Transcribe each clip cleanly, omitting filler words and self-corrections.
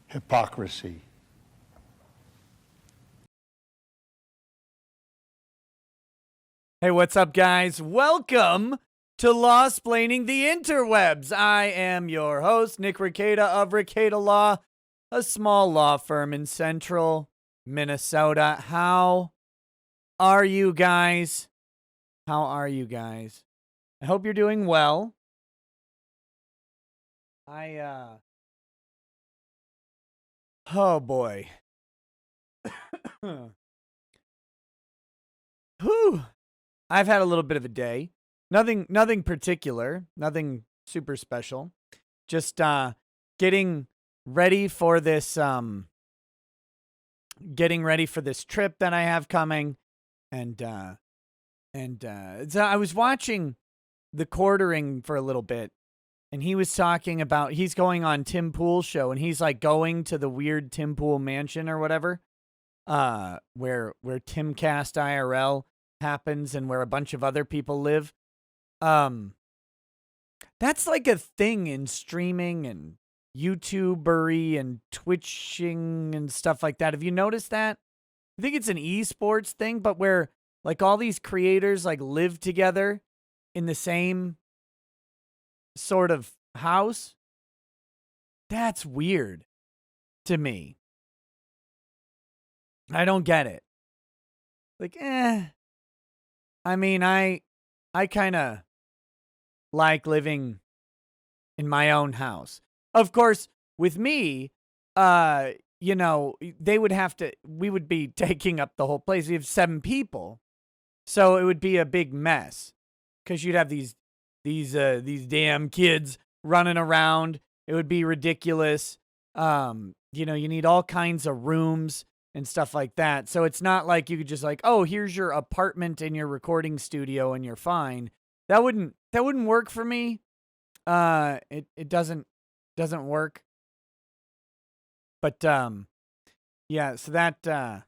Hypocrisy. Hey, what's up, guys? Welcome to Law-Splaining the Interwebs. I am your host, Nick Rekieta of Rekieta Law, a small law firm in central Minnesota. How are you guys? How are you guys? I hope you're doing well. Oh boy. Whew. I've had a little bit of a day. Nothing particular. Nothing super special. Just getting ready for this trip that I have coming. And so I was watching The Quartering for a little bit, and he was talking about he's going on Tim Pool's show, and he's like going to the weird Tim Pool mansion or whatever, where Timcast IRL happens and where a bunch of other people live. That's like a thing in streaming and YouTubery and Twitching and stuff like that. Have you noticed that? I think it's an esports thing, but where like all these creators like live together in the same sort of house. That's weird to me. I don't get it. Like, I mean, I kind of like living in my own house. Of course, with me, we would be taking up the whole place. We have 7 people. So it would be a big mess because you'd have these damn kids running around. It would be ridiculous. You need all kinds of rooms and stuff like that. So it's not like you could just like, oh, here's your apartment in your recording studio and you're fine. That wouldn't work for me. It doesn't work. But yeah, so that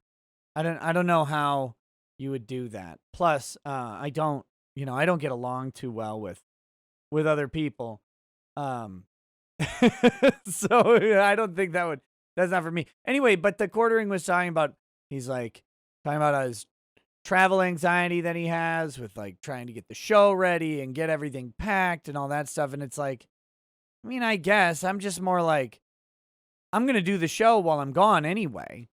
I don't know how you would do that. Plus, I don't get along too well with other people. So I don't think that's not for me. Anyway, but The Quartering was talking about his travel anxiety that he has with like trying to get the show ready and get everything packed and all that stuff. And it's like, I mean, I guess I'm just more like, I'm going to do the show while I'm gone anyway.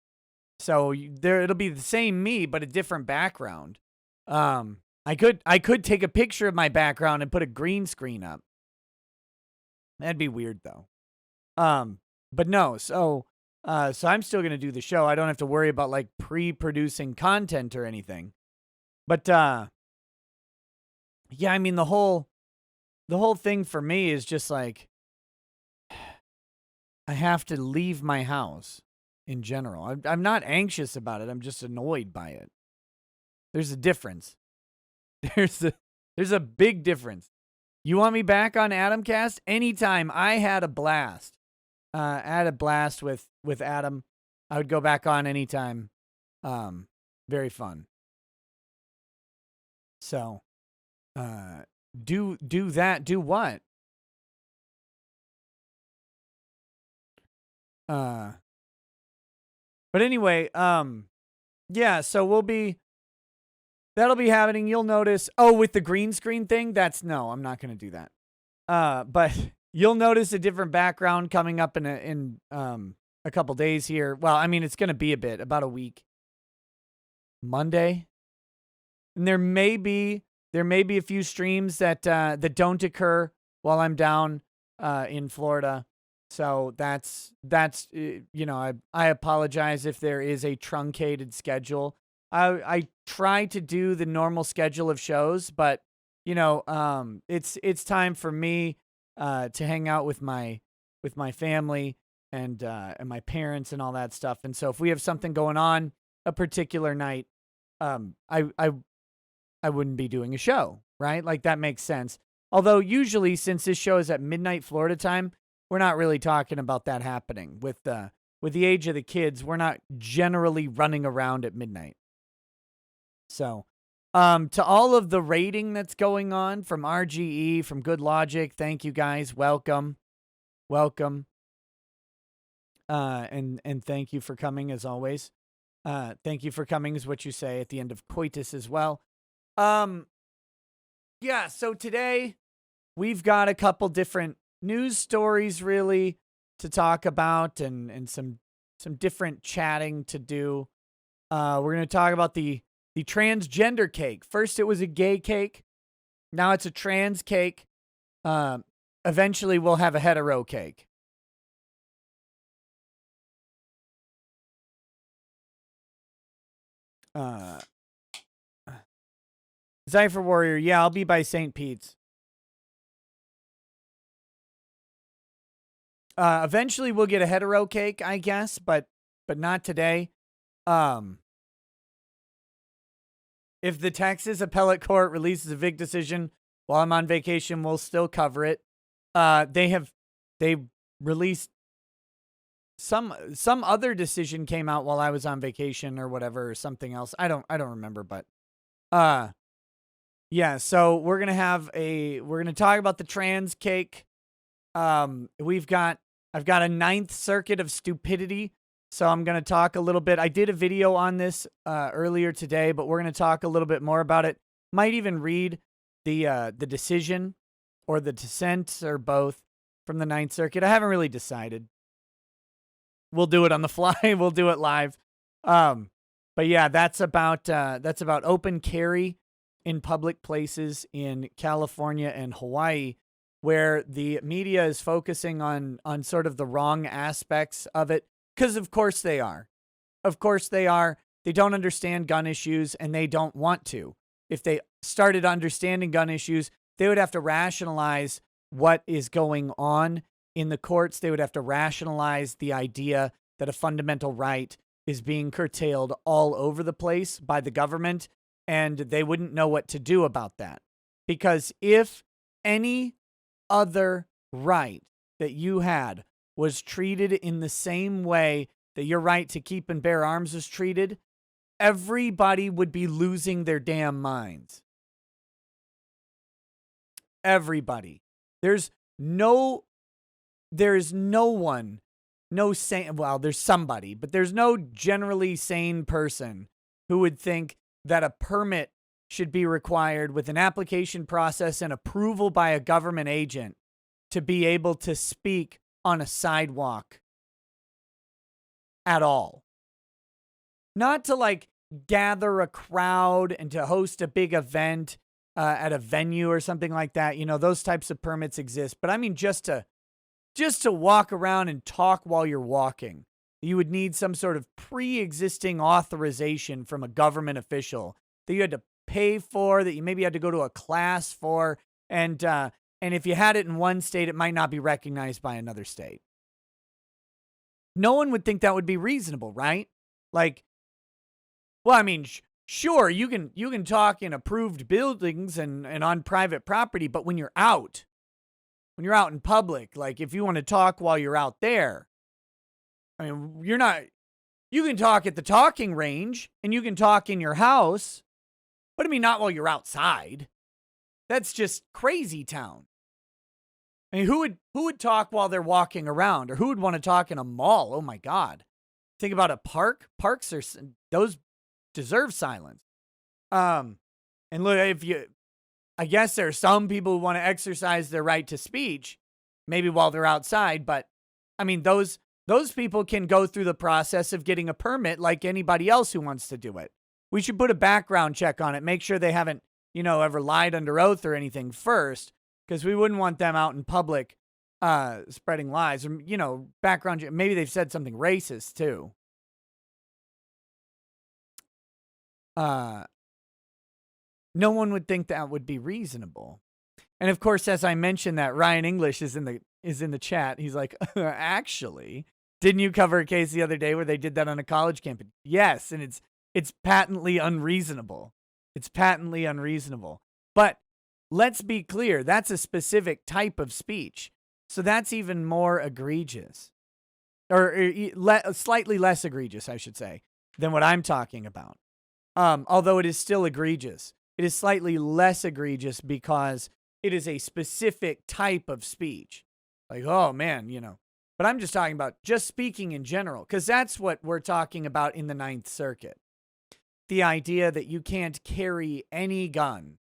So it'll be the same me, but a different background. I could take a picture of my background and put a green screen up. That'd be weird though. But no, so I'm still going to do the show. I don't have to worry about like pre-producing content or anything. But yeah, I mean the whole thing for me is just like I have to leave my house in general. I'm not anxious about it. I'm just annoyed by it. There's a difference. There's a big difference. You want me back on Adamcast? Anytime. I had a blast. I had a blast with Adam. I would go back on anytime. Very fun. So, do that. Do what? But anyway, yeah, so that'll be happening. You'll notice, with the green screen thing, no, I'm not going to do that. But you'll notice a different background coming up in a couple days here. Well, I mean, it's going to be about a week. Monday. And there may be a few streams that don't occur while I'm down in Florida. So that's I apologize if there is a truncated schedule. I try to do the normal schedule of shows, but it's time for me to hang out with my family and my parents and all that stuff. And so if we have something going on a particular night, I wouldn't be doing a show, right? Like that makes sense. Although usually, since this show is at midnight Florida time, we're not really talking about that happening. With the age of the kids, we're not generally running around at midnight. So To all of the rating that's going on from RGE, from Good Logic, thank you guys. Welcome. Welcome. And thank you for coming as always. Thank you for coming is what you say at the end of coitus as well. Yeah, so today we've got a couple different news stories really to talk about and some different chatting to do. We're going to talk about the transgender cake. First it was a gay cake. Now it's a trans cake. Eventually we'll have a hetero cake. Cypher Warrior, yeah, I'll be by St. Pete's. Eventually we'll get a hetero cake, I guess, but not today. If the Texas appellate court releases a VIG decision while I'm on vacation, we'll still cover it. They released some other decision came out while I was on vacation or whatever, or something else. I don't remember, but yeah, so we're going to talk about the trans cake. I've got a 9th circuit of stupidity. So I'm going to talk a little bit. I did a video on this earlier today, but we're going to talk a little bit more about it. Might even read the decision or the dissent or both from the 9th circuit. I haven't really decided. We'll do it on the fly. We'll do it live. But yeah, that's about open carry in public places in California and Hawaii, where the media is focusing on sort of the wrong aspects of it. Because of course they are. Of course they are. They don't understand gun issues, and they don't want to. If they started understanding gun issues, they would have to rationalize what is going on in the courts. They would have to rationalize the idea that a fundamental right is being curtailed all over the place by the government, and they wouldn't know what to do about that. Because if any other right that you had was treated in the same way that your right to keep and bear arms was treated, everybody would be losing their damn minds. Everybody. There's no one, no sane, well, there's somebody, but there's no generally sane person who would think that a permit should be required with an application process and approval by a government agent to be able to speak on a sidewalk at all. Not to like gather a crowd and to host a big event at a venue or something like that. You know, those types of permits exist. But I mean, just to walk around and talk while you're walking, you would need some sort of pre-existing authorization from a government official that you had to pay for, that you maybe had to go to a class for, and if you had it in one state, it might not be recognized by another state. No one would think that would be reasonable, right? Like, well, I mean, sure, you can talk in approved buildings and on private property, but when you're out in public, like if you want to talk while you're out there, I mean, you can talk at the talking range and you can talk in your house, but I mean, not while you're outside. That's just crazy town. I mean, who would talk while they're walking around, or who would want to talk in a mall? Oh my God. Think about a park. Parks those deserve silence. And look, I guess there are some people who want to exercise their right to speech, maybe while they're outside, but I mean, those people can go through the process of getting a permit like anybody else who wants to do it. We should put a background check on it, make sure they haven't, ever lied under oath or anything first, because we wouldn't want them out in public spreading lies. Or, background check. Maybe they've said something racist too. No one would think that would be reasonable. And of course, as I mentioned that, Ryan English is in the chat. He's like, actually, didn't you cover a case the other day where they did that on a college campus? Yes, and it's patently unreasonable. It's patently unreasonable. But let's be clear, that's a specific type of speech. So that's even more egregious. Or slightly less egregious, I should say, than what I'm talking about. Although it is still egregious. It is slightly less egregious because it is a specific type of speech. Like, oh man, But I'm just talking about just speaking in general, because that's what we're talking about in the Ninth Circuit. The idea that you can't carry any gun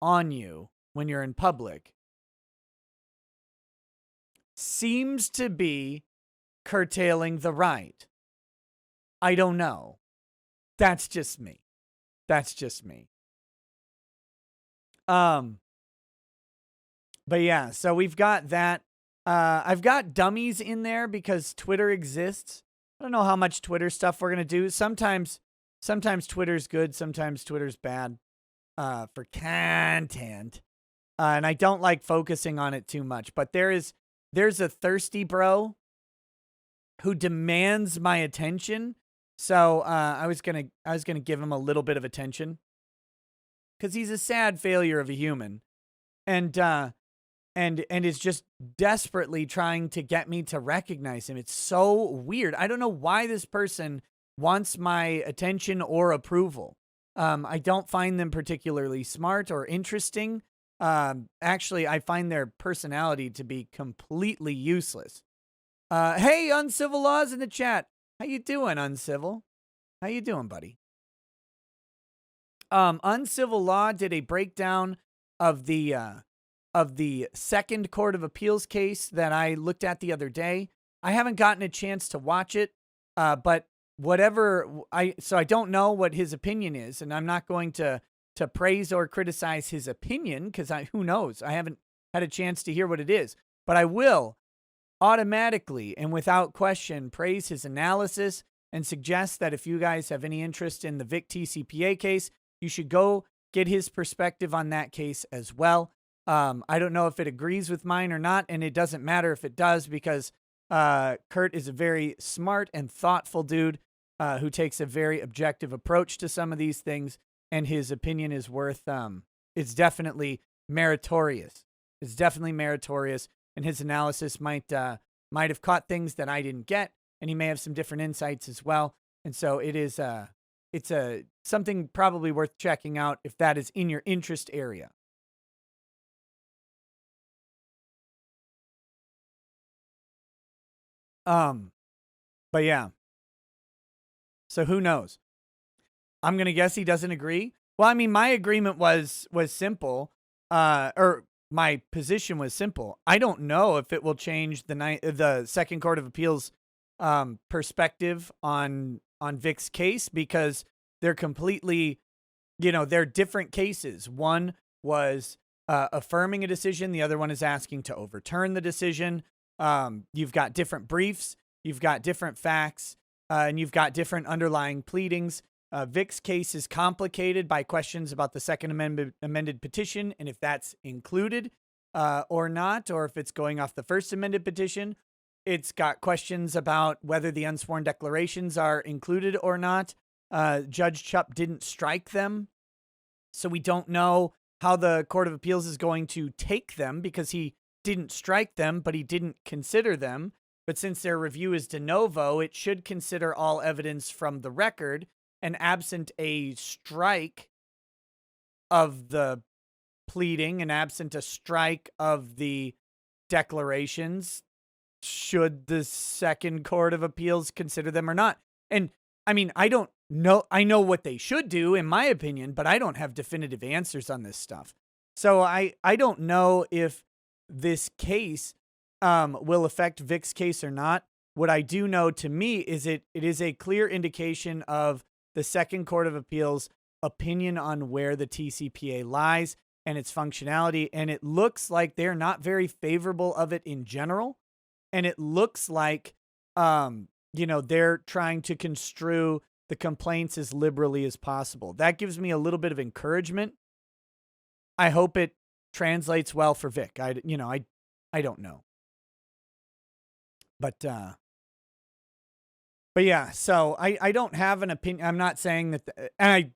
on you when you're in public seems to be curtailing the right. I don't know. That's just me. But yeah, so we've got that. I've got Dummies in there because Twitter exists. I don't know how much Twitter stuff we're gonna do. Sometimes Twitter's good, sometimes Twitter's bad for content. And I don't like focusing on it too much. But there's a thirsty bro who demands my attention. So I was gonna give him a little bit of attention because he's a sad failure of a human, and is just desperately trying to get me to recognize him. It's so weird. I don't know why this person wants my attention or approval. I don't find them particularly smart or interesting. Actually, I find their personality to be completely useless. Hey, Uncivil Laws in the chat. How you doing, Uncivil? How you doing, buddy? Uncivil Law did a breakdown of the Second Court of Appeals case that I looked at the other day. I haven't gotten a chance to watch it, but so I don't know what his opinion is, and I'm not going to praise or criticize his opinion because who knows? I haven't had a chance to hear what it is, but I will automatically and without question praise his analysis and suggest that if you guys have any interest in the Vic TCPA case, you should go get his perspective on that case as well. I don't know if it agrees with mine or not, and it doesn't matter if it does because Kurt is a very smart and thoughtful dude who takes a very objective approach to some of these things, and his opinion is worth, it's definitely meritorious. It's definitely meritorious, and his analysis might have caught things that I didn't get, and he may have some different insights as well. And so it's something probably worth checking out if that is in your interest area. But yeah. So who knows? I'm going to guess he doesn't agree. Well, I mean, my agreement was simple, or my position was simple. I don't know if it will change the Second Court of Appeals perspective on Vic's case because they're completely, they're different cases. One was affirming a decision. The other one is asking to overturn the decision. You've got different briefs. You've got different facts. And you've got different underlying pleadings. Vic's case is complicated by questions about the Second Amended petition and if that's included or not, or if it's going off the First Amended petition. It's got questions about whether the unsworn declarations are included or not. Judge Chupp didn't strike them, so we don't know how the Court of Appeals is going to take them because he didn't strike them, but he didn't consider them. But since their review is de novo, it should consider all evidence from the record, and absent a strike of the pleading and absent a strike of the declarations, should the Second Court of Appeals consider them or not? And I mean, I don't know. I know what they should do, in my opinion, but I don't have definitive answers on this stuff. So I don't know if this case will affect Vic's case or not. What I do know, to me, is it is a clear indication of the Second Court of Appeals opinion on where the TCPA lies and its functionality. And it looks like they're not very favorable of it in general. And it looks like, they're trying to construe the complaints as liberally as possible. That gives me a little bit of encouragement. I hope it translates well for Vic. I don't know. But yeah, so I don't have an opinion. I'm not saying that, and I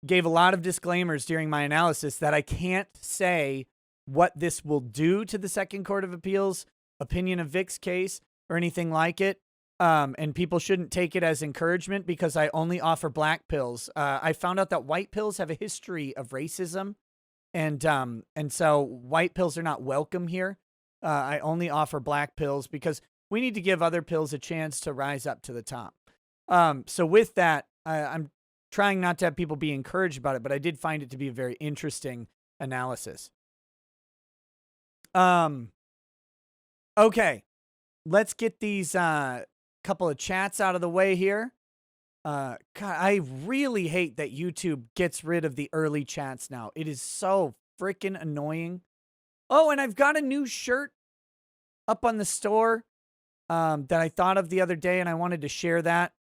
gave a lot of disclaimers during my analysis that I can't say what this will do to the Second Court of Appeals opinion of Vic's case or anything like it. And people shouldn't take it as encouragement because I only offer black pills. I found out that white pills have a history of racism, and so white pills are not welcome here. I only offer black pills because we need to give other pills a chance to rise up to the top. So with that, I'm trying not to have people be encouraged about it, but I did find it to be a very interesting analysis. Okay, let's get these couple of chats out of the way here. God, I really hate that YouTube gets rid of the early chats now. It is so freaking annoying. Oh, and I've got a new shirt up on the store that I thought of the other day, and I wanted to share that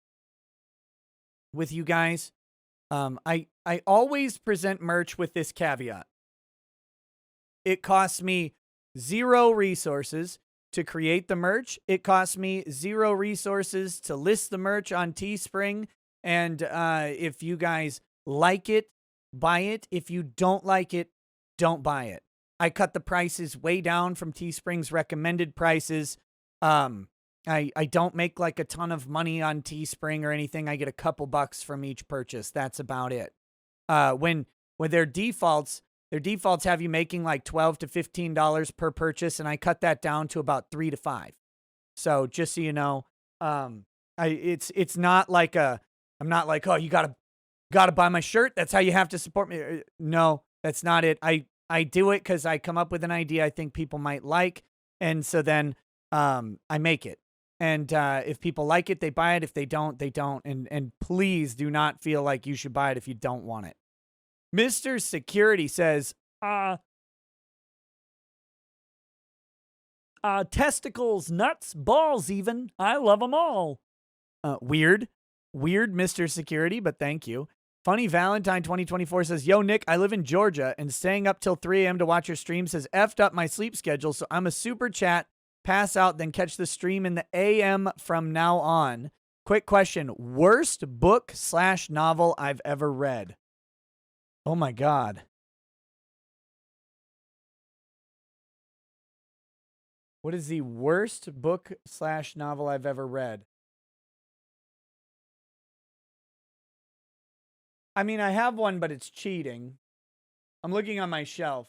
with you guys. I always present merch with this caveat. It costs me 0 resources to create the merch. It costs me 0 resources to list the merch on Teespring. And if you guys like it, buy it. If you don't like it, don't buy it. I cut the prices way down from Teespring's recommended prices. I don't make like a ton of money on Teespring or anything. I get a couple bucks from each purchase. That's about it. When their defaults have you making like $12 to $15 per purchase, and I cut that down to about $3 to $5. So just so you know, it's not like I'm not like, oh, you gotta buy my shirt. That's how you have to support me. No, that's not it. I do it because I come up with an idea I think people might like, and so then I make it. And if people like it, they buy it. If they don't, they don't. And please do not feel like you should buy it if you don't want it. Mr. Security says, testicles, nuts, balls even. I love them all. Weird, Mr. Security, but thank you. Funny Valentine 2024 says, yo, Nick, I live in Georgia, and staying up till 3 a.m. to watch your streams has effed up my sleep schedule, so I'm a super chat, pass out, then catch the stream in the AM from now on. Quick question, worst book/novel I've ever read? Oh my God. What is the worst book/novel I've ever read? I mean, I have one, but it's cheating. I'm looking on my shelf.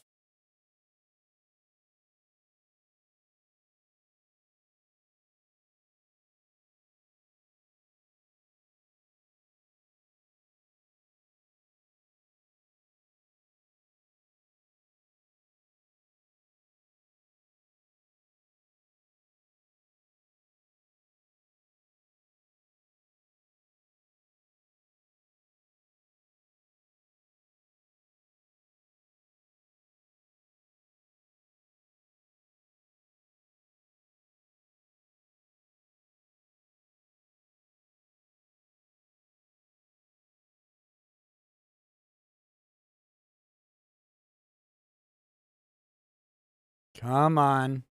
Come on.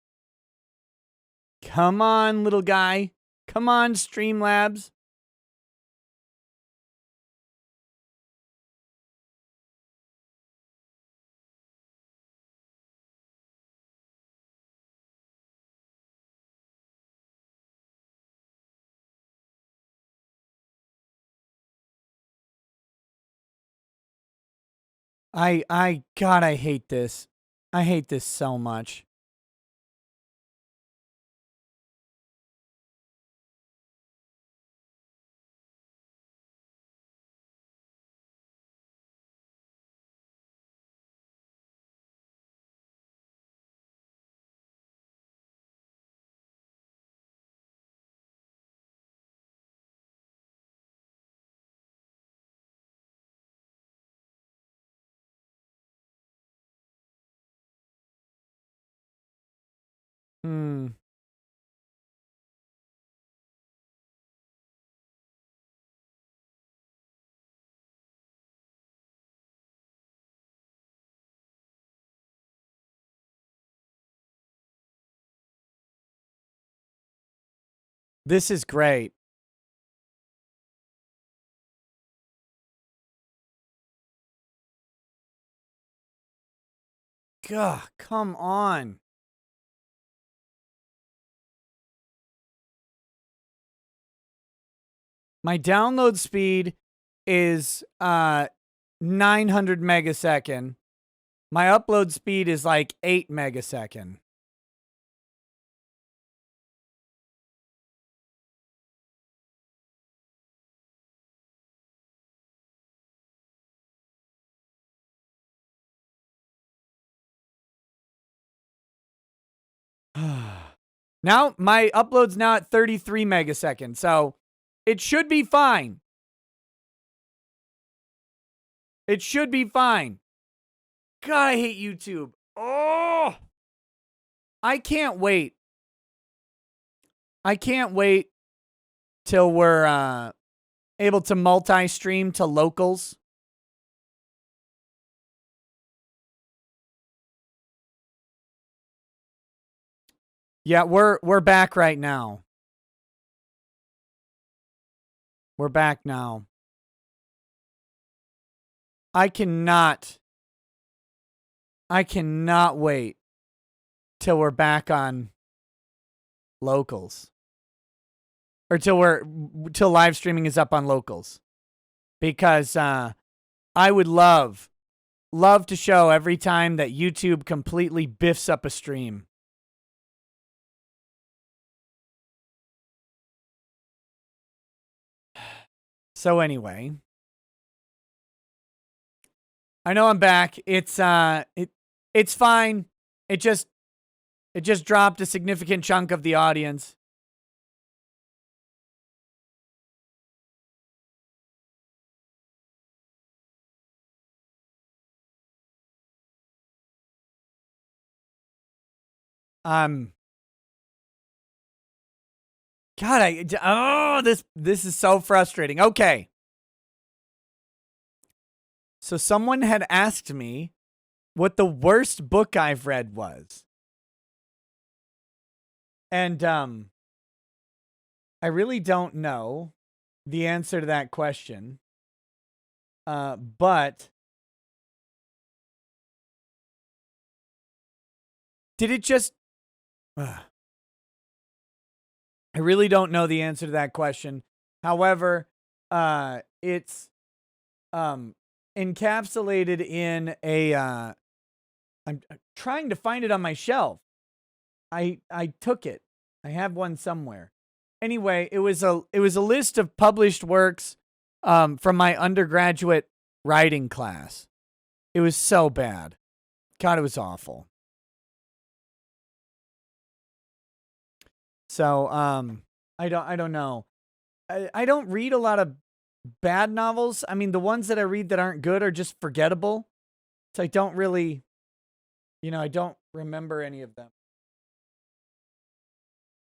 Come on, little guy. Come on, Streamlabs. God, I hate this. I hate this so much. Hmm. This is great. God, come on. My download speed is 900 megasecond. My upload speed is like 8 megasecond. Now my upload's now at 33 megaseconds, so it should be fine. It should be fine. God, I hate YouTube. Oh, I can't wait. I can't wait till we're able to multi-stream to locals. Yeah, we're back right now. We're back now. I cannot wait till we're back on locals. Or till live streaming is up on locals. Because I would love to show every time that YouTube completely biffs up a stream. So anyway, I know I'm back. It's fine. It just dropped a significant chunk of the audience. God, this is so frustrating. Okay. So someone had asked me what the worst book I've read was. And I really don't know the answer to that question. But did it just I really don't know the answer to that question. However, it's encapsulated in a I'm trying to find it on my shelf. I took it. I have one somewhere. Anyway, it was a list of published works from my undergraduate writing class. It was so bad. God, it was awful. So, I don't know. I don't read a lot of bad novels. I mean, the ones that I read that aren't good are just forgettable. So I don't really, I don't remember any of them.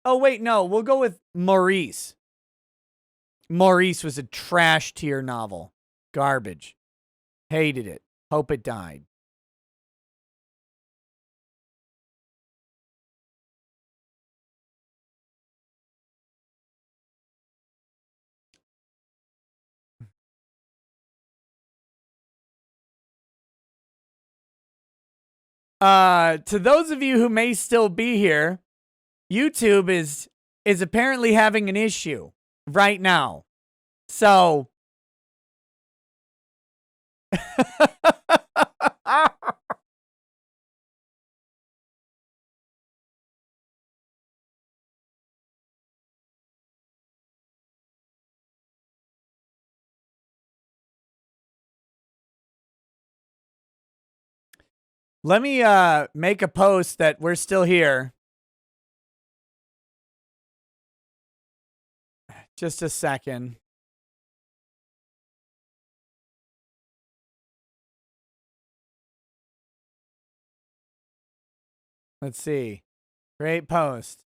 Oh, wait, no, we'll go with Maurice. Maurice was a trash tier novel. Garbage. Hated it. Hope it died. To those of you who may still be here, YouTube is apparently having an issue right now. So let me make a post that we're still here. Just a second. Let's see. Great post.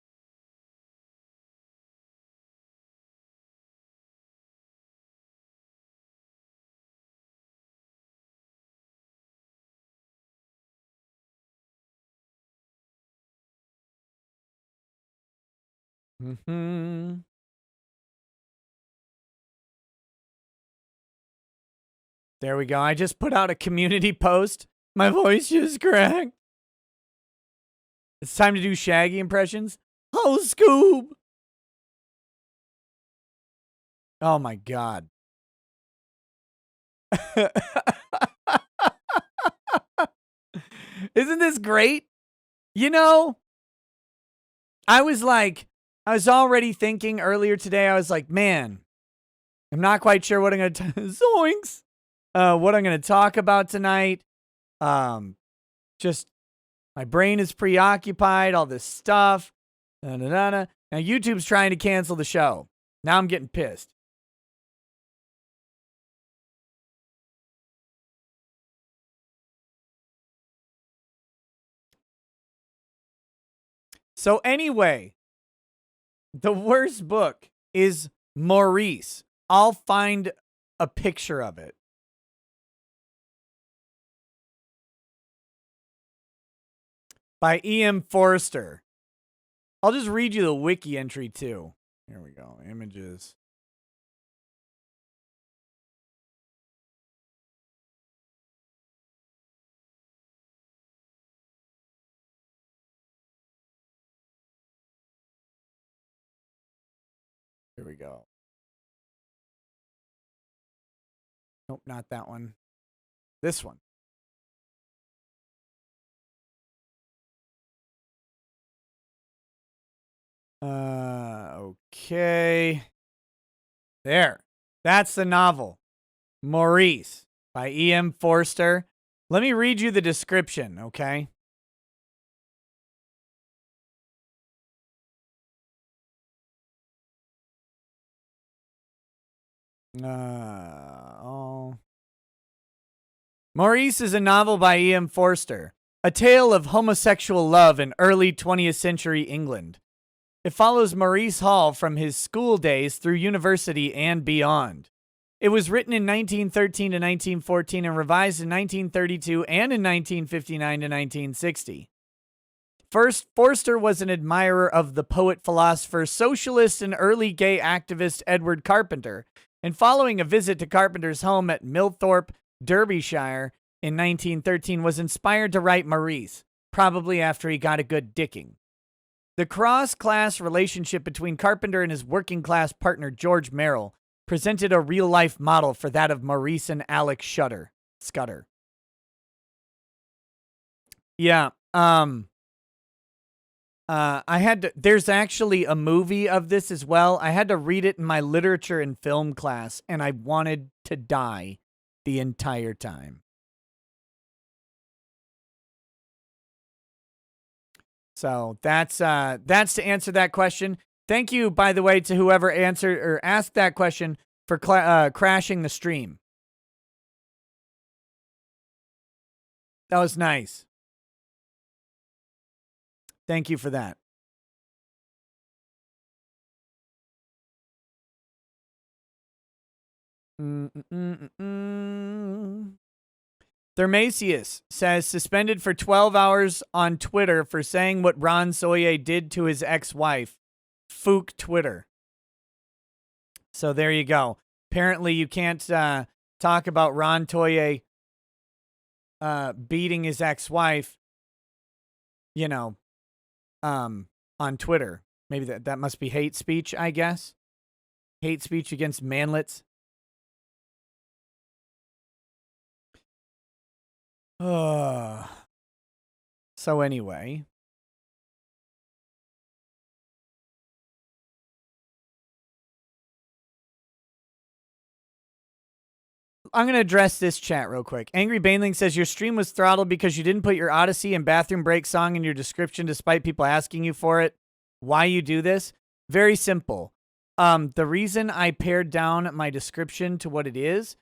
Mm-hmm. There we go. I just put out a community post. My voice just cracked. It's time to do Shaggy impressions. Oh, Scoob. Oh my God. Isn't this great? You know, I was already thinking earlier today, I was like, man, I'm not quite sure what I'm going to, zoinks, what I'm going to talk about tonight. Just my brain is preoccupied, all this stuff. Da, da, da, da. Now YouTube's trying to cancel the show. Now I'm getting pissed. So anyway, the worst book is Maurice. I'll find a picture of it. By E.M. Forster. I'll just read you the wiki entry too. Here we go. Images. Here we go. Nope, not that one. This one. Okay. There. That's the novel. Maurice by E.M. Forster. Let me read you the description, okay? Oh. Maurice is a novel by E.M. Forster, a tale of homosexual love in early 20th century England. It follows Maurice Hall from his school days through university and beyond. It was written in 1913 to 1914 and revised in 1932 and in 1959 to 1960. First, Forster was an admirer of the poet, philosopher, socialist, and early gay activist Edward Carpenter, and following a visit to Carpenter's home at Millthorpe, Derbyshire in 1913 was inspired to write Maurice, probably after he got a good dicking. The cross-class relationship between Carpenter and his working-class partner George Merrill presented a real-life model for that of Maurice and Alex Scudder. Yeah, there's actually a movie of this as well. I had to read it in my literature and film class, and I wanted to die the entire time. So that's to answer that question. Thank you, by the way, to whoever answered or asked that question for crashing the stream. That was nice. Thank you for that. Thermasius says suspended for 12 hours on Twitter for saying what Ron Soye did to his ex-wife. Fook Twitter. So there you go. Apparently you can't talk about Ron Toye beating his ex-wife, on Twitter. Maybe that must be hate speech, I guess. Hate speech against manlets. So anyway. I'm going to address this chat real quick. Angry Baneling says your stream was throttled because you didn't put your Odyssey and Bathroom Break song in your description despite people asking you for it. Why you do this? Very simple. The reason I pared down my description to what it is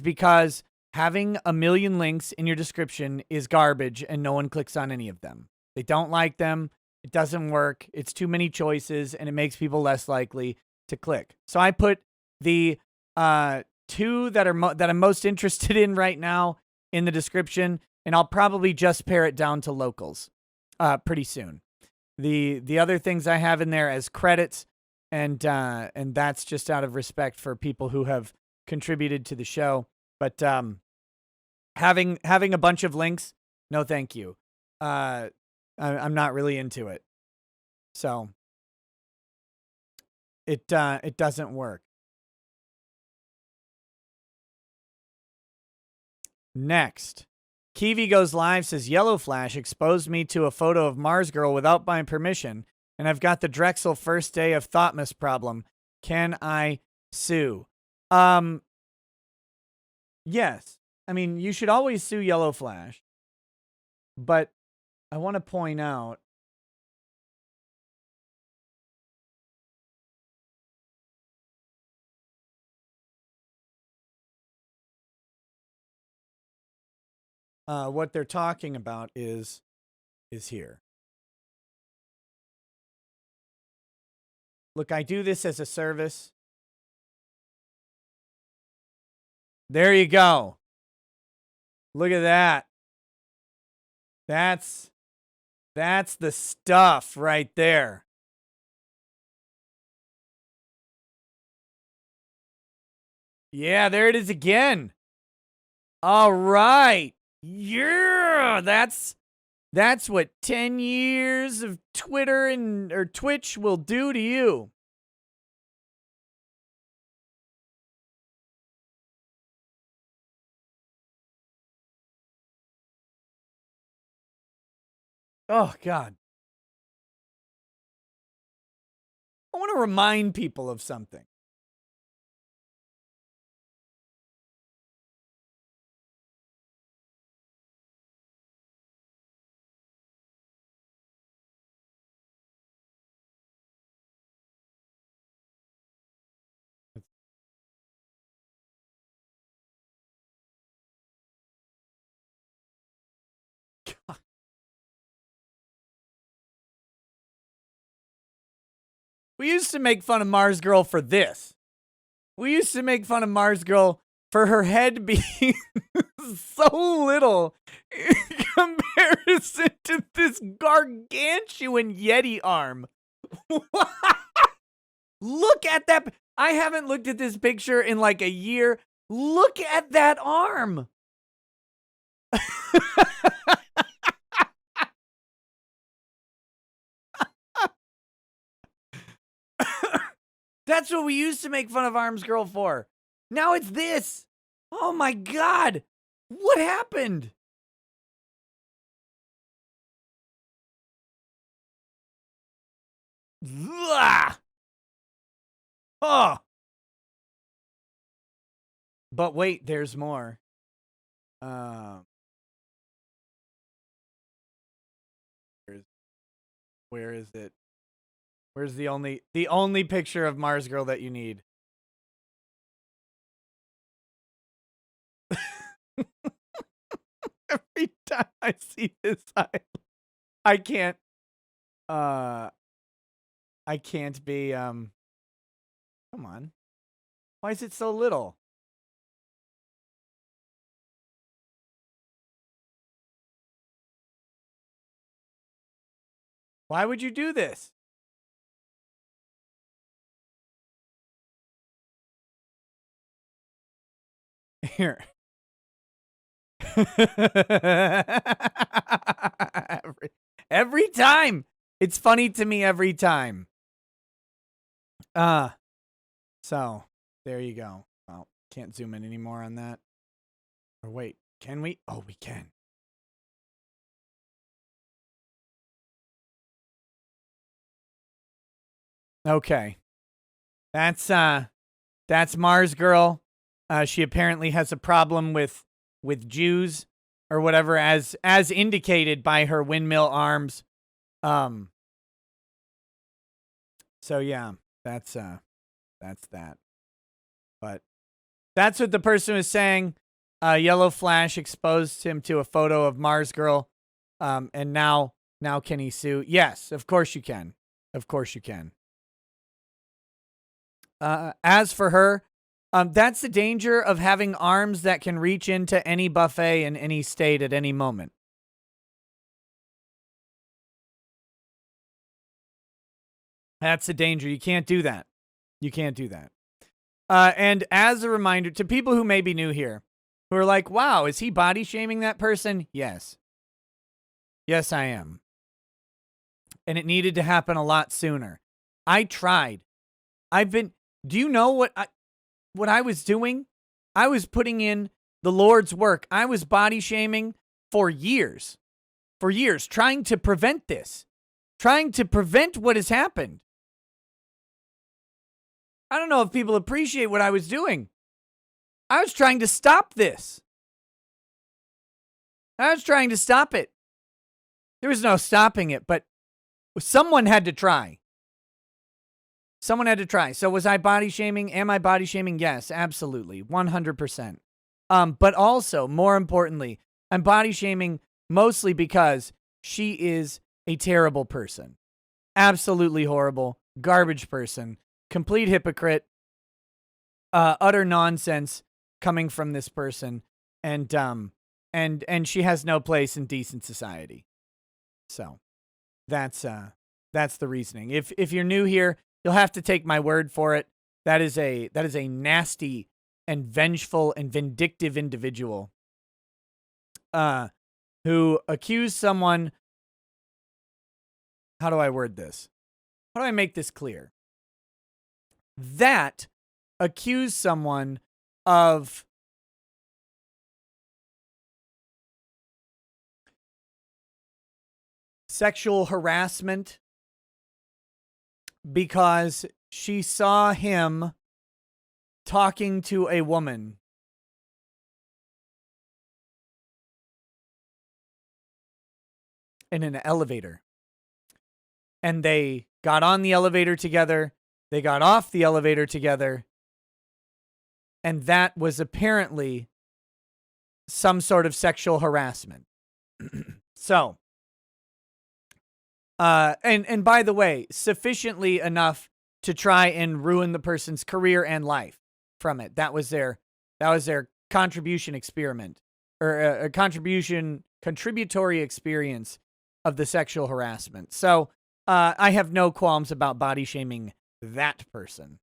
because having a million links in your description is garbage and no one clicks on any of them. They don't like them. It doesn't work. It's too many choices and it makes people less likely to click. So I put the two that I'm most interested in right now in the description, and I'll probably just pare it down to locals pretty soon. The other things I have in there as credits, and that's just out of respect for people who have contributed to the show. But having a bunch of links, no thank you. I'm not really into it. So it doesn't work. Next. Kiwi Goes Live says, Yellow Flash exposed me to a photo of Mars Girl without my permission, and I've got the Drexel first day of Thoughtmas problem. Can I sue? Yes. I mean, you should always sue Yellow Flash. But I want to point out what they're talking about is here. Look, I do this as a service. There you go. Look at that. That's the stuff right there. Yeah, there it is again. All right. Yeah, that's what 10 years of Twitter or Twitch will do to you. Oh, God. I want to remind people of something. We used to make fun of Mars Girl for this. We used to make fun of Mars Girl for her head being so little in comparison to this gargantuan Yeti arm. Look at that. I haven't looked at this picture in like a year. Look at that arm. That's what we used to make fun of Arms Girl for. Now it's this. Oh my God. What happened? Ugh. Oh. But wait, there's more. Where is it? Where's the only picture of Mars Girl that you need? Every time I see this, I can't be come on. Why is it so little? Why would you do this? Here. every time. It's funny to me every time. So there you go. Well, can't zoom in anymore on that. Or wait, can we? Oh, we can. Okay. That's Mars Girl. She apparently has a problem with Jews or whatever, as indicated by her windmill arms. So yeah, that's that. But that's what the person was saying. Yellow Flash exposed him to a photo of Mars Girl. And now can he sue? Yes, of course you can. Of course you can. As for her, that's the danger of having arms that can reach into any buffet in any state at any moment. That's the danger. You can't do that. You can't do that. And as a reminder to people who may be new here, who are like, wow, is he body shaming that person? Yes. Yes, I am. And it needed to happen a lot sooner. I tried. Do you know what I was doing? I was putting in the Lord's work. I was body shaming for years, trying to prevent this, trying to prevent what has happened. I don't know if people appreciate what I was doing. I was trying to stop this. I was trying to stop it. There was no stopping it, but someone had to try. Someone had to try. So was I body shaming? Am I body shaming? Yes, absolutely. 100%. But also, more importantly, I'm body shaming mostly because she is a terrible person. Absolutely horrible, garbage person, complete hypocrite, utter nonsense coming from this person, and she has no place in decent society. So that's the reasoning. If you're new here, you'll have to take my word for it. That is a nasty and vengeful and vindictive individual who accused someone. How do I word this? How do I make this clear? That accused someone of sexual harassment because she saw him talking to a woman in an elevator. And they got on the elevator together. They got off the elevator together. And that was apparently some sort of sexual harassment. So, and by the way, sufficiently enough to try and ruin the person's career and life from it. That was their contribution experiment, or a contributory experience of the sexual harassment. So, I have no qualms about body shaming that person.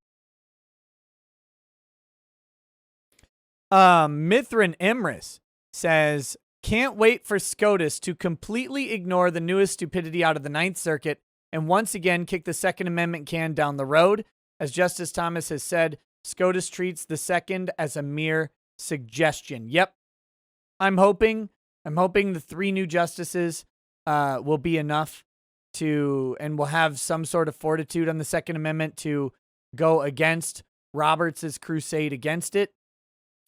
Mithran Emrys says, can't wait for SCOTUS to completely ignore the newest stupidity out of the Ninth Circuit and once again kick the Second Amendment can down the road. As Justice Thomas has said, SCOTUS treats the second as a mere suggestion. Yep. I'm hoping the 3 new justices will be enough and will have some sort of fortitude on the Second Amendment to go against Roberts' crusade against it.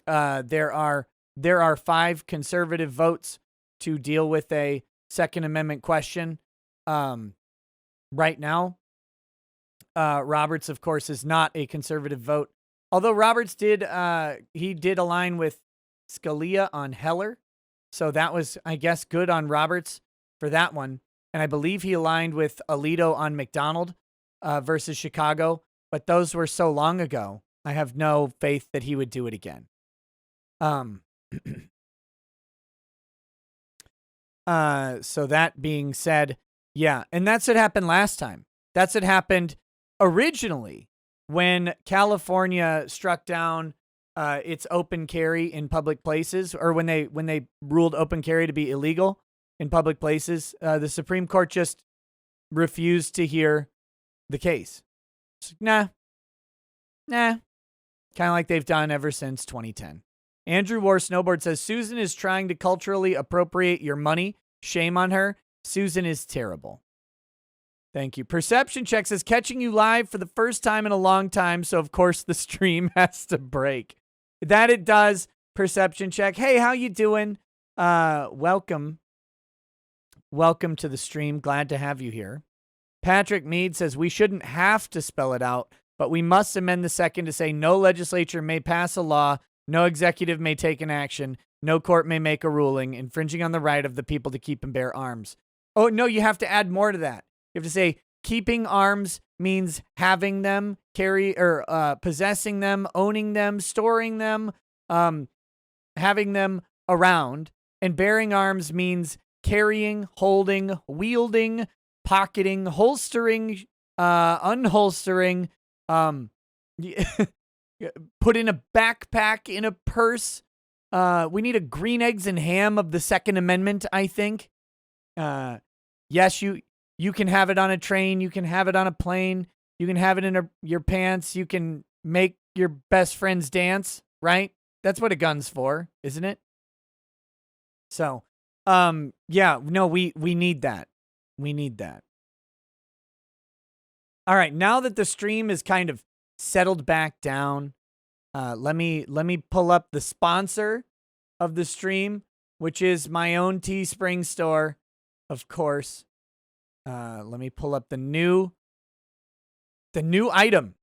There are 5 conservative votes to deal with a Second Amendment question. Right now, Roberts, of course, is not a conservative vote. Although Roberts did align with Scalia on Heller. So that was, I guess, good on Roberts for that one. And I believe he aligned with Alito on McDonald versus Chicago. But those were so long ago, I have no faith that he would do it again. So that being said, yeah, and that's what happened last time. That's what happened originally when California struck down its open carry in public places, or when they ruled open carry to be illegal in public places. The Supreme Court just refused to hear the case. So, nah, kind of like they've done ever since 2010. Andrew War Snowboard says, Susan is trying to culturally appropriate your money. Shame on her. Susan is terrible. Thank you. Perception Check says, catching you live for the first time in a long time, so of course the stream has to break. That it does, Perception Check. Hey, how you doing? Welcome. Welcome to the stream. Glad to have you here. Patrick Mead says, we shouldn't have to spell it out, but we must amend the second to say no legislature may pass a law, no executive may take an action, no court may make a ruling, infringing on the right of the people to keep and bear arms. Oh, no, you have to add more to that. You have to say keeping arms means having them, possessing them, owning them, storing them, having them around. And bearing arms means carrying, holding, wielding, pocketing, holstering, unholstering, put in a backpack, in a purse. We need a green eggs and ham of the Second Amendment, I think. Yes, you can have it on a train. You can have it on a plane. You can have it in your pants. You can make your best friends dance, right? That's what a gun's for, isn't it? So, yeah, no, we need that. We need that. All right, now that the stream is kind of settled back down, let me pull up the sponsor of the stream, which is my own Teespring store, of course. Let me pull up the new item.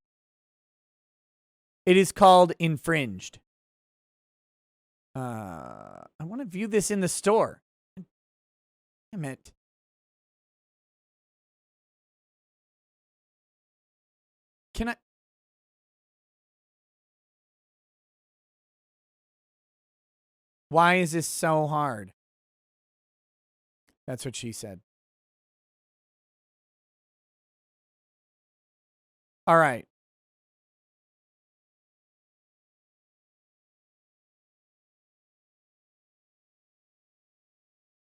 It is called Infringed. I want to view this in the store. Damn it. Can I? Why is this so hard? That's what she said. All right.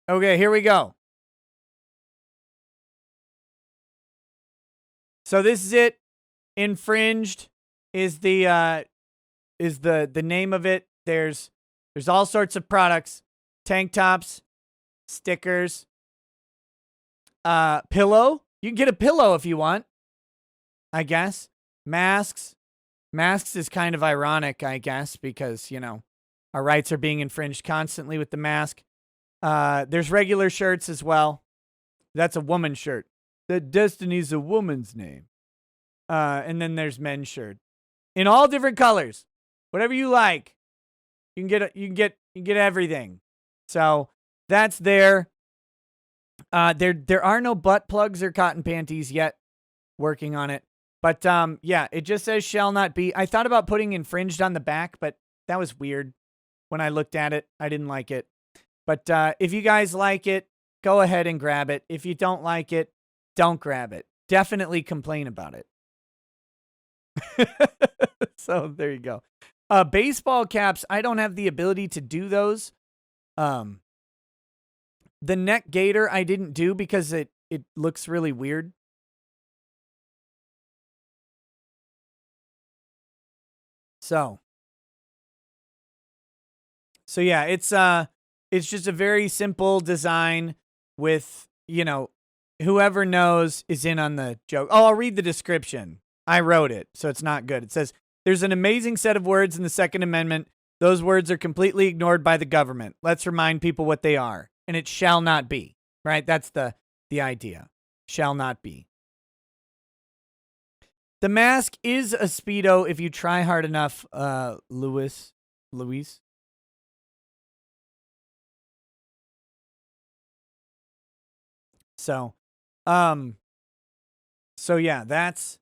Okay, here we go. So this is it. Infringed is the name of it. There's all sorts of products, tank tops, stickers, pillow. You can get a pillow if you want, I guess. Masks. Masks is kind of ironic, I guess, because, you know, our rights are being infringed constantly with the mask. There's regular shirts as well. That's a woman's shirt. That Destiny's a woman's name. And then there's men's shirt in all different colors. Whatever you like. You can get everything. So that's there. There are no butt plugs or cotton panties yet. Working on it. But yeah, it just says shall not be. I thought about putting infringed on the back, but that was weird. When I looked at it, I didn't like it. But if you guys like it, go ahead and grab it. If you don't like it, don't grab it. Definitely complain about it. So there you go. Baseball caps, I don't have the ability to do those. The neck gaiter I didn't do because it looks really weird. So yeah, it's just a very simple design with, you know, whoever knows is in on the joke. Oh, I'll read the description. I wrote it, so it's not good. It says, there's an amazing set of words in the Second Amendment. Those words are completely ignored by the government. Let's remind people what they are. And it shall not be, right? That's the idea. Shall not be. The mask is a Speedo if you try hard enough, Luis. So, yeah, that's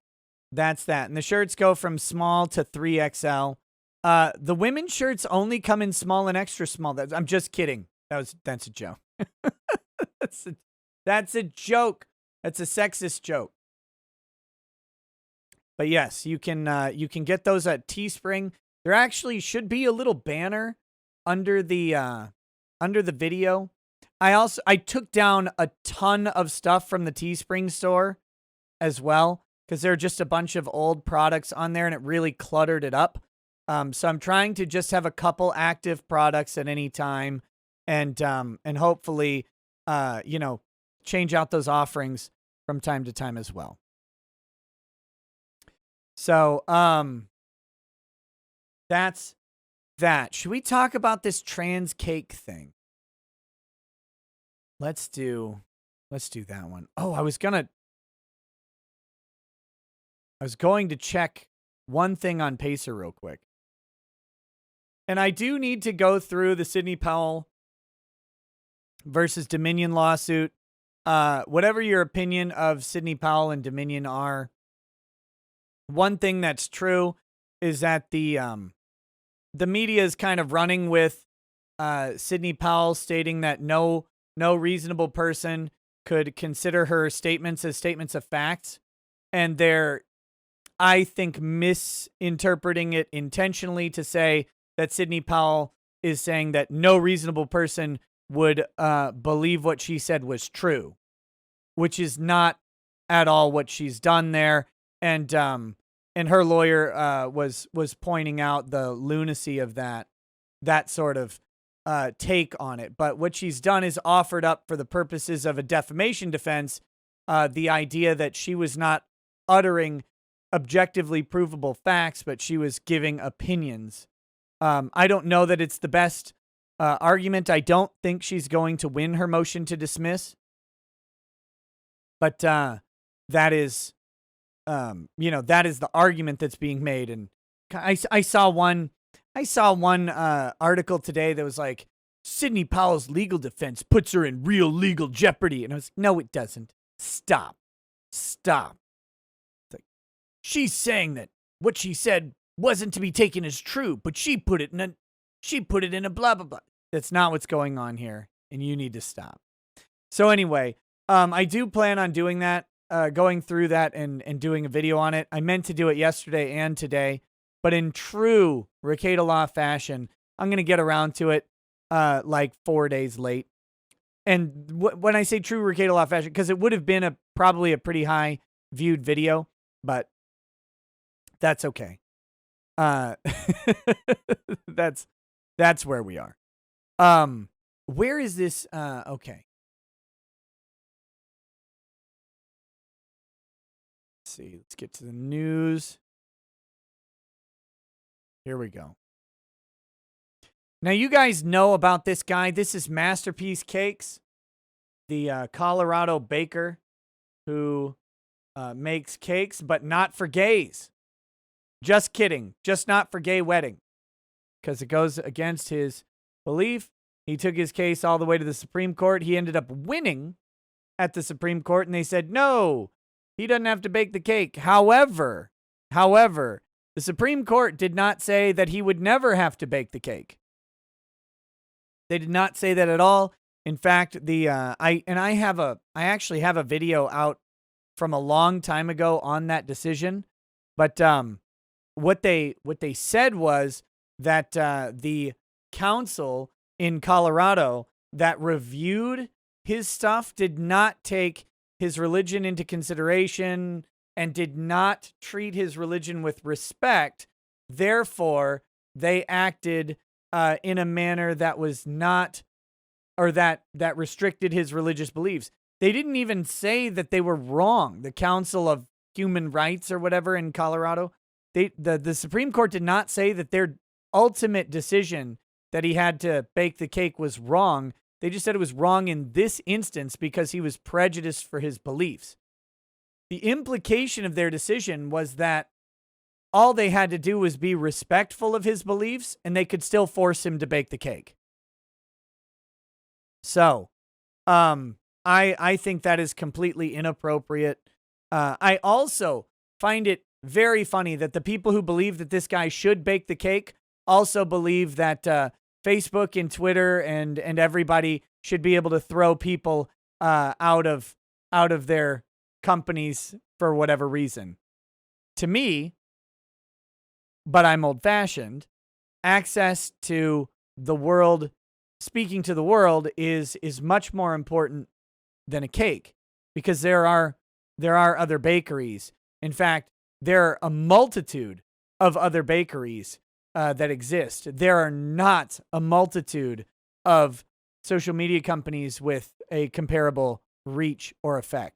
that. And the shirts go from small to 3XL. The women's shirts only come in small and extra small. I'm just kidding. That's a joke. That's a joke. That's a sexist joke. But yes, you can get those at Teespring. There actually should be a little banner under the video. I took down a ton of stuff from the Teespring store as well, because there are just a bunch of old products on there and it really cluttered it up. So I'm trying to just have a couple active products at any time and hopefully, you know, change out those offerings from time to time as well. So, that's that. Should we talk about this trans cake thing? Let's do that one. Oh, I was going to check one thing on Pacer real quick. And I do need to go through the Sidney Powell versus Dominion lawsuit. Whatever your opinion of Sidney Powell and Dominion are, one thing that's true is that the media is kind of running with Sidney Powell stating that no reasonable person could consider her statements as statements of facts. And they're, I think, misinterpreting it intentionally to say that Sidney Powell is saying that no reasonable person would believe what she said was true, which is not at all what she's done there. And and her lawyer was pointing out the lunacy of that sort of take on it. But what she's done is offered up for the purposes of a defamation defense the idea that she was not uttering objectively provable facts, but she was giving opinions. I don't know that it's the best argument. I don't think she's going to win her motion to dismiss. But that is, that is the argument that's being made. And I saw one article today that was like, Sidney Powell's legal defense puts her in real legal jeopardy. And I was like, no, it doesn't. Stop. It's like, she's saying that what she said wasn't to be taken as true, but she put it in a blah, blah, blah. That's not what's going on here. And you need to stop. So anyway, I do plan on doing that, going through that and doing a video on it. I meant to do it yesterday and today, but in true Rekieta Law fashion, I'm going to get around to it like 4 days late. And when I say true Rekieta Law fashion, because it would have been probably a pretty high viewed video, but that's okay. That's where we are. Where is this? Okay. Let's see. Let's get to the news. Here we go. Now, you guys know about this guy. This is Masterpiece Cakes, the Colorado baker who makes cakes, but not for gays. Just kidding. Just not for gay wedding. Because it goes against his belief. He took his case all the way to the Supreme Court. He ended up winning at the Supreme Court, and they said, no, he doesn't have to bake the cake. However, the Supreme Court did not say that he would never have to bake the cake. They did not say that at all. In fact, I actually have a video out from a long time ago on that decision. But what they said was that the council in Colorado that reviewed his stuff did not take his religion into consideration and did not treat his religion with respect. Therefore, they acted in a manner that was not, or that restricted his religious beliefs. They didn't even say that they were wrong. The Council of Human Rights or whatever in Colorado, the Supreme Court did not say that their ultimate decision that he had to bake the cake was wrong. They just said it was wrong in this instance because he was prejudiced for his beliefs. The implication of their decision was that all they had to do was be respectful of his beliefs, and they could still force him to bake the cake. So, I think that is completely inappropriate. I also find it very funny that the people who believe that this guy should bake the cake also believe that Facebook and Twitter and everybody should be able to throw people out of their companies for whatever reason. To me, but I'm old-fashioned, access to the world, speaking to the world is much more important than a cake, because there are other bakeries. In fact, there are a multitude of other bakeries that exist. There are not a multitude of social media companies with a comparable reach or effect.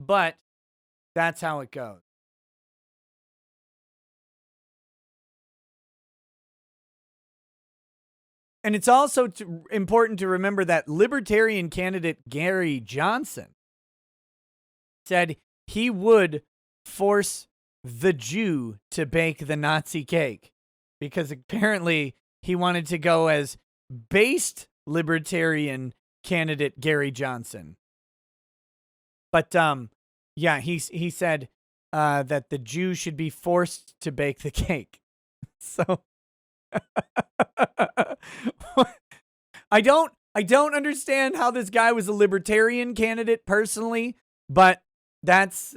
But that's how it goes. And it's also important to remember that Libertarian candidate Gary Johnson said he would force the Jew to bake the Nazi cake, because apparently he wanted to go as based Libertarian candidate Gary Johnson. But yeah, he said that the Jew should be forced to bake the cake. So I don't understand how this guy was a libertarian candidate personally, but that's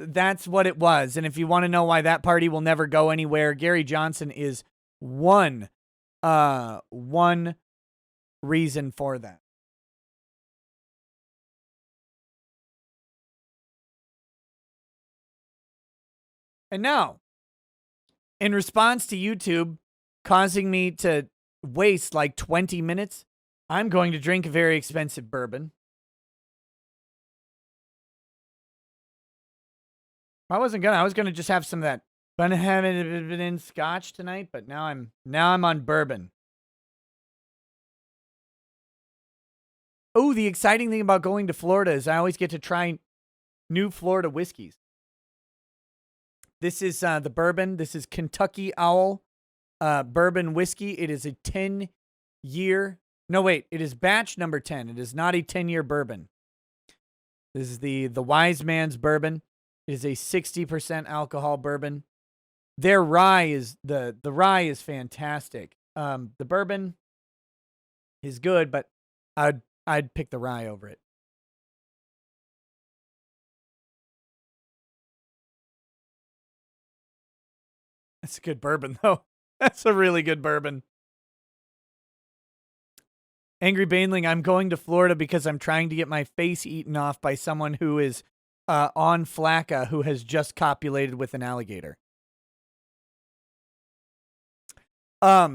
what it was. And if you want to know why that party will never go anywhere, Gary Johnson is one reason for that. And now, in response to YouTube causing me to waste like 20 minutes, I'm going to drink a very expensive bourbon. I was gonna just have some of that in scotch tonight, but now I'm on bourbon. Oh, the exciting thing about going to Florida is I always get to try new Florida whiskeys. This is the bourbon. This is Kentucky Owl bourbon whiskey. It is a 10-year. No, wait. It is batch number 10. It is not a 10-year bourbon. This is the Wise Man's bourbon. It is a 60% alcohol bourbon. Their rye is the rye is fantastic. The bourbon is good, but I'd pick the rye over it. That's a good bourbon, though. That's a really good bourbon. Angry Baneling, I'm going to Florida because I'm trying to get my face eaten off by someone who is on Flacca who has just copulated with an alligator.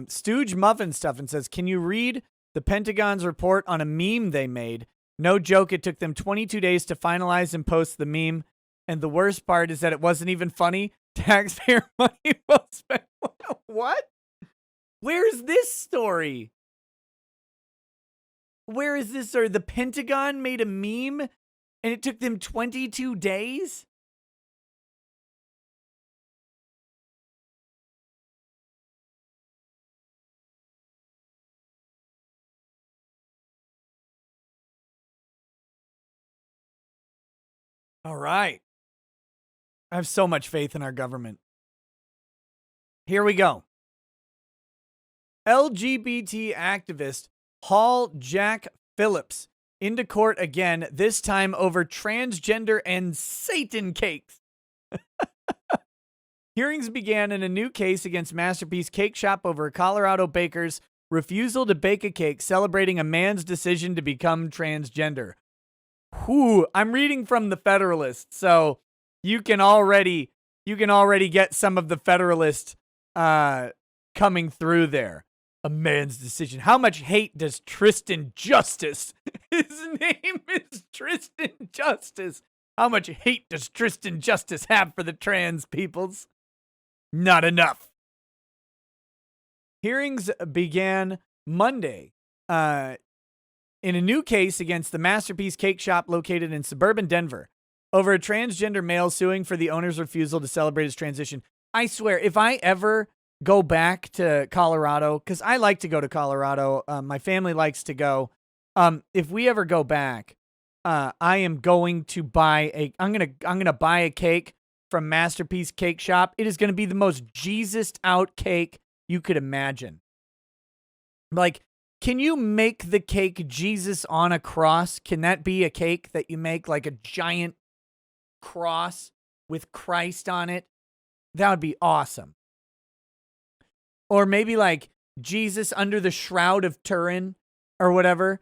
Stooge Muffin Stuffin says, can you read the Pentagon's report on a meme they made? No joke, it took them 22 days to finalize and post the meme. And the worst part is that it wasn't even funny. Taxpayer money well spent. What? Where's this story? Where is this story? The Pentagon made a meme and it took them 22 days? All right. I have so much faith in our government. Here we go. LGBT activist haul Jack Phillips into court again, this time over transgender and Satan cakes. Hearings began in a new case against Masterpiece Cake Shop over a Colorado baker's refusal to bake a cake celebrating a man's decision to become transgender. Whew, I'm reading from the Federalist, so you can already get some of the Federalist coming through there. A man's decision. How much hate does Tristan Justice? His name is Tristan Justice. How much hate does Tristan Justice have for the trans peoples? Not enough. Hearings began Monday in a new case against the Masterpiece Cake Shop located in suburban Denver over a transgender male suing for the owner's refusal to celebrate his transition. I swear, if I ever go back to Colorado, because I like to go to Colorado, my family likes to go. If we ever go back, I am going to buy I'm gonna buy a cake from Masterpiece Cake Shop. It is gonna be the most Jesus-ed out cake you could imagine. Like, can you make the cake Jesus on a cross? Can that be a cake that you make, like a giant cross with Christ on it? That would be awesome. Or maybe like Jesus under the Shroud of Turin or whatever.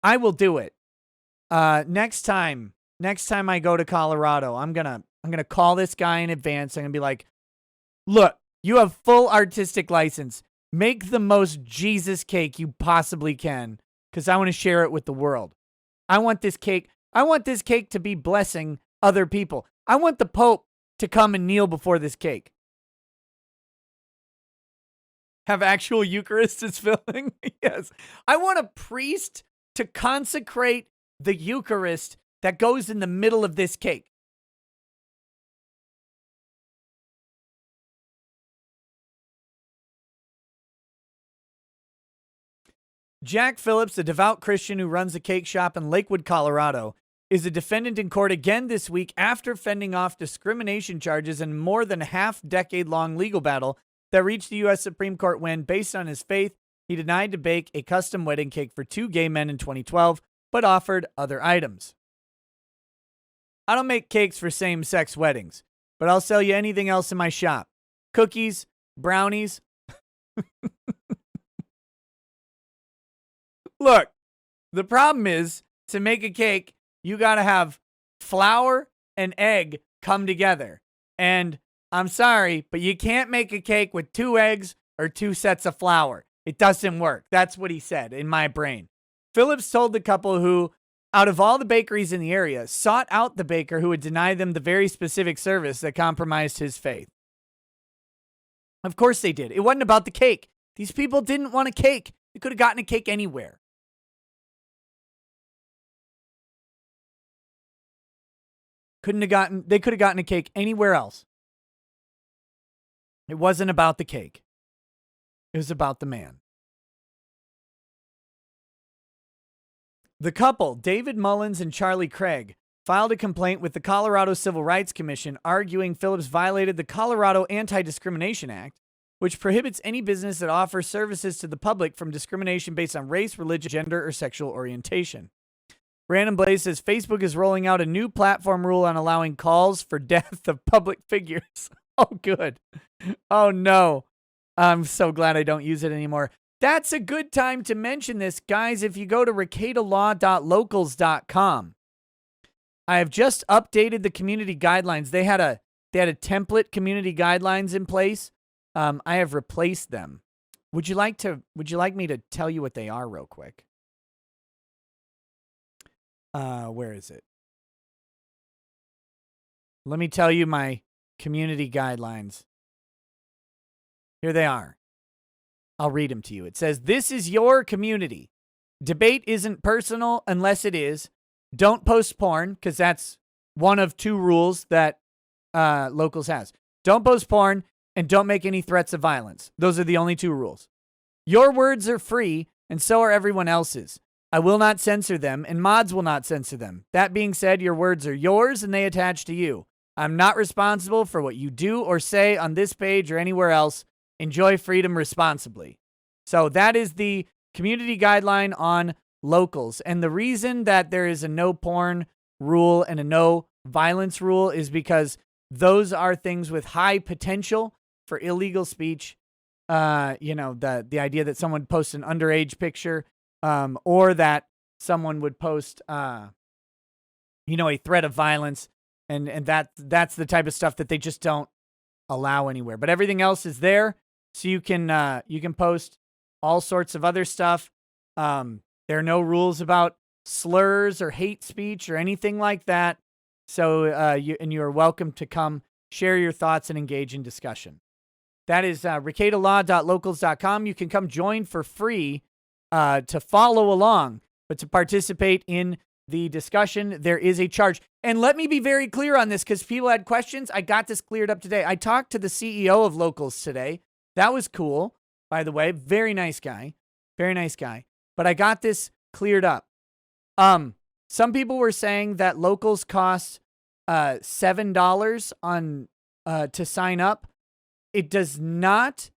I will do it. Next time I go to Colorado, I'm gonna call this guy in advance. I'm gonna be like, look, you have full artistic license. Make the most Jesus cake you possibly can, because I want to share it with the world. I want this cake to be blessing other people. I want the Pope to come and kneel before this cake. Have actual Eucharist is filling? Yes. I want a priest to consecrate the Eucharist that goes in the middle of this cake. Jack Phillips, a devout Christian who runs a cake shop in Lakewood, Colorado, is a defendant in court again this week after fending off discrimination charges in more than a half-decade-long legal battle that reached the U.S. Supreme Court when, based on his faith, he denied to bake a custom wedding cake for two gay men in 2012, but offered other items. I don't make cakes for same-sex weddings, but I'll sell you anything else in my shop. Cookies, brownies. Look, the problem is, to make a cake, you got to have flour and egg come together. And I'm sorry, but you can't make a cake with 2 eggs or 2 sets of flour. It doesn't work. That's what he said in my brain. Phillips told the couple who, out of all the bakeries in the area, sought out the baker who would deny them the very specific service that compromised his faith. Of course they did. It wasn't about the cake. These people didn't want a cake. They could have gotten a cake anywhere. They could have gotten a cake anywhere else. It wasn't about the cake. It was about the man. The couple, David Mullins and Charlie Craig, filed a complaint with the Colorado Civil Rights Commission arguing Phillips violated the Colorado Anti-Discrimination Act, which prohibits any business that offers services to the public from discrimination based on race, religion, gender, or sexual orientation. Random Blaze says Facebook is rolling out a new platform rule on allowing calls for death of public figures. Oh, good. Oh, no. I'm so glad I don't use it anymore. That's a good time to mention this, guys. If you go to ricadalaw.locals.com, I have just updated the community guidelines. They had a template community guidelines in place. I have replaced them. Would you like me to tell you what they are real quick? Where is it? Let me tell you my community guidelines. Here they are. I'll read them to you. It says, this is your community. Debate isn't personal unless it is. Don't post porn, because that's one of 2 rules that Locals has. Don't post porn, and don't make any threats of violence. Those are the only 2 rules. Your words are free, and so are everyone else's. I will not censor them, and mods will not censor them. That being said, your words are yours, and they attach to you. I'm not responsible for what you do or say on this page or anywhere else. Enjoy freedom responsibly. So that is the community guideline on Locals. And the reason that there is a no porn rule and a no violence rule is because those are things with high potential for illegal speech. The idea that someone posts an underage picture, or that someone would post, a threat of violence, and that's the type of stuff that they just don't allow anywhere. But everything else is there, so you can post all sorts of other stuff. There are no rules about slurs or hate speech or anything like that. So you are welcome to come share your thoughts and engage in discussion. That is ricadalaw.locals.com. You can come join for free to follow along, but to participate in the discussion, there is a charge. And let me be very clear on this, because people had questions. I got this cleared up today. I talked to the CEO of Locals today. That was cool, by the way. Very nice guy. Very nice guy. But I got this cleared up. Some people were saying that Locals costs $7 on to sign up. It does not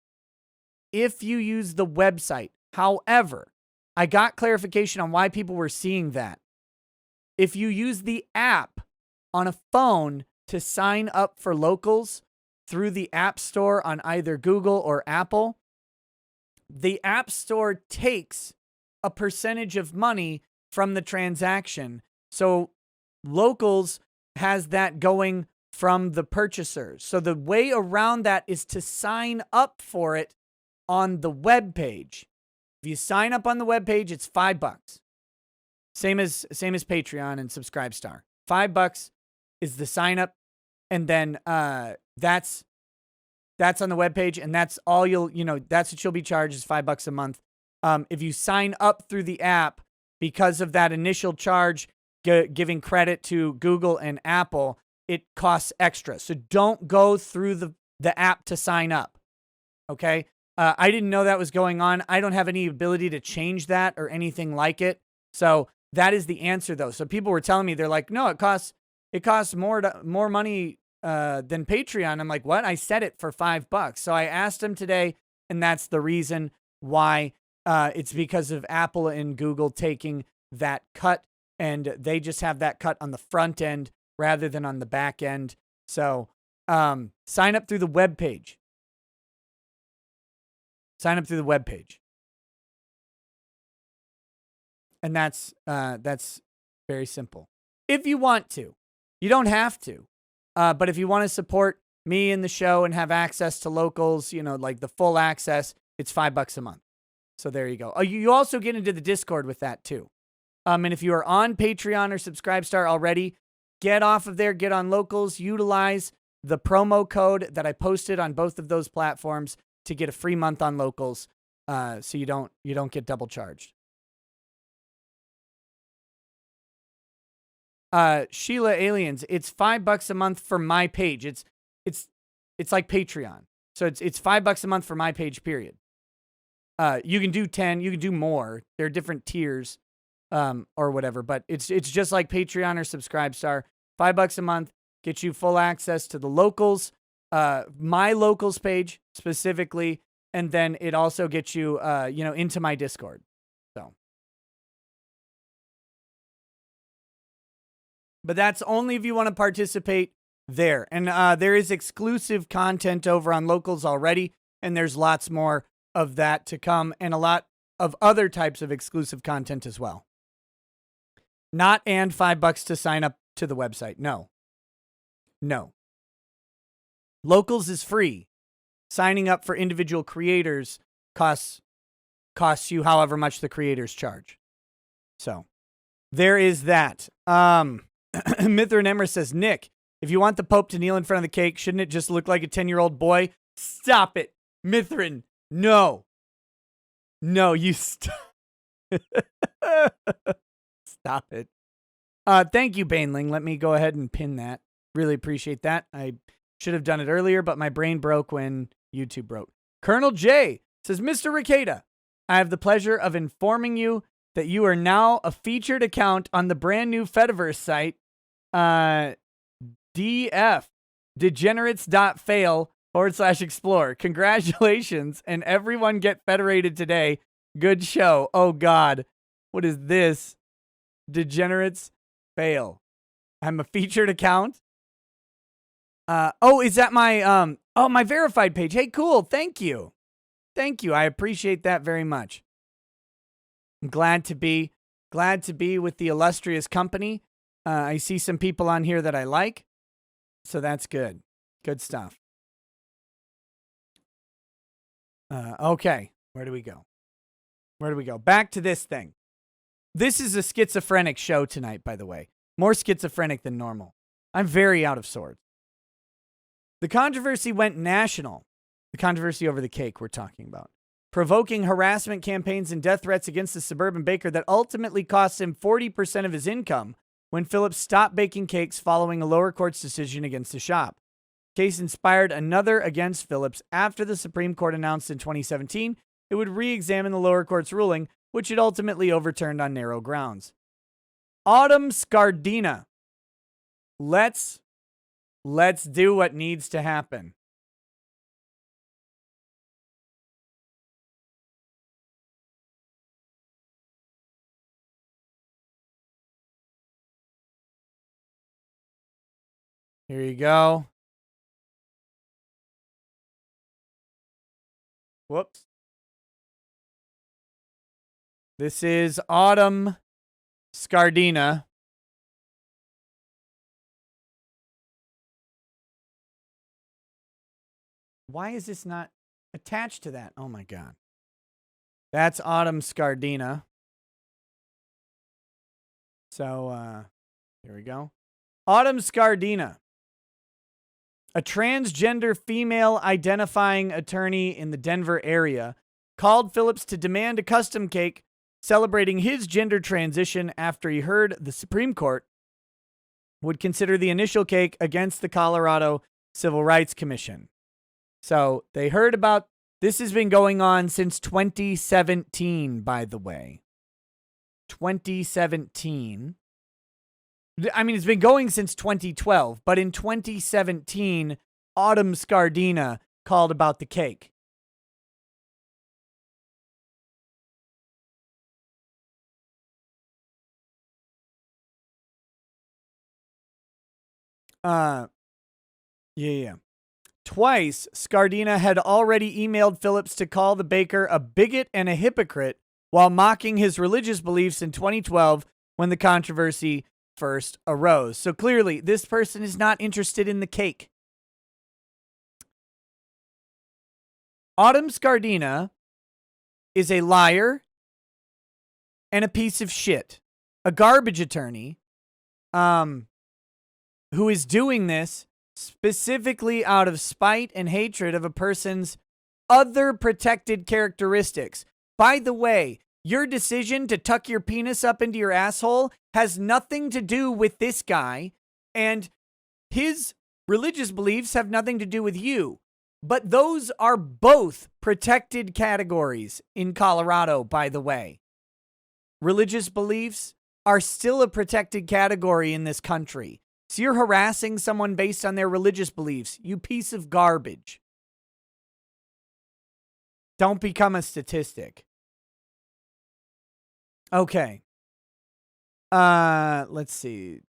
if you use the website. However, I got clarification on why people were seeing that. If you use the app on a phone to sign up for Locals through the App Store on either Google or Apple, the App Store takes a percentage of money from the transaction. So Locals has that going from the purchasers. So the way around that is to sign up for it on the web page. If you sign up on the web page, it's $5. Same as Patreon and Subscribestar. $5 is the sign up, and then that's on the web page, and that's all that's what you'll be charged, is $5 a month. If you sign up through the app, because of that initial charge, giving credit to Google and Apple, it costs extra. So don't go through the app to sign up. Okay? I didn't know that was going on. I don't have any ability to change that or anything like it. So that is the answer, though. So people were telling me, they're like, no, it costs more money than Patreon. I'm like, what? I set it for $5. So I asked them today, and that's the reason why. It's because of Apple and Google taking that cut, and they just have that cut on the front end rather than on the back end. So sign up through the web page. Sign up through the web page. And that's very simple. If you want to. You don't have to. But if you want to support me and the show and have access to locals, like the full access, it's $5 a month. So there you go. Oh, you also get into the Discord with that too. And if you are on Patreon or Subscribestar already, get off of there, get on locals, utilize the promo code that I posted on both of those platforms to get a free month on locals, so you don't get double charged. Sheila Aliens, it's $5 a month for my page. It's like Patreon. So it's $5 a month for my page, period. You can do 10, you can do more. There are different tiers, or whatever, but it's just like Patreon or Subscribestar. $5 a month gets you full access to the locals, my locals page specifically, and then it also gets you, into my Discord. So, but that's only if you want to participate there. And there is exclusive content over on locals already, and there's lots more of that to come, and a lot of other types of exclusive content as well. Not and $5 to sign up to the website. No. Locals is free. Signing up for individual creators costs you however much the creators charge. So there is that. Mithrin Emmer says, Nick, if you want the Pope to kneel in front of the cake, shouldn't it just look like a 10-year-old boy? Stop it. Mithrin, no. No, you stop. Stop it. Thank you, Baneling. Let me go ahead and pin that. Really appreciate that. I should have done it earlier, but my brain broke when YouTube broke. Colonel J says, Mr. Ricada, I have the pleasure of informing you that you are now a featured account on the brand new Fediverse site, DF, degenerates.fail/explore. Congratulations, and everyone get federated today. Good show. Oh, God. What is this? Degenerates fail. I'm a featured account. Is that my my verified page? Hey, cool. Thank you. I appreciate that very much. I'm glad to be with the illustrious company. I see some people on here that I like, so that's good. Good stuff. Okay, where do we go? Back to this thing. This is a schizophrenic show tonight, by the way. More schizophrenic than normal. I'm very out of sorts. The controversy went national. The controversy over the cake we're talking about. Provoking harassment campaigns and death threats against the suburban baker that ultimately cost him 40% of his income when Phillips stopped baking cakes following a lower court's decision against the shop. The case inspired another against Phillips after the Supreme Court announced in 2017 it would re-examine the lower court's ruling, which it ultimately overturned on narrow grounds. Autumn Scardina. Let's do what needs to happen. Here you go. Whoops. This is Autumn Scardina. Why is this not attached to that? Oh my God. That's Autumn Scardina. So, here we go. Autumn Scardina, a transgender female identifying attorney in the Denver area, called Phillips to demand a custom cake celebrating his gender transition after he heard the Supreme Court would consider the initial cake against the Colorado Civil Rights Commission. So they heard about this. Has been going on since 2017, by the way. 2017. I mean, it's been going since 2012, but in 2017, Autumn Scardina called about the cake. Yeah. Twice, Scardina had already emailed Phillips to call the baker a bigot and a hypocrite while mocking his religious beliefs in 2012 when the controversy first arose. So clearly, this person is not interested in the cake. Autumn Scardina is a liar and a piece of shit, a garbage attorney, who is doing this specifically out of spite and hatred of a person's other protected characteristics. By the way, your decision to tuck your penis up into your asshole has nothing to do with this guy, and his religious beliefs have nothing to do with you. But those are both protected categories in Colorado, by the way. Religious beliefs are still a protected category in this country. So you're harassing someone based on their religious beliefs, you piece of garbage. Don't become a statistic. Okay. Let's see.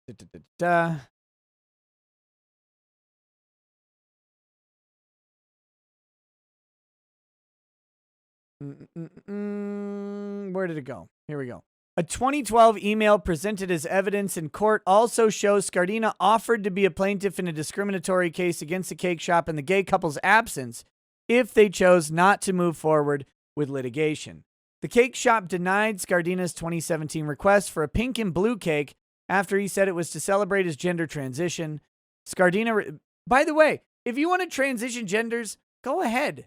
Where did it go? Here we go. A 2012 email presented as evidence in court also shows Scardina offered to be a plaintiff in a discriminatory case against the cake shop in the gay couple's absence if they chose not to move forward with litigation. The cake shop denied Scardina's 2017 request for a pink and blue cake after he said it was to celebrate his gender transition. Scardina, by the way, if you want to transition genders, go ahead.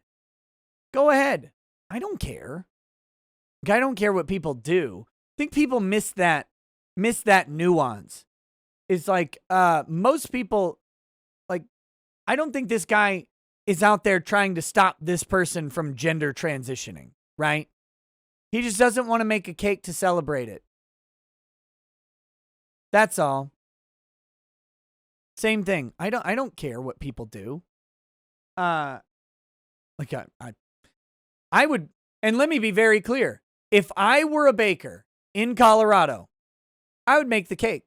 Go ahead. I don't care. I don't care what people do. I think people miss that nuance. It's like most people, like, I don't think this guy is out there trying to stop this person from gender transitioning, right? He just doesn't want to make a cake to celebrate it. That's all. Same thing. I don't care what people do. Like I would, and let me be very clear. If I were a baker in Colorado, I would make the cake.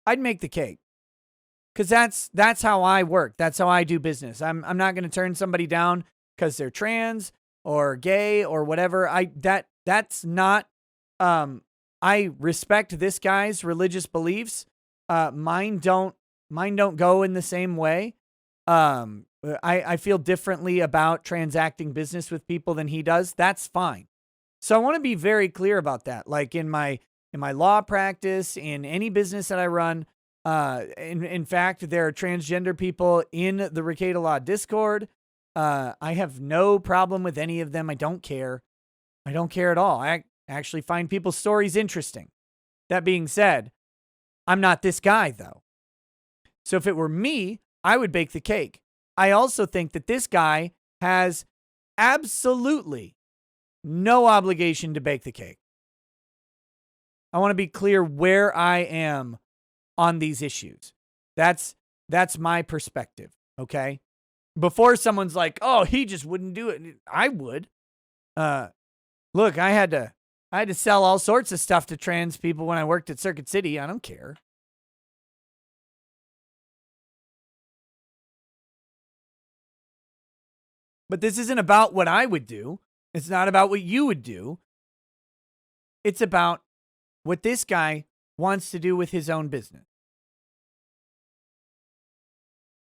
I'd make the cake. Cuz that's how I work. That's how I do business. I'm not going to turn somebody down cuz they're trans or gay or whatever. That's not I respect this guy's religious beliefs. Mine don't go in the same way. I feel differently about transacting business with people than he does. That's fine. So I want to be very clear about that. Like in my law practice, in any business that I run, in fact, there are transgender people in the Ricada Law Discord. I have no problem with any of them. I don't care. I don't care at all. I actually find people's stories interesting. That being said, I'm not this guy, though. So if it were me, I would bake the cake. I also think that this guy has absolutely no obligation to bake the cake. I want to be clear where I am on these issues. That's my perspective, okay? Before someone's like, "Oh, he just wouldn't do it." I would. Look, I had to sell all sorts of stuff to trans people when I worked at Circuit City. I don't care. But this isn't about what I would do. It's not about what you would do. It's about what this guy wants to do with his own business.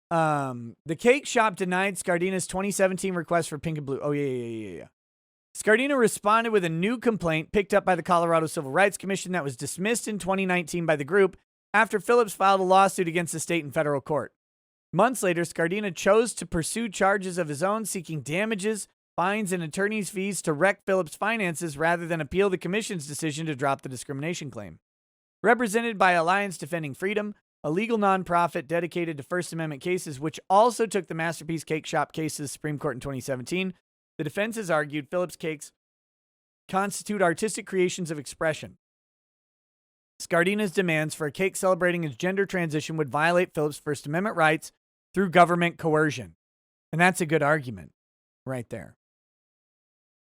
The cake shop denied Scardina's 2017 request for pink and blue. Oh, yeah. Scardina responded with a new complaint picked up by the Colorado Civil Rights Commission that was dismissed in 2019 by the group after Phillips filed a lawsuit against the state and federal court. Months later, Scardina chose to pursue charges of his own seeking damages, fines, and attorney's fees to wreck Phillips' finances rather than appeal the commission's decision to drop the discrimination claim. Represented by Alliance Defending Freedom, a legal nonprofit dedicated to First Amendment cases, which also took the Masterpiece Cake Shop case to the Supreme Court in 2017, the defense has argued Phillips' cakes constitute artistic creations of expression. Scardina's demands for a cake celebrating his gender transition would violate Phillips' First Amendment rights through government coercion. And that's a good argument right there.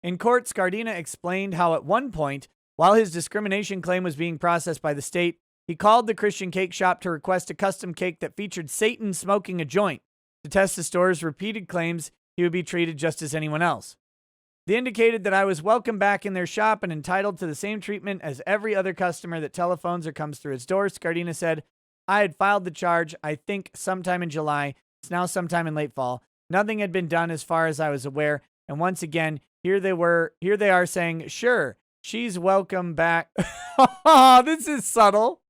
In court, Scardina explained how at one point, while his discrimination claim was being processed by the state, he called the Christian cake shop to request a custom cake that featured Satan smoking a joint to test the store's repeated claims he would be treated just as anyone else. They indicated that I was welcome back in their shop and entitled to the same treatment as every other customer that telephones or comes through his door, Scardina said. I had filed the charge, I think, sometime in July. It's now sometime in late fall. Nothing had been done as far as I was aware. And once again, here they are saying, sure, she's welcome back. Oh, this is subtle.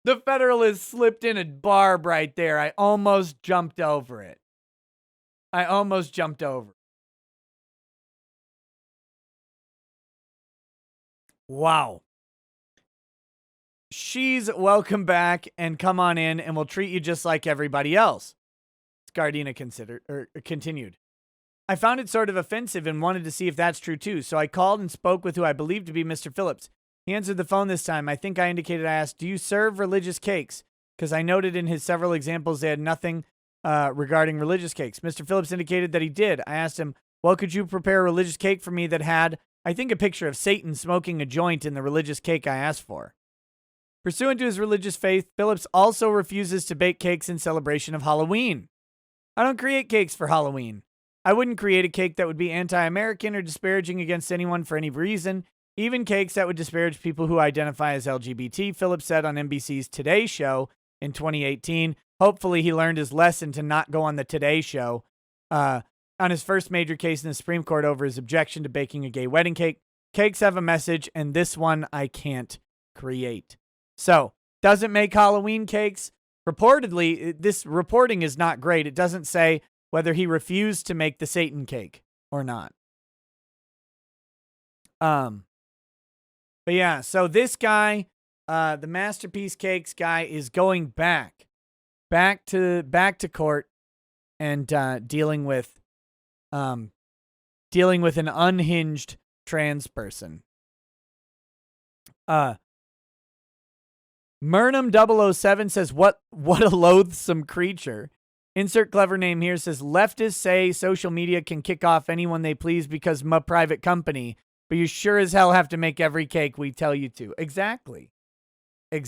The Federalist slipped in a barb right there. I almost jumped over it. Wow. She's welcome back and come on in and we'll treat you just like everybody else. Scardina continued. I found it sort of offensive and wanted to see if that's true too, so I called and spoke with who I believed to be Mr. Phillips. He answered the phone this time. I think I indicated I asked, do you serve religious cakes? Because I noted in his several examples they had nothing regarding religious cakes. Mr. Phillips indicated that he did. I asked him, well, could you prepare a religious cake for me that had, I think, a picture of Satan smoking a joint in the religious cake I asked for? Pursuant to his religious faith, Phillips also refuses to bake cakes in celebration of Halloween. I don't create cakes for Halloween. I wouldn't create a cake that would be anti-American or disparaging against anyone for any reason, even cakes that would disparage people who identify as LGBT, Phillips said on NBC's Today Show in 2018. Hopefully he learned his lesson to not go on the Today Show on his first major case in the Supreme Court over his objection to baking a gay wedding cake. Cakes have a message, and this one I can't create. So, doesn't make Halloween cakes. Reportedly, this reporting is not great. It doesn't say whether he refused to make the Satan cake or not. But yeah, so this guy, the Masterpiece Cakes guy, is going back to court and dealing with an unhinged trans person. Murnum007 says, what a loathsome creature. Insert clever name here says, leftists say social media can kick off anyone they please because my private company, but you sure as hell have to make every cake we tell you to. Exactly. But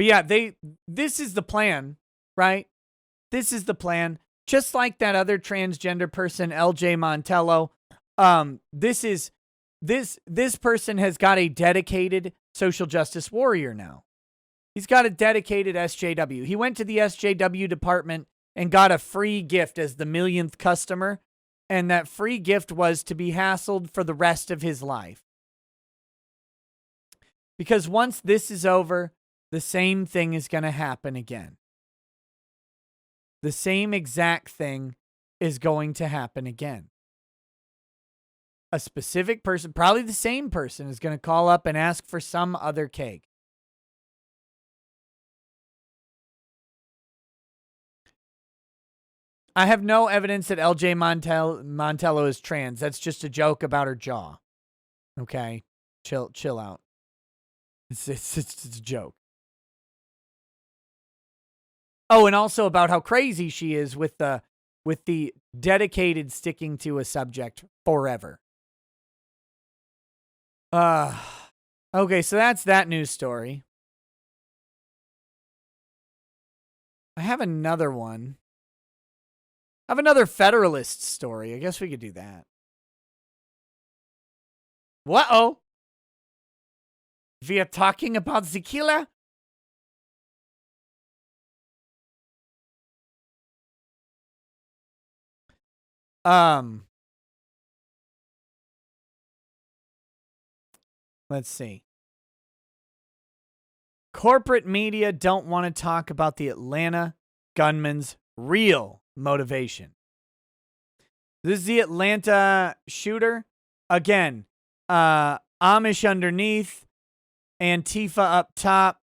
yeah, this is the plan, right? This is the plan. Just like that other transgender person, LJ Montello. This person has got a dedicated social justice warrior now. He's got a dedicated SJW. He went to the SJW department and got a free gift as the millionth customer, and that free gift was to be hassled for the rest of his life. Because once this is over, the same thing is going to happen again. The same exact thing is going to happen again. A specific person, probably the same person, is going to call up and ask for some other cake. I have no evidence that LJ Montello is trans. That's just a joke about her jaw. Okay? Chill out. It's a joke. Oh, and also about how crazy she is with the dedicated sticking to a subject forever. Okay, so that's that news story. I have another one. I have another Federalist story. I guess we could do that. What-oh? We are talking about the killer? Let's see. Corporate media don't want to talk about the Atlanta gunman's real motivation. This is the Atlanta shooter. Again, Amish underneath, Antifa up top.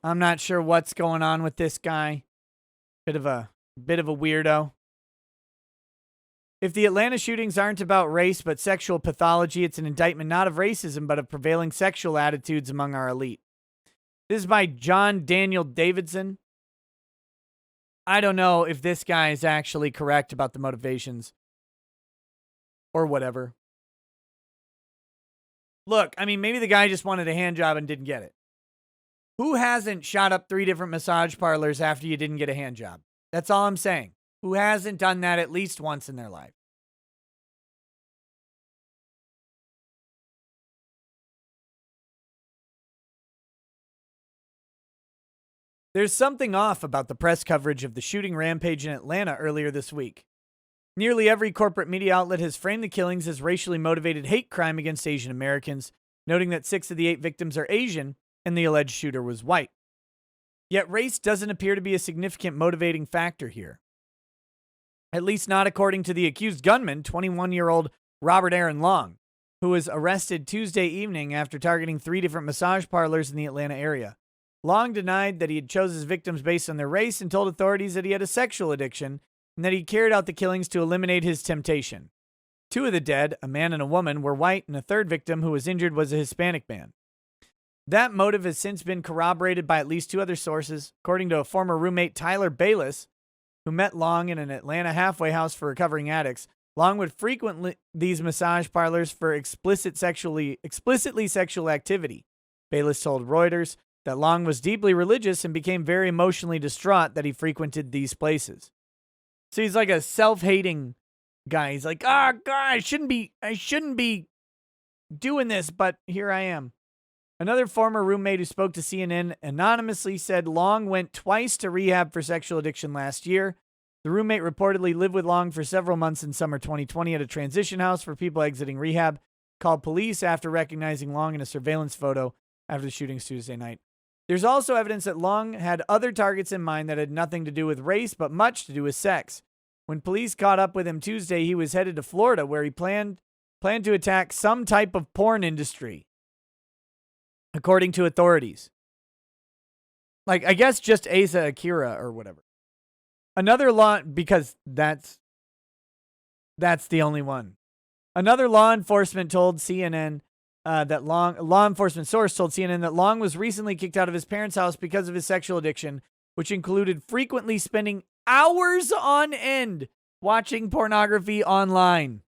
I'm not sure what's going on with this guy. Bit of a weirdo. If the Atlanta shootings aren't about race but sexual pathology, it's an indictment not of racism but of prevailing sexual attitudes among our elite. This is by John Daniel Davidson. I don't know if this guy is actually correct about the motivations or whatever. Look, I mean, maybe the guy just wanted a hand job and didn't get it. Who hasn't shot up 3 different massage parlors after you didn't get a hand job? That's all I'm saying. Who hasn't done that at least once in their life? There's something off about the press coverage of the shooting rampage in Atlanta earlier this week. Nearly every corporate media outlet has framed the killings as racially motivated hate crime against Asian Americans, noting that 6 of the 8 victims are Asian and the alleged shooter was white. Yet race doesn't appear to be a significant motivating factor here. At least not according to the accused gunman, 21-year-old Robert Aaron Long, who was arrested Tuesday evening after targeting 3 different massage parlors in the Atlanta area. Long denied that he had chosen his victims based on their race and told authorities that he had a sexual addiction and that he carried out the killings to eliminate his temptation. 2 of the dead, a man and a woman, were white, and a third victim who was injured was a Hispanic man. That motive has since been corroborated by at least 2 other sources, according to a former roommate, Tyler Bayless, who met Long in an Atlanta halfway house for recovering addicts. Long would frequent these massage parlors for explicitly sexual activity. Bayless told Reuters that Long was deeply religious and became very emotionally distraught that he frequented these places. So he's like a self-hating guy. He's like, "Ah, God, I shouldn't be doing this, but here I am." Another former roommate who spoke to CNN anonymously said Long went twice to rehab for sexual addiction last year. The roommate reportedly lived with Long for several months in summer 2020 at a transition house for people exiting rehab, called police after recognizing Long in a surveillance photo after the shootings Tuesday night. There's also evidence that Long had other targets in mind that had nothing to do with race, but much to do with sex. When police caught up with him Tuesday, he was headed to Florida, where he planned to attack some type of porn industry, according to authorities. Like, I guess just Asa Akira or whatever. Another law, because that's the only one. Another law enforcement told CNN law enforcement source told CNN that Long was recently kicked out of his parents' house because of his sexual addiction, which included frequently spending hours on end watching pornography online.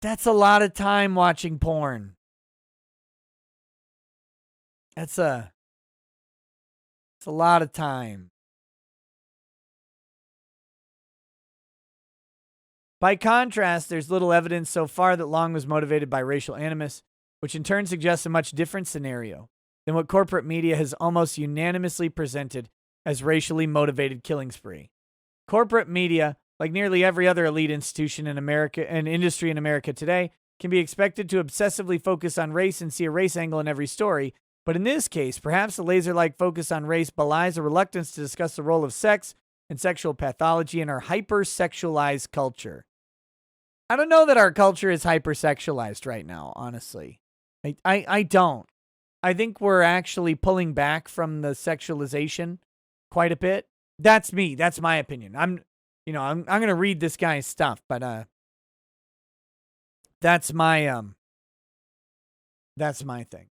That's a lot of time watching porn. It's a lot of time. By contrast, there's little evidence so far that Long was motivated by racial animus, which in turn suggests a much different scenario than what corporate media has almost unanimously presented as racially motivated killing spree. Corporate media, like nearly every other elite institution in America and industry in America today, can be expected to obsessively focus on race and see a race angle in every story. But in this case, perhaps the laser-like focus on race belies a reluctance to discuss the role of sex and sexual pathology in our hypersexualized culture. I don't know that our culture is hypersexualized right now, honestly. I don't. I think we're actually pulling back from the sexualization quite a bit. That's me. That's my opinion. I'm going to read this guy's stuff, but that's my thing.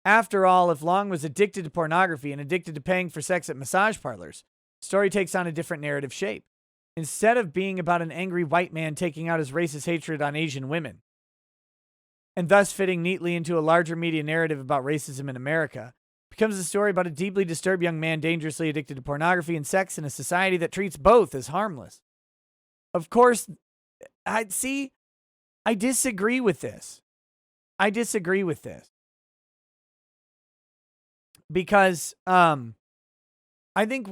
After all, if Long was addicted to pornography and addicted to paying for sex at massage parlors, the story takes on a different narrative shape. Instead of being about an angry white man taking out his racist hatred on Asian women, and thus fitting neatly into a larger media narrative about racism in America, it becomes a story about a deeply disturbed young man dangerously addicted to pornography and sex in a society that treats both as harmless. Of course, I disagree with this. Because I think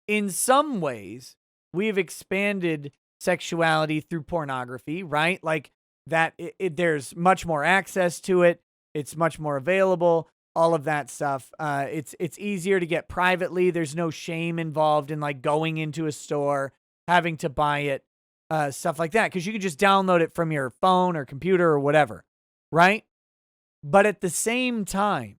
in some ways, we have expanded sexuality through pornography, right? Like that, there's much more access to it. It's much more available, all of that stuff. It's easier to get privately. There's no shame involved in like going into a store, having to buy it, stuff like that. Because you can just download it from your phone or computer or whatever, right? But at the same time,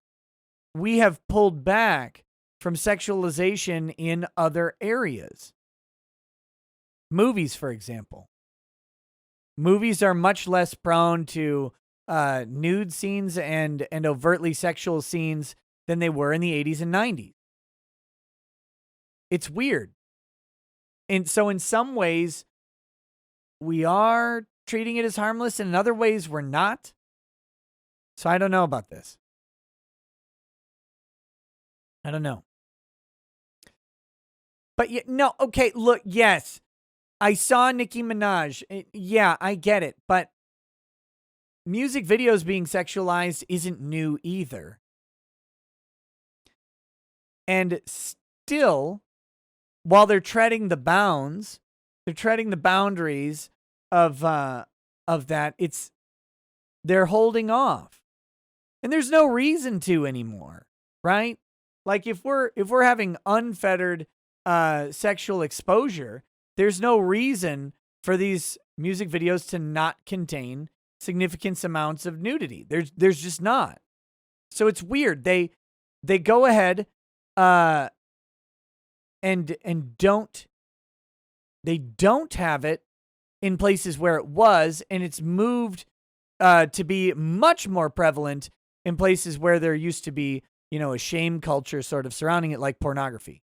we have pulled back from sexualization in other areas. Movies, for example. Movies are much less prone to nude scenes and overtly sexual scenes than they were in the 80s and 90s. It's weird. And so in some ways, we are treating it as harmless, and in other ways, we're not. So I don't know about this. I don't know. But no, okay, look, yes. I saw Nicki Minaj. Yeah, I get it. But music videos being sexualized isn't new either. And still, while they're treading the boundaries of that, they're holding off. And there's no reason to anymore, right? Like if we're having unfettered sexual exposure, there's no reason for these music videos to not contain significant amounts of nudity. There's just not. So it's weird. They go ahead and don't have it in places where it was, and it's moved to be much more prevalent in places where there used to be, a shame culture sort of surrounding it, like pornography.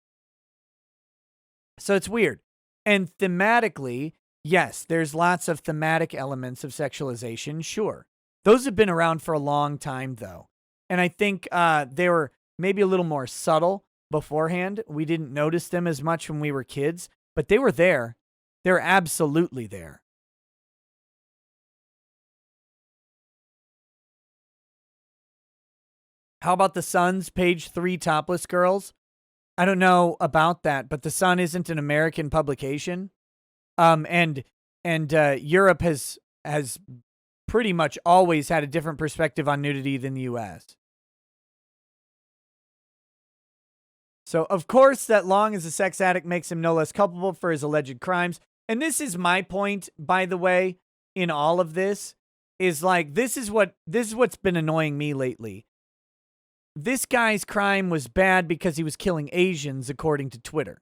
So it's weird. And thematically, yes, there's lots of thematic elements of sexualization, sure. Those have been around for a long time, though. And I think they were maybe a little more subtle beforehand. We didn't notice them as much when we were kids, but they were there. They're absolutely there. How about the Sun's page 3 topless girls? I don't know about that, but the Sun isn't an American publication. And Europe has pretty much always had a different perspective on nudity than the US. So, of course, that long as a sex addict makes him no less culpable for his alleged crimes. And this is my point, by the way, in all of this, is like, this is what's been annoying me lately. This guy's crime was bad because he was killing Asians, according to Twitter.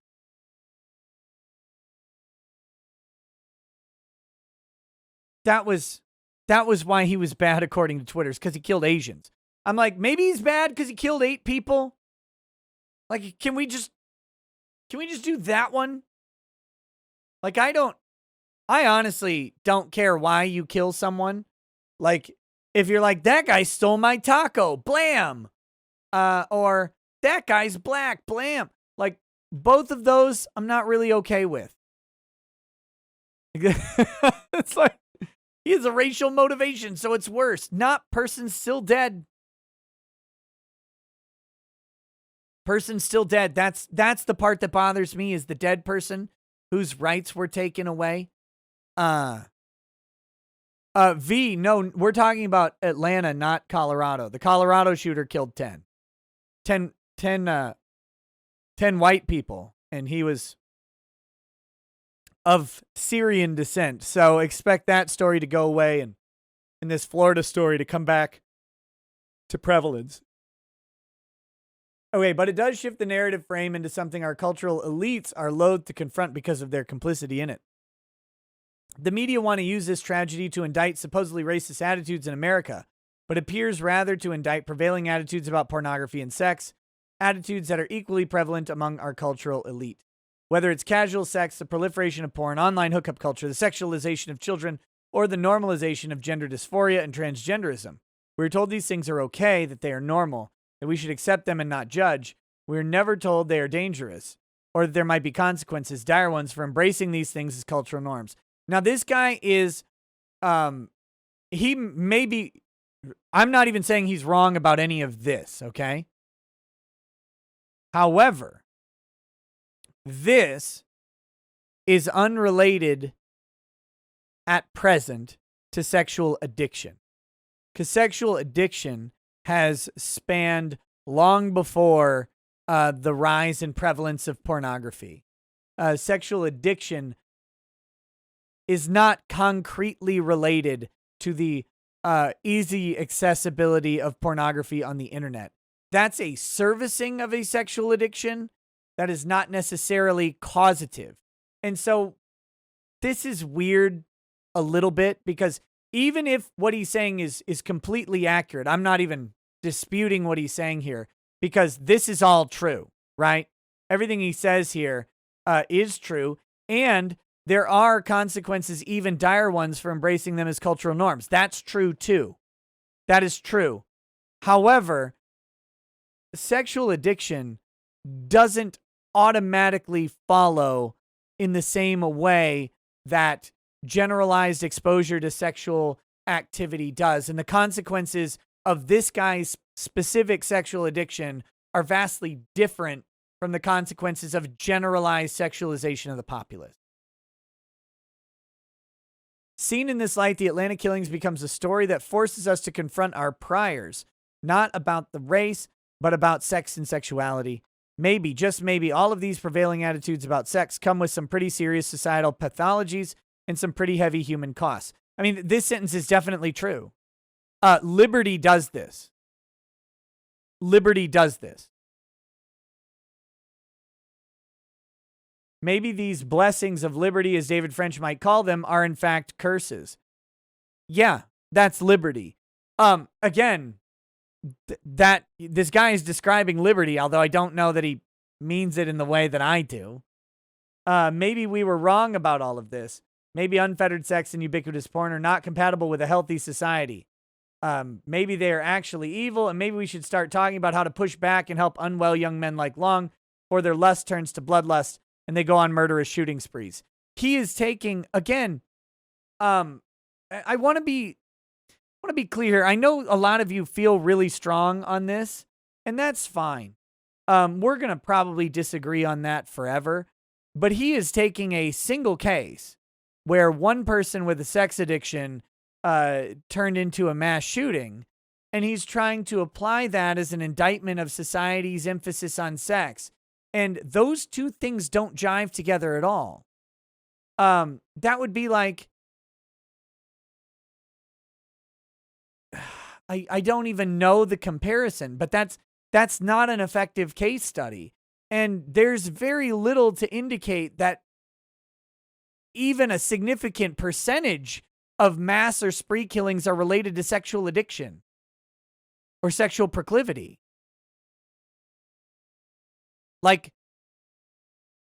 That was why he was bad, according to Twitter, because he killed Asians. I'm like, maybe he's bad because he killed 8 people. Like, can we just do that one? Like, I honestly don't care why you kill someone. Like, if you're like, that guy stole my taco, blam. Or that guy's black, blam. Like, both of those, I'm not really okay with. It's like, he has a racial motivation, so it's worse. Not person still dead. Person still dead. That's the part that bothers me, is the dead person whose rights were taken away. No, we're talking about Atlanta, not Colorado. The Colorado shooter killed 10 white people, and he was of Syrian descent. So expect that story to go away and this Florida story to come back to prevalence. Okay, but it does shift the narrative frame into something our cultural elites are loath to confront because of their complicity in it. The media want to use this tragedy to indict supposedly racist attitudes in America, but appears rather to indict prevailing attitudes about pornography and sex, attitudes that are equally prevalent among our cultural elite. Whether it's casual sex, the proliferation of porn, online hookup culture, the sexualization of children, or the normalization of gender dysphoria and transgenderism. We're told these things are okay, that they are normal, that we should accept them and not judge. We're never told they are dangerous, or that there might be consequences, dire ones, for embracing these things as cultural norms. Now, this guy is, he may be, I'm not even saying he's wrong about any of this, okay? However, this is unrelated at present to sexual addiction, because sexual addiction has spanned long before the rise and prevalence of pornography. Sexual addiction is not concretely related to the easy accessibility of pornography on the internet. That's a servicing of a sexual addiction that is not necessarily causative. And so this is weird a little bit, because even if what he's saying is completely accurate, I'm not even disputing what he's saying here, because this is all true, right? Everything he says here is true, and there are consequences, even dire ones, for embracing them as cultural norms. That's true too. That is true. However, sexual addiction doesn't automatically follow in the same way that generalized exposure to sexual activity does. And the consequences of this guy's specific sexual addiction are vastly different from the consequences of generalized sexualization of the populace. Seen in this light, the Atlanta killings becomes a story that forces us to confront our priors, not about the race, but about sex and sexuality. Maybe, just maybe, all of these prevailing attitudes about sex come with some pretty serious societal pathologies and some pretty heavy human costs. I mean, this sentence is definitely true. Liberty does this. Liberty does this. Maybe these blessings of liberty, as David French might call them, are in fact curses. Yeah, that's liberty. Again, that this guy is describing liberty, although I don't know that he means it in the way that I do. Maybe we were wrong about all of this. Maybe unfettered sex and ubiquitous porn are not compatible with a healthy society. Maybe they are actually evil, and maybe we should start talking about how to push back and help unwell young men like Long, or their lust turns to bloodlust and they go on murderous shooting sprees. He is taking, again, I want to be clear. I know a lot of you feel really strong on this, and that's fine. We're going to probably disagree on that forever, but he is taking a single case where one person with a sex addiction turned into a mass shooting, and he's trying to apply that as an indictment of society's emphasis on sex. And those two things don't jive together at all. That would be like, I don't even know the comparison, but that's not an effective case study. And there's very little to indicate that even a significant percentage of mass or spree killings are related to sexual addiction or sexual proclivity. Like,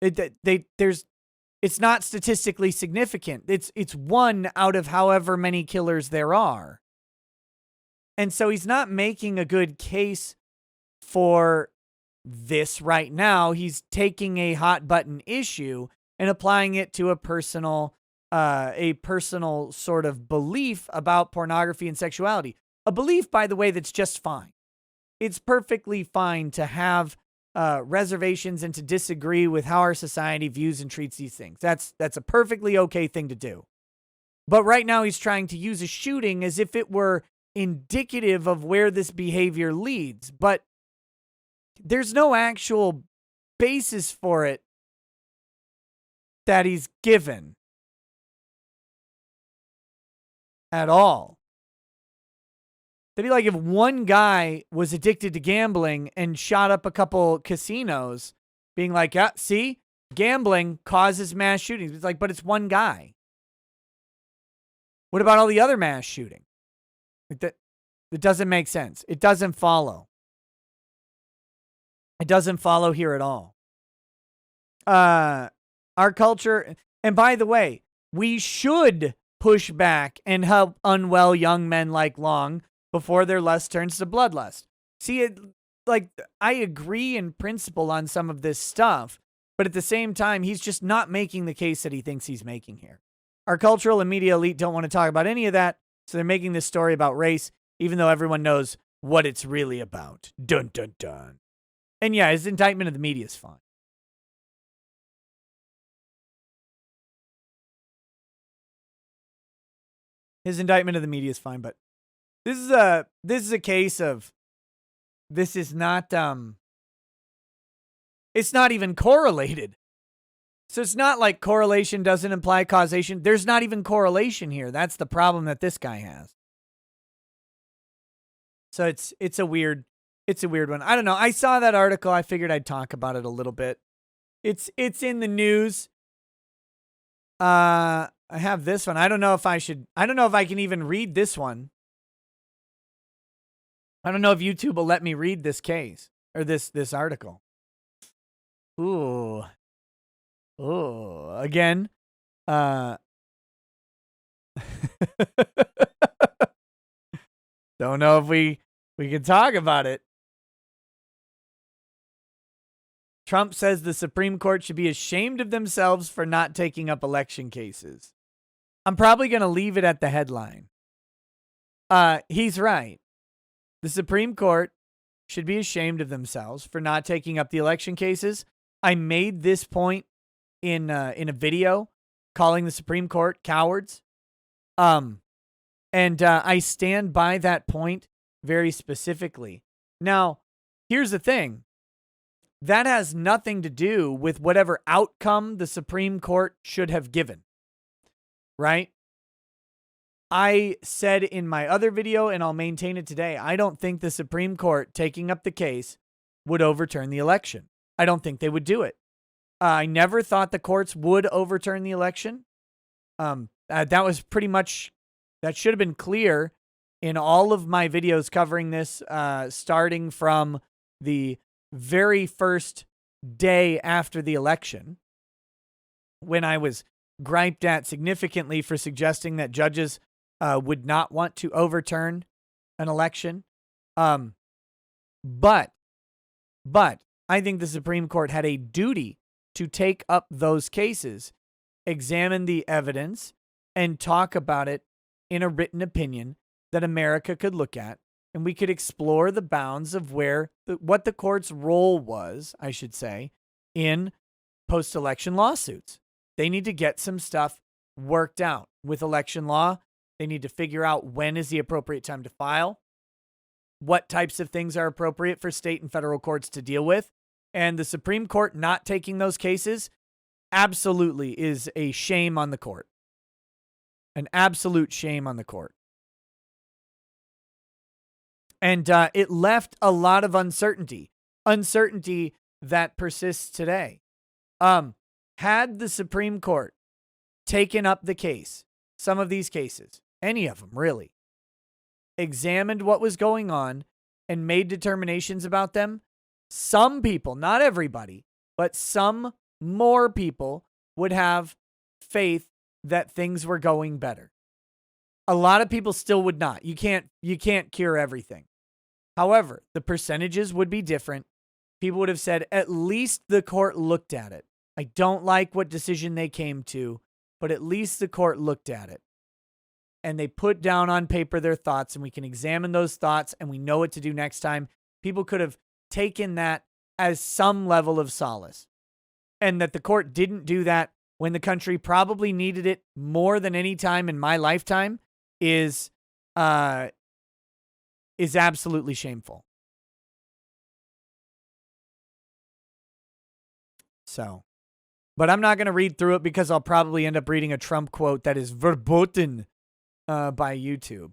it's not statistically significant. It's one out of however many killers there are. And so he's not making a good case for this right now. He's taking a hot button issue and applying it to a personal sort of belief about pornography and sexuality. A belief, by the way, that's just fine. It's perfectly fine to have reservations and to disagree with how our society views and treats these things. That's a perfectly okay thing to do. But right now he's trying to use a shooting as if it were indicative of where this behavior leads. But there's no actual basis for it that he's given at all. It'd be like if one guy was addicted to gambling and shot up a couple casinos, being like, yeah, see, gambling causes mass shootings. It's like, but it's one guy. What about all the other mass shooting? It doesn't make sense. It doesn't follow. It doesn't follow here at all. Our culture, and by the way, we should push back and help unwell young men like Long before their lust turns to bloodlust. See, I agree in principle on some of this stuff, but at the same time, he's just not making the case that he thinks he's making here. Our cultural and media elite don't want to talk about any of that, so they're making this story about race, even though everyone knows what it's really about. Dun, dun, dun. And yeah, his indictment of the media is fine. His indictment of the media is fine, but this is a case of, this is not, it's not even correlated. So it's not like correlation doesn't imply causation. There's not even correlation here. That's the problem that this guy has. So it's a weird one. I don't know. I saw that article. I figured I'd talk about it a little bit. It's in the news. I have this one. I don't know if I can even read this one. I don't know if YouTube will let me read this case or this article. Ooh. Again. Don't know if we can talk about it. Trump says the Supreme Court should be ashamed of themselves for not taking up election cases. I'm probably going to leave it at the headline. He's right. The Supreme Court should be ashamed of themselves for not taking up the election cases. I made this point in a video calling the Supreme Court cowards. And I stand by that point very specifically. Now, here's the thing. That has nothing to do with whatever outcome the Supreme Court should have given, right? I said in my other video, and I'll maintain it today, I don't think the Supreme Court taking up the case would overturn the election. I don't think they would do it. I never thought the courts would overturn the election. That was pretty much, that should have been clear in all of my videos covering this, starting from the very first day after the election, when I was griped at significantly for suggesting that judges would not want to overturn an election. But I think the Supreme Court had a duty to take up those cases, examine the evidence, and talk about it in a written opinion that America could look at, and we could explore the bounds of what the court's role was, I should say, in post-election lawsuits. They need to get some stuff worked out with election law. They need to figure out when is the appropriate time to file, what types of things are appropriate for state and federal courts to deal with. And the Supreme Court not taking those cases absolutely is a shame on the court. An absolute shame on the court. And it left a lot of uncertainty that persists today. Had the Supreme Court taken up the case, some of these cases, any of them really, examined what was going on and made determinations about them, some people, not everybody, but some more people would have faith that things were going better. A lot of people still would not. You can't cure everything. However, the percentages would be different. People would have said, at least the court looked at it. I don't like what decision they came to, but at least the court looked at it. And they put down on paper their thoughts, and we can examine those thoughts, and we know what to do next time. People could have taken that as some level of solace. And that the court didn't do that when the country probably needed it more than any time in my lifetime is absolutely shameful. So, but I'm not going to read through it because I'll probably end up reading a Trump quote that is verboten by YouTube.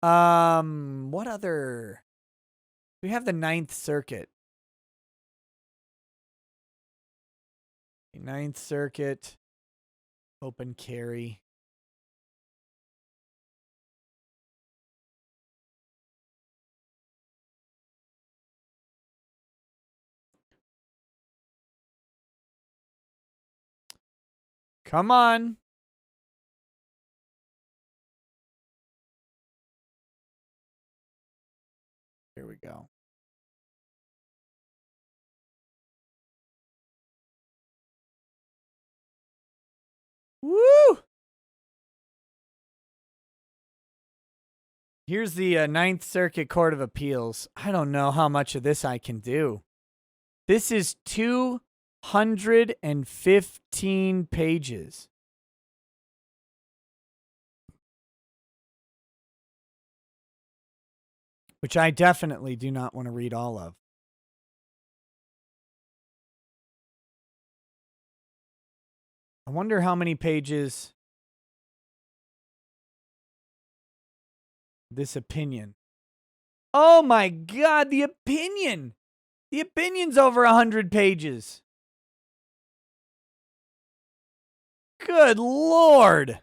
What other? We have the Ninth Circuit. Ninth Circuit, open carry. Come on. Here we go. Woo! Here's the Ninth Circuit Court of Appeals. I don't know how much of this I can do. This is 215 pages. Which I definitely do not want to read all of. I wonder how many pages this opinion. Oh my God, the opinion! The opinion's over 100 pages. Good Lord.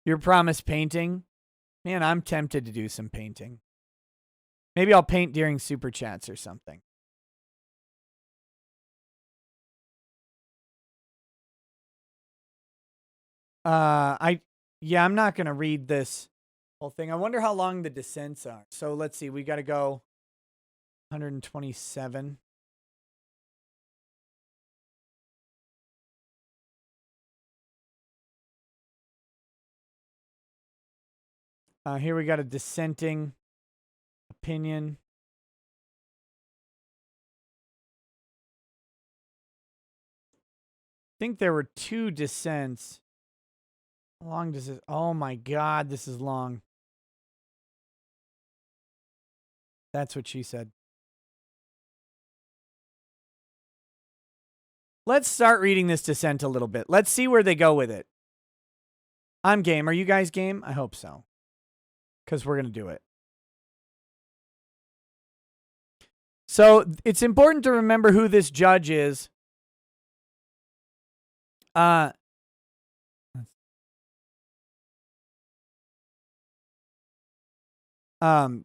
Your promised painting? Man, I'm tempted to do some painting. Maybe I'll paint during super chats or something. I'm not going to read this whole thing. I wonder how long the dissents are. So let's see. We got to go 127. Here we got a dissenting opinion. I think there were 2 dissents. How long does this? Oh my God, this is long. That's what she said. Let's start reading this dissent a little bit. Let's see where they go with it. I'm game. Are you guys game? I hope so. Because we're going to do it. So it's important to remember who this judge is.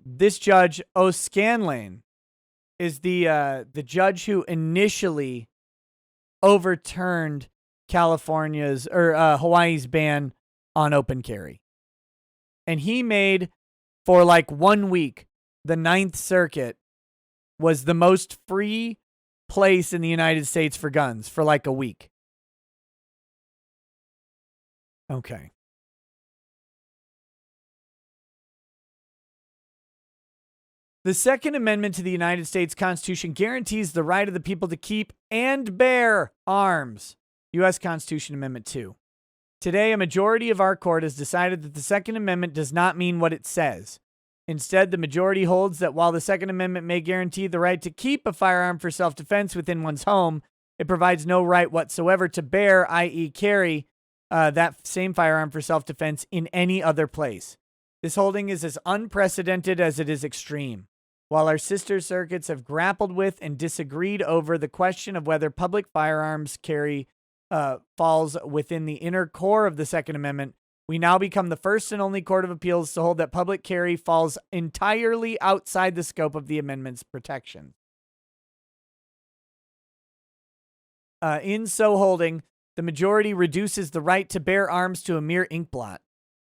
This judge, O'Scanlan, is the judge who initially overturned California's or Hawaii's ban on open carry. And he made, for like 1 week, the Ninth Circuit was the most free place in the United States for guns for like a week. Okay. The Second Amendment to the United States Constitution guarantees the right of the people to keep and bear arms. U.S. Constitution Amendment 2. Today, a majority of our court has decided that the Second Amendment does not mean what it says. Instead, the majority holds that while the Second Amendment may guarantee the right to keep a firearm for self-defense within one's home, it provides no right whatsoever to bear, i.e. carry, that same firearm for self-defense in any other place. This holding is as unprecedented as it is extreme. While our sister circuits have grappled with and disagreed over the question of whether public firearms carry falls within the inner core of the Second Amendment, we now become the first and only court of appeals to hold that public carry falls entirely outside the scope of the amendment's protection. In so holding, the majority reduces the right to bear arms to a mere inkblot.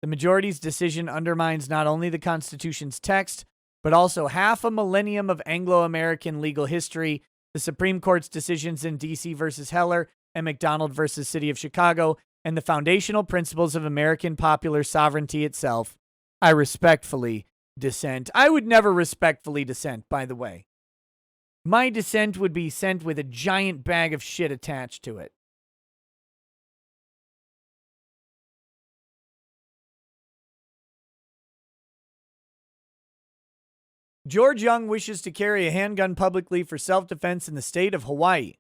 The majority's decision undermines not only the Constitution's text, but also half a millennium of Anglo-American legal history, the Supreme Court's decisions in D.C. versus Heller and McDonald versus City of Chicago, and the foundational principles of American popular sovereignty itself. I respectfully dissent. I would never respectfully dissent, by the way. My dissent would be sent with a giant bag of shit attached to it. George Young wishes to carry a handgun publicly for self-defense in the state of Hawaii.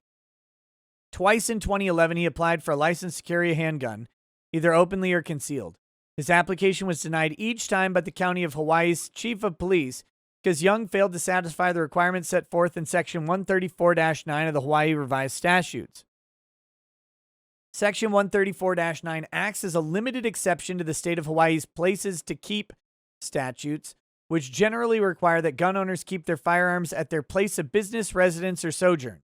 Twice in 2011, he applied for a license to carry a handgun, either openly or concealed. His application was denied each time by the County of Hawaii's chief of police because Young failed to satisfy the requirements set forth in Section 134-9 of the Hawaii Revised Statutes. Section 134-9 acts as a limited exception to the state of Hawaii's places to keep statutes, which generally require that gun owners keep their firearms at their place of business, residence, or sojourn.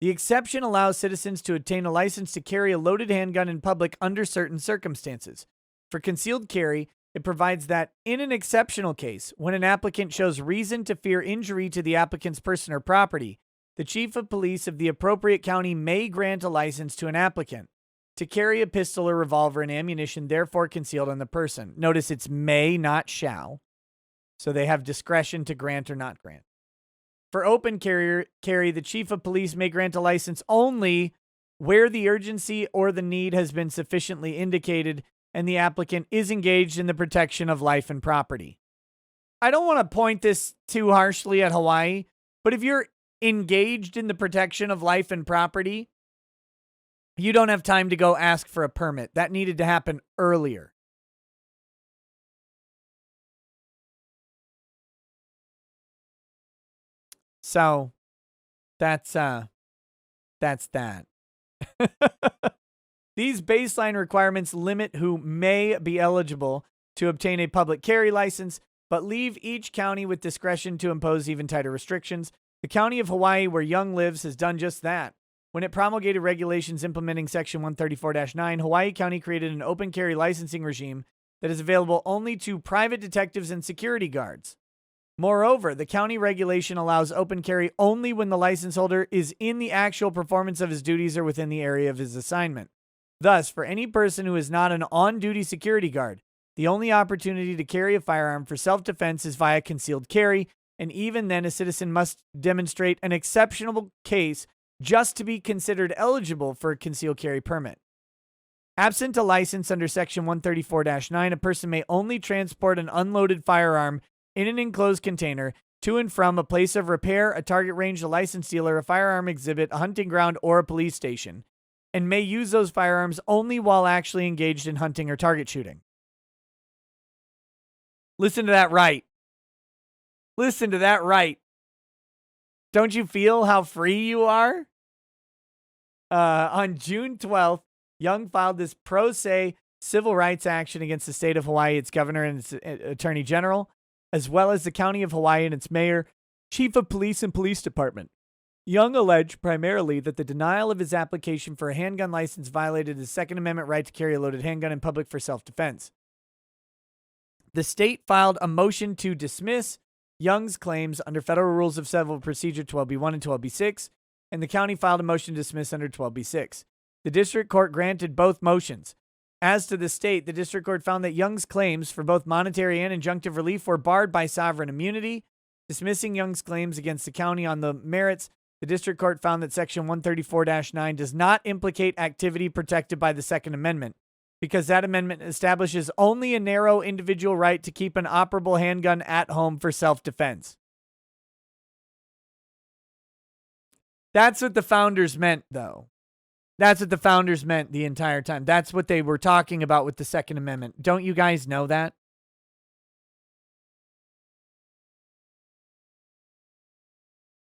The exception allows citizens to obtain a license to carry a loaded handgun in public under certain circumstances. For concealed carry, it provides that in an exceptional case, when an applicant shows reason to fear injury to the applicant's person or property, the chief of police of the appropriate county may grant a license to an applicant to carry a pistol or revolver and ammunition therefore concealed on the person. Notice it's may, not shall. So they have discretion to grant or not grant. For open carry, the chief of police may grant a license only where the urgency or the need has been sufficiently indicated and the applicant is engaged in the protection of life and property. I don't want to point this too harshly at Hawaii, but if you're engaged in the protection of life and property, you don't have time to go ask for a permit. That needed to happen earlier. So that's that. These baseline requirements limit who may be eligible to obtain a public carry license, but leave each county with discretion to impose even tighter restrictions. The county of Hawaii, where Young lives, has done just that. When it promulgated regulations implementing Section 134-9, Hawaii County created an open carry licensing regime that is available only to private detectives and security guards. Moreover, the county regulation allows open carry only when the license holder is in the actual performance of his duties or within the area of his assignment. Thus, for any person who is not an on-duty security guard, The only opportunity to carry a firearm for self-defense is via concealed carry, and even then a citizen must demonstrate an exceptional case just to be considered eligible for a concealed carry permit. Absent a license under Section 134-9, a person may only transport an unloaded firearm in an enclosed container to and from a place of repair, a target range, a licensed dealer, a firearm exhibit, a hunting ground, or a police station, and may use those firearms only while actually engaged in hunting or target shooting. Listen to that right. Listen to that right. Don't you feel how free you are? On June 12th, Young filed this pro se civil rights action against the state of Hawaii, its governor and its attorney general, as well as the county of Hawaii and its mayor, chief of police, and police department. Young alleged primarily that the denial of his application for a handgun license violated his Second Amendment right to carry a loaded handgun in public for self-defense. The state filed a motion to dismiss Young's claims under Federal Rules of Civil Procedure 12b1 and 12b6, and the county filed a motion to dismiss under 12b6. The district court granted both motions. As to the state, the district court found that Young's claims for both monetary and injunctive relief were barred by sovereign immunity. Dismissing Young's claims against the county on the merits, the district court found that Section 134-9 does not implicate activity protected by the Second Amendment, because that amendment establishes only a narrow individual right to keep an operable handgun at home for self-defense. That's what the founders meant, though. That's what the founders meant the entire time. That's what they were talking about with the Second Amendment. Don't you guys know that?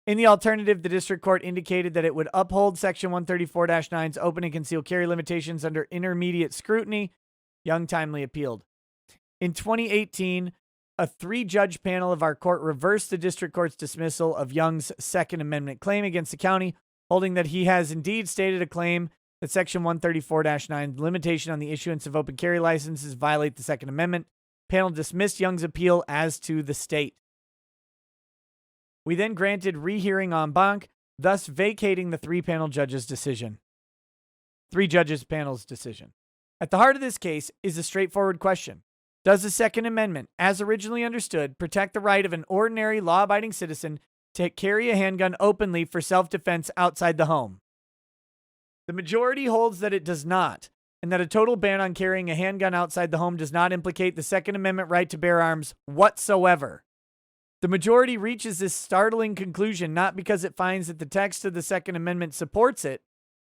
In the alternative, the district court indicated that it would uphold Section 134-9's open and concealed carry limitations under intermediate scrutiny. Young timely appealed. In 2018, a 3-judge panel of our court reversed the district court's dismissal of Young's Second Amendment claim against the county, holding that he has indeed stated a claim that Section 134-9 limitation on the issuance of open carry licenses violate the Second Amendment. Panel dismissed Young's appeal as to the state. We then granted rehearing en banc, thus vacating the 3-panel judge's decision. 3 judges panel's decision. At the heart of this case is a straightforward question. Does the Second Amendment, as originally understood, protect the right of an ordinary law-abiding citizen to carry a handgun openly for self-defense outside the home? The majority holds that it does not, and that a total ban on carrying a handgun outside the home does not implicate the Second Amendment right to bear arms whatsoever. The majority reaches this startling conclusion not because it finds that the text of the Second Amendment supports it,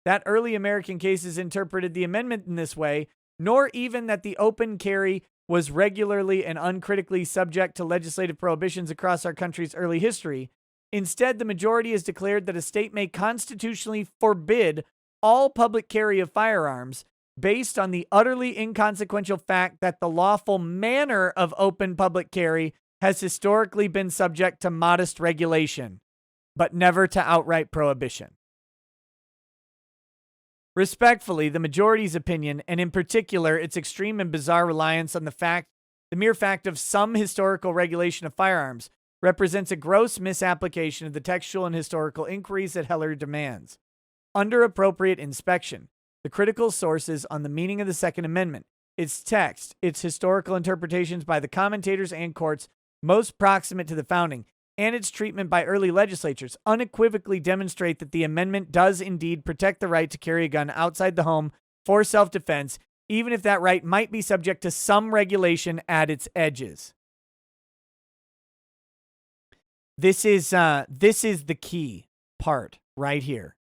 that early American cases interpreted the amendment in this way, nor even that the open carry was regularly and uncritically subject to legislative prohibitions across our country's early history. Instead, the majority has declared that a state may constitutionally forbid all public carry of firearms based on the utterly inconsequential fact that the lawful manner of open public carry has historically been subject to modest regulation, but never to outright prohibition. Respectfully, the majority's opinion, and in particular its extreme and bizarre reliance on the mere fact of some historical regulation of firearms, represents a gross misapplication of the textual and historical inquiries that Heller demands. Under appropriate inspection, the critical sources on the meaning of the Second Amendment, its text, its historical interpretations by the commentators and courts most proximate to the founding, and its treatment by early legislatures unequivocally demonstrate that the amendment does indeed protect the right to carry a gun outside the home for self-defense, even if that right might be subject to some regulation at its edges. This is the key part right here.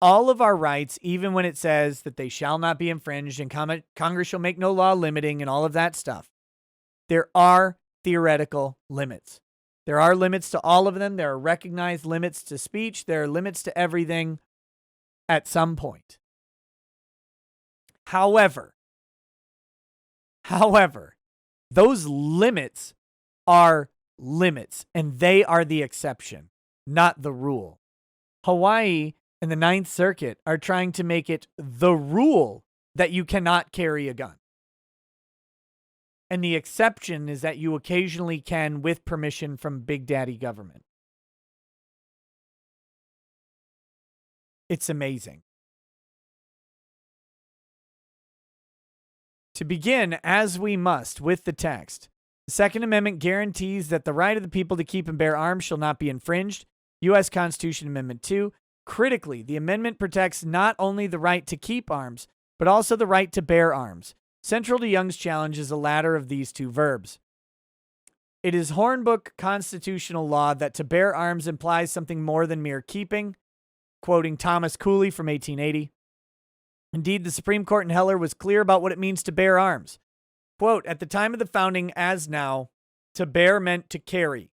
All of our rights, even when it says that they shall not be infringed and Congress shall make no law limiting and all of that stuff, there are theoretical limits. There are limits to all of them. There are recognized limits to speech. There are limits to everything at some point. However, those limits are limits, and they are the exception, not the rule. Hawaii and the Ninth Circuit are trying to make it the rule that you cannot carry a gun. And the exception is that you occasionally can with permission from Big Daddy government. It's amazing. To begin, as we must, with the text. The Second Amendment guarantees that the right of the people to keep and bear arms shall not be infringed. U.S. Constitution Amendment 2. Critically, the amendment protects not only the right to keep arms, but also the right to bear arms. Central to Young's challenge is the latter of these two verbs. It is Hornbook constitutional law that to bear arms implies something more than mere keeping, quoting Thomas Cooley from 1880. Indeed, the Supreme Court in Heller was clear about what it means to bear arms. Quote, at the time of the founding, as now, to bear meant to carry.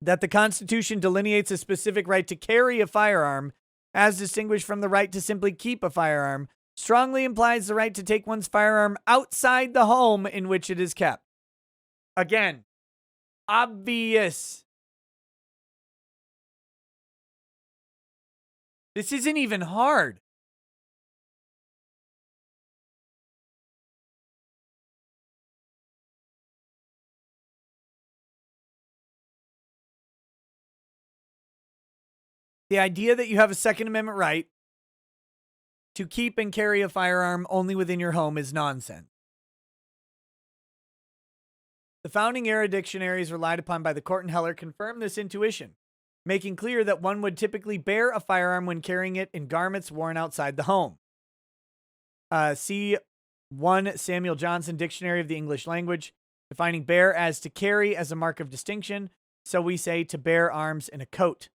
That the Constitution delineates a specific right to carry a firearm, as distinguished from the right to simply keep a firearm, strongly implies the right to take one's firearm outside the home in which it is kept. Again, obvious. This isn't even hard. The idea that you have a Second Amendment right to keep and carry a firearm only within your home is nonsense. The founding era dictionaries relied upon by the court in Heller confirm this intuition, making clear that one would typically bear a firearm when carrying it in garments worn outside the home. See 1 Samuel Johnson Dictionary of the English Language, defining bear as to carry as a mark of distinction, so we say to bear arms in a coat.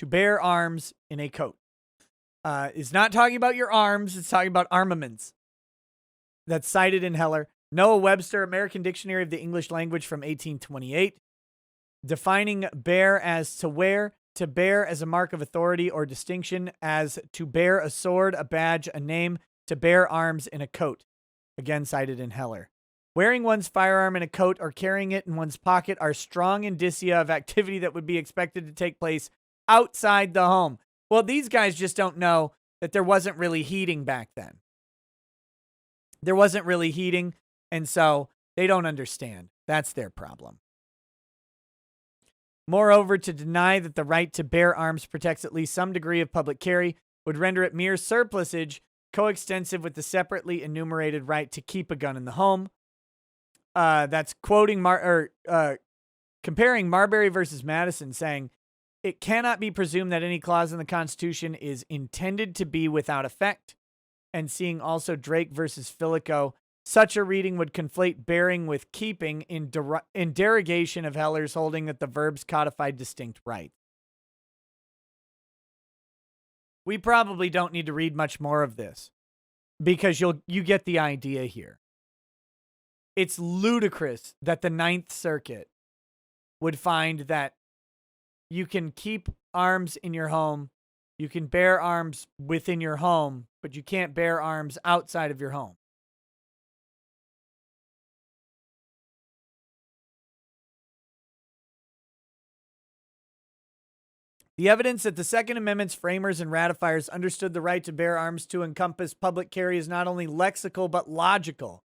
To bear arms in a coat. Is not talking about your arms, it's talking about armaments. That's cited in Heller. Noah Webster, American Dictionary of the English Language from 1828. Defining bear as to wear, to bear as a mark of authority or distinction, as to bear a sword, a badge, a name, to bear arms in a coat. Again cited in Heller. Wearing one's firearm in a coat or carrying it in one's pocket are strong indicia of activity that would be expected to take place outside the home. Well, these guys just don't know that there wasn't really heating back then. There wasn't really heating, and so they don't understand. That's their problem. Moreover, to deny that the right to bear arms protects at least some degree of public carry would render it mere surplusage, coextensive with the separately enumerated right to keep a gun in the home. That's quoting comparing Marbury versus Madison, saying, it cannot be presumed that any clause in the Constitution is intended to be without effect. And seeing also Drake versus Fillico, such a reading would conflate bearing with keeping in derogation of Heller's holding that the verbs codified distinct rights. We probably don't need to read much more of this because you get the idea here. It's ludicrous that the Ninth Circuit would find that you can keep arms in your home, you can bear arms within your home, but you can't bear arms outside of your home. The evidence that the Second Amendment's framers and ratifiers understood the right to bear arms to encompass public carry is not only lexical but logical.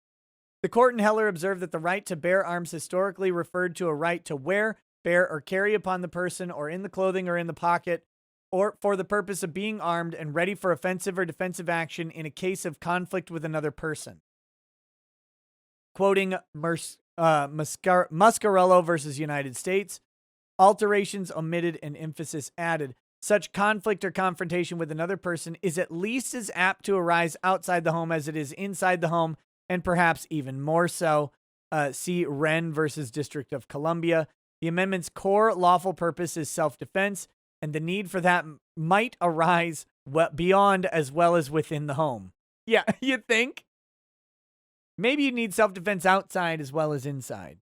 The court in Heller observed that the right to bear arms historically referred to a right to wear, bear, or carry upon the person or in the clothing or in the pocket, or for the purpose of being armed and ready for offensive or defensive action in a case of conflict with another person. Quoting Muscarello versus United States, alterations omitted and emphasis added. Such conflict or confrontation with another person is at least as apt to arise outside the home as it is inside the home, and perhaps even more so. See Wren versus District of Columbia. The amendment's core lawful purpose is self-defense, and the need for that might arise beyond as well as within the home. Yeah, you think? Maybe you need self-defense outside as well as inside.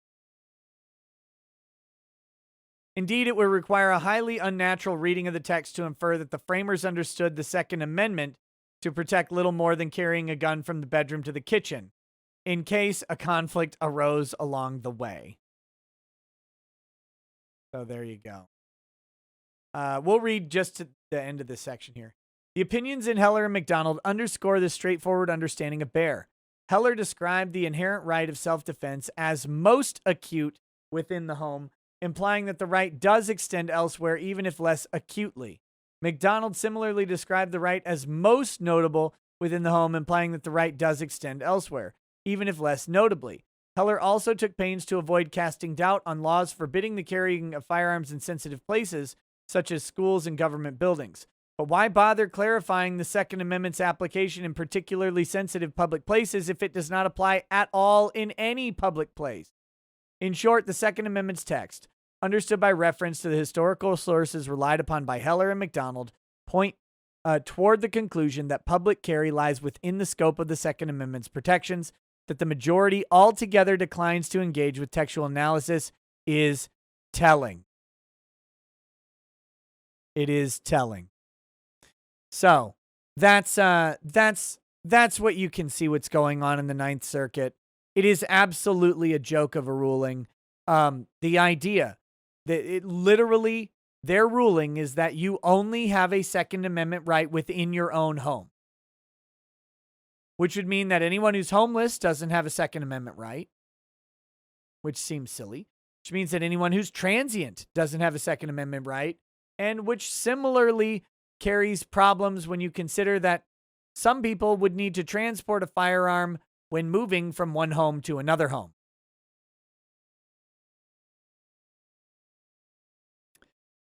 Indeed, it would require a highly unnatural reading of the text to infer that the framers understood the Second Amendment to protect little more than carrying a gun from the bedroom to the kitchen, in case a conflict arose along the way. So there you go. We'll read just to the end of this section here. The opinions in Heller and McDonald underscore this straightforward understanding of bear. Heller described the inherent right of self-defense as most acute within the home, implying that the right does extend elsewhere even if less acutely. McDonald similarly described the right as most notable within the home, implying that the right does extend elsewhere, even if less notably. Heller also took pains to avoid casting doubt on laws forbidding the carrying of firearms in sensitive places, such as schools and government buildings. But why bother clarifying the Second Amendment's application in particularly sensitive public places if it does not apply at all in any public place? In short, the Second Amendment's text, understood by reference to the historical sources relied upon by Heller and McDonald, point toward the conclusion that public carry lies within the scope of the Second Amendment's protections, that the majority altogether declines to engage with textual analysis is telling. It is telling. So that's what you can see what's going on in the Ninth Circuit. It is absolutely a joke of a ruling. The idea that it literally, their ruling is that you only have a Second Amendment right within your own home, which would mean that anyone who's homeless doesn't have a Second Amendment right, which seems silly, which means that anyone who's transient doesn't have a Second Amendment right, and which similarly carries problems when you consider that some people would need to transport a firearm when moving from one home to another home.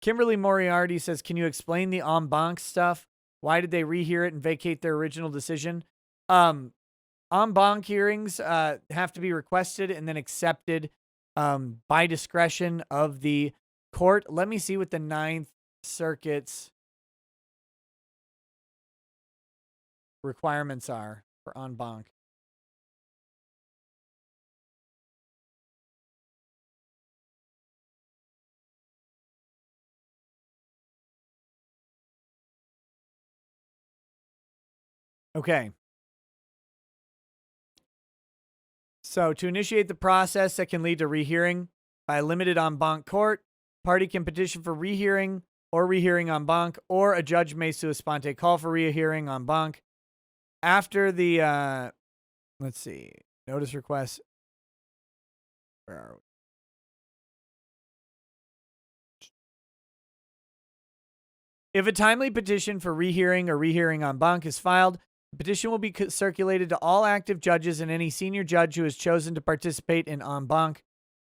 Kimberly Moriarty says, can you explain the en banc stuff? Why did they rehear it and vacate their original decision? En banc hearings have to be requested and then accepted by discretion of the court. Let me see what the Ninth Circuit's requirements are for en banc. Okay. So to initiate the process that can lead to rehearing by a limited en banc court, party can petition for rehearing or rehearing en banc, or a judge may sua sponte call for rehearing en banc. After the, let's see, notice request. Where are we? If a timely petition for rehearing or rehearing en banc is filed, the petition will be circulated to all active judges and any senior judge who has chosen to participate in en banc.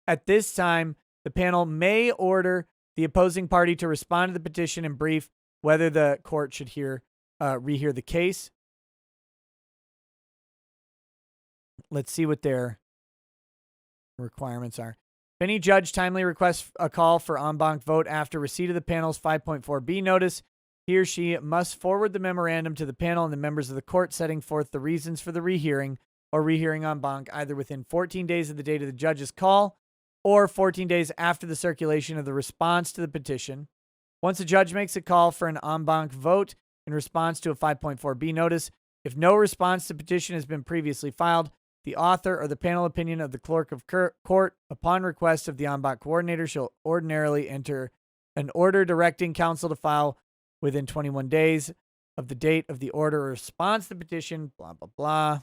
At this time, the panel may order the opposing party to respond to the petition and brief whether the court should rehear the case. Let's see what their requirements are. If any judge timely requests a call for en banc vote after receipt of the panel's 5.4b notice, he or she must forward the memorandum to the panel and the members of the court setting forth the reasons for the rehearing or rehearing en banc either within 14 days of the date of the judge's call or 14 days after the circulation of the response to the petition. Once a judge makes a call for an en banc vote in response to a 5.4b notice, if no response to the petition has been previously filed, the author or the panel opinion of the clerk of court, upon request of the en banc coordinator, shall ordinarily enter an order directing counsel to file within 21 days of the date of the order or response to the petition, blah, blah, blah.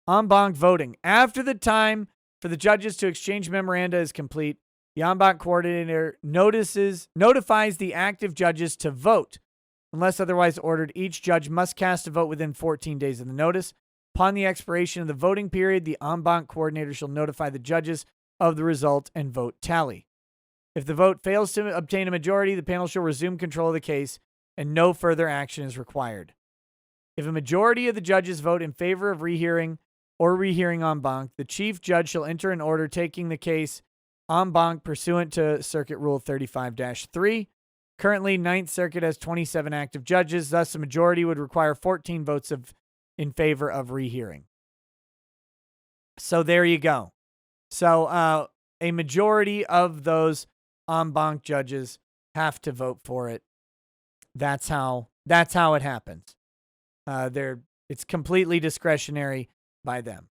En banc voting. After the time for the judges to exchange memoranda is complete, the en banc coordinator notifies the active judges to vote. Unless otherwise ordered, each judge must cast a vote within 14 days of the notice. Upon the expiration of the voting period, the en banc coordinator shall notify the judges of the result and vote tally. If the vote fails to obtain a majority, the panel shall resume control of the case and no further action is required. If a majority of the judges vote in favor of rehearing or rehearing en banc, the chief judge shall enter an order taking the case en banc pursuant to Circuit Rule 35-3. Currently, Ninth Circuit has 27 active judges, thus a majority would require 14 votes in favor of rehearing. So there you go. So a majority of those en banc judges have to vote for it. That's how it happens. It's completely discretionary by them.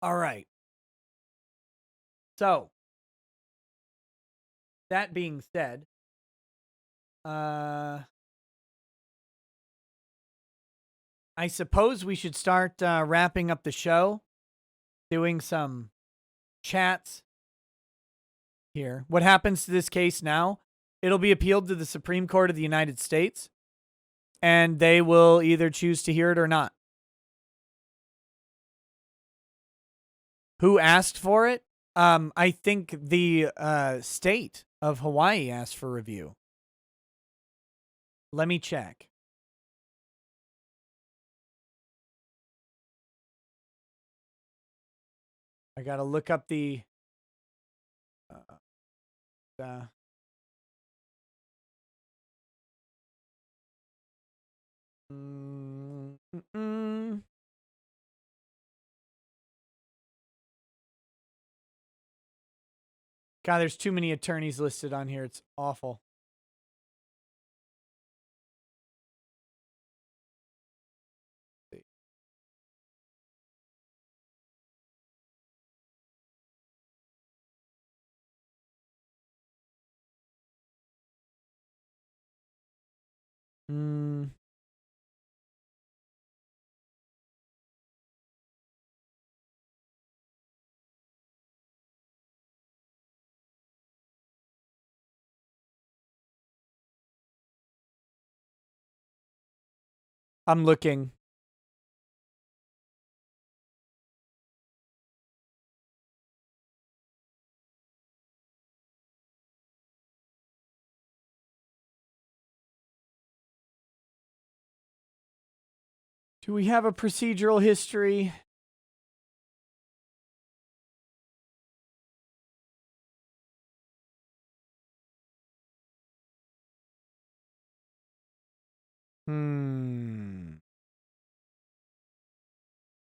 All right. So, that being said, I suppose we should start wrapping up the show, doing some chats here. What happens to this case now? It'll be appealed to the Supreme Court of the United States, and they will either choose to hear it or not. Who asked for it? I think the state of Hawaii asked for review. Let me check. I got to look up the God, there's too many attorneys listed on here. It's awful. I'm looking. Do we have a procedural history?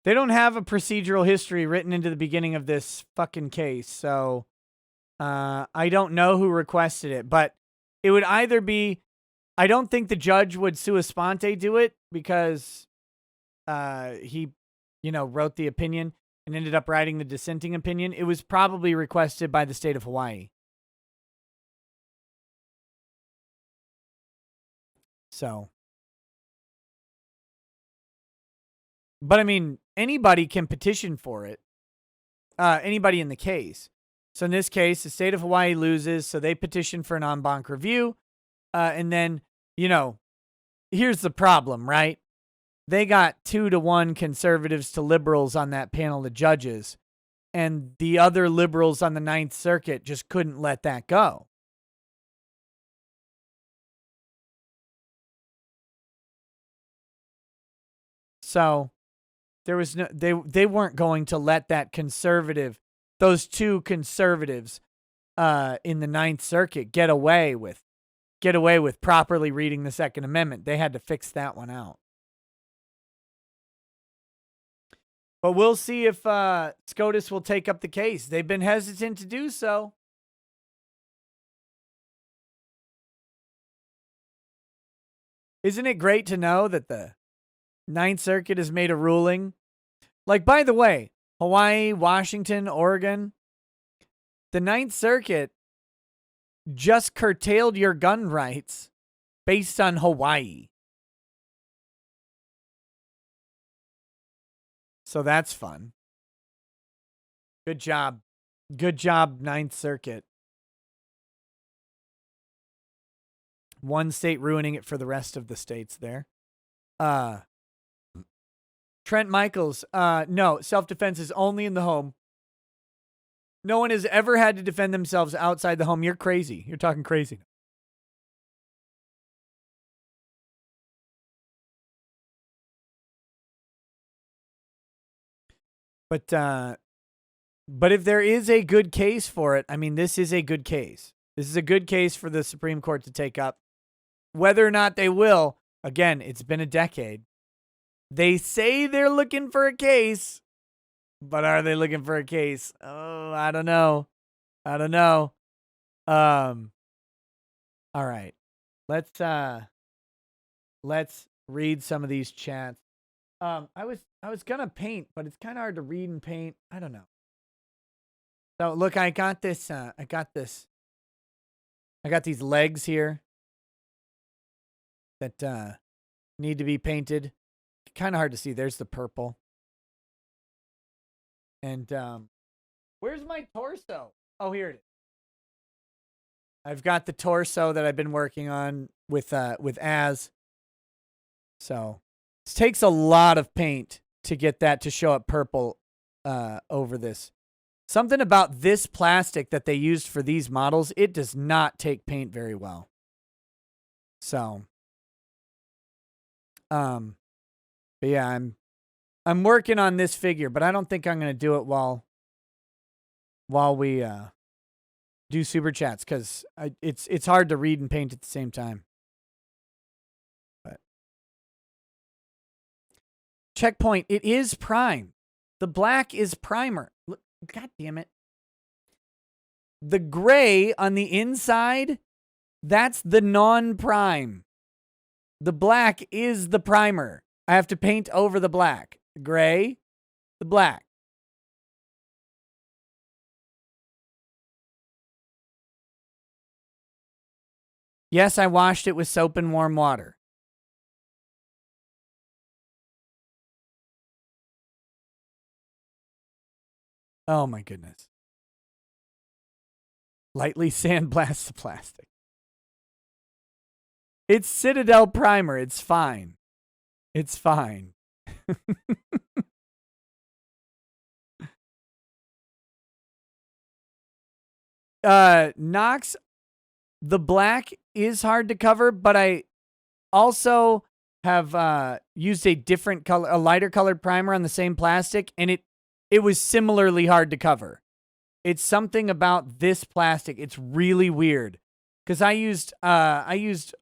They don't have a procedural history written into the beginning of this fucking case, so I don't know who requested it, but it would either be, I don't think the judge would sua sponte do it because he, wrote the opinion and ended up writing the dissenting opinion. It was probably requested by the state of Hawaii. So, but I mean, anybody can petition for it. Anybody in the case. So in this case, the state of Hawaii loses, so they petition for an en banc review. And then, here's the problem, right? They got 2-1 conservatives to liberals on that panel of judges. And the other liberals on the Ninth Circuit just couldn't let that go. So there was no, they weren't going to let that those two conservatives in the Ninth Circuit get away with properly reading the Second Amendment. They had to fix that one out. But we'll see if SCOTUS will take up the case. They've been hesitant to do so. Isn't it great to know that the Ninth Circuit has made a ruling? Like, by the way, Hawaii, Washington, Oregon, the Ninth Circuit just curtailed your gun rights based on Hawaii. So that's fun. Good job. Good job, Ninth Circuit. One state ruining it for the rest of the states there. Trent Michaels, no, self-defense is only in the home. No one has ever had to defend themselves outside the home. You're crazy. You're talking crazy. But if there is a good case for it, I mean, this is a good case. This is a good case for the Supreme Court to take up. Whether or not they will, again, it's been a decade. They say they're looking for a case, but are they looking for a case? Oh, I don't know. All right. Let's read some of these chats. I was gonna paint, but it's kind of hard to read and paint. I don't know. So look, I got this. I got these legs here that need to be painted. kind of hard to see. There's the purple. And where's my torso? Oh, here it is. I've got the torso that I've been working on with Az. So it takes a lot of paint to get that to show up purple over this. Something about this plastic that they used for these models, it does not take paint very well. So, but yeah, I'm working on this figure, but I don't think I'm gonna do it while we do super chats because it's hard to read and paint at the same time. But checkpoint, it is prime. The black is primer. Look, God damn it. The gray on the inside, that's the non-prime. The black is the primer. I have to paint over the black. The gray, the black. Yes, I washed it with soap and warm water. Oh my goodness. Lightly sandblast the plastic. It's Citadel primer. It's fine. It's fine. Nox, the black is hard to cover, but I also have used a different color, a lighter colored primer on the same plastic, and it was similarly hard to cover. It's something about this plastic. It's really weird because I used a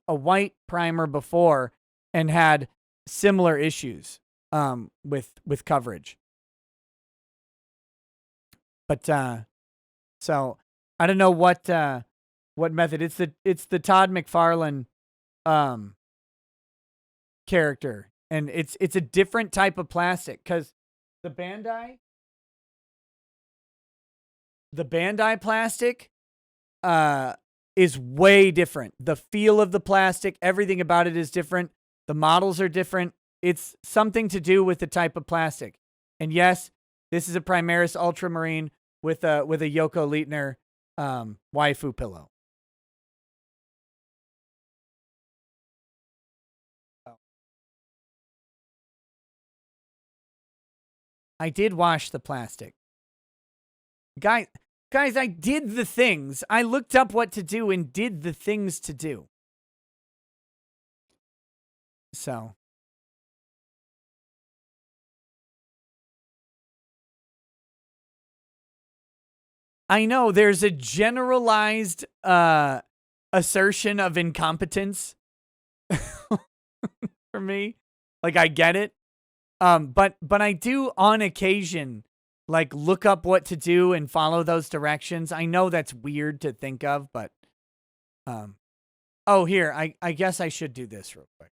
white primer before and had similar issues with coverage. But so I don't know what method. It's the Todd McFarlane character, and it's a different type of plastic because the Bandai plastic is way different. The feel of the plastic, everything about it is different. The models are different. It's something to do with the type of plastic. And yes, this is a Primaris Ultramarine with a Yoko Leitner waifu pillow. I did wash the plastic. Guys, I did the things. I looked up what to do and did the things to do. So. I know there's a generalized assertion of incompetence for me. Like, I get it. But I do on occasion like look up what to do and follow those directions. I know that's weird to think of, but oh, here, I guess I should do this real quick.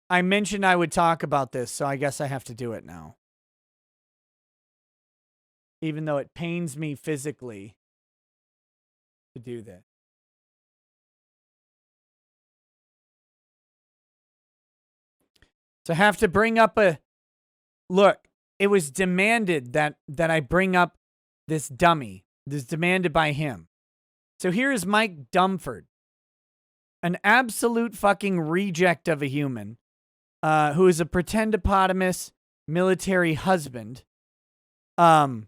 I mentioned I would talk about this, so I guess I have to do it now. Even though it pains me physically to do this. So I have to bring up look, it was demanded that I bring up this dummy. This is demanded by him. So here is Mike Dumford, an absolute fucking reject of a human, who is a pretendopotamus military husband, and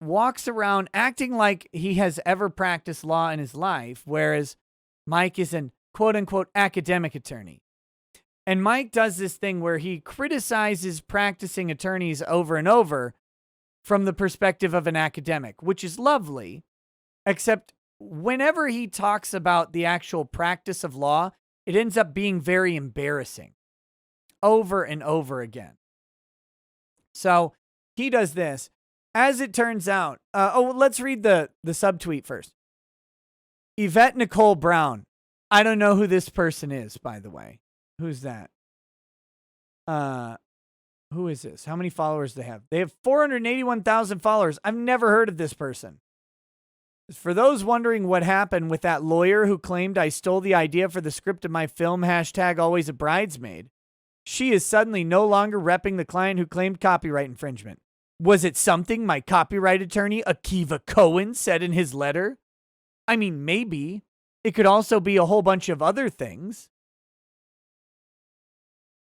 walks around acting like he has ever practiced law in his life, whereas Mike is an quote-unquote academic attorney. And Mike does this thing where he criticizes practicing attorneys over and over from the perspective of an academic, which is lovely, except whenever he talks about the actual practice of law, it ends up being very embarrassing over and over again. So he does this. As it turns out, let's read the subtweet first. Yvette Nicole Brown. I don't know who this person is, by the way. Who's that? Who is this? How many followers do they have? They have 481,000 followers. I've never heard of this person. For those wondering what happened with that lawyer who claimed I stole the idea for the script of my film, #always a bridesmaid, she is suddenly no longer repping the client who claimed copyright infringement. Was it something my copyright attorney, Akiva Cohen, said in his letter? I mean, maybe. It could also be a whole bunch of other things.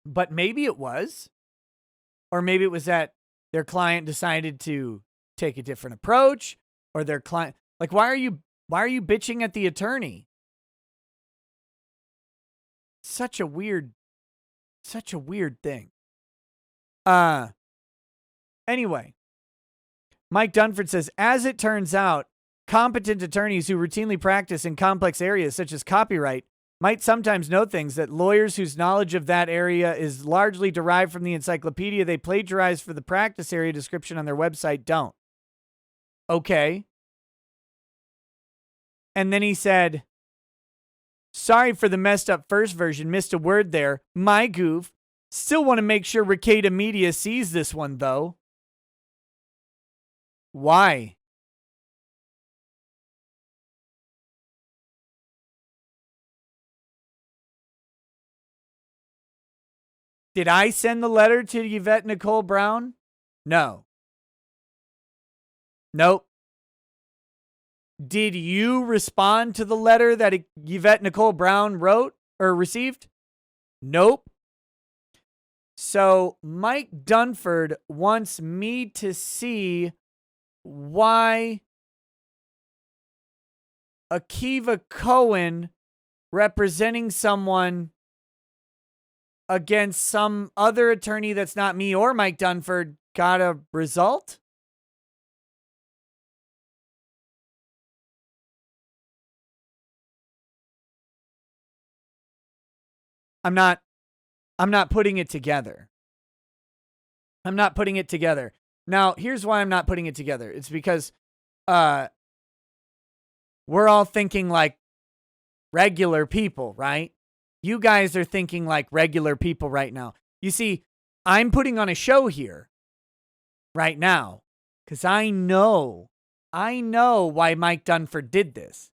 But maybe it was. Or maybe it was that their client decided to take a different approach, or their client, like, why are you bitching at the attorney? Such a weird thing. Anyway, Mike Dunford says, as it turns out, competent attorneys who routinely practice in complex areas such as copyright might sometimes know things that lawyers whose knowledge of that area is largely derived from the encyclopedia they plagiarize for the practice area description on their website don't. Okay. And then he said, sorry for the messed up first version, missed a word there. My goof. Still want to make sure Ricada Media sees this one, though. Why? Did I send the letter to Yvette Nicole Brown? No. Nope. Did you respond to the letter that Yvette Nicole Brown wrote or received? Nope. So Mike Dunford wants me to see why Akiva Cohen representing someone against some other attorney that's not me or Mike Dunford got a result? I'm not putting it together. I'm not putting it together. Now, here's why I'm not putting it together. It's because we're all thinking like regular people, right? You guys are thinking like regular people right now. You see, I'm putting on a show here right now because I know why Mike Dunford did this.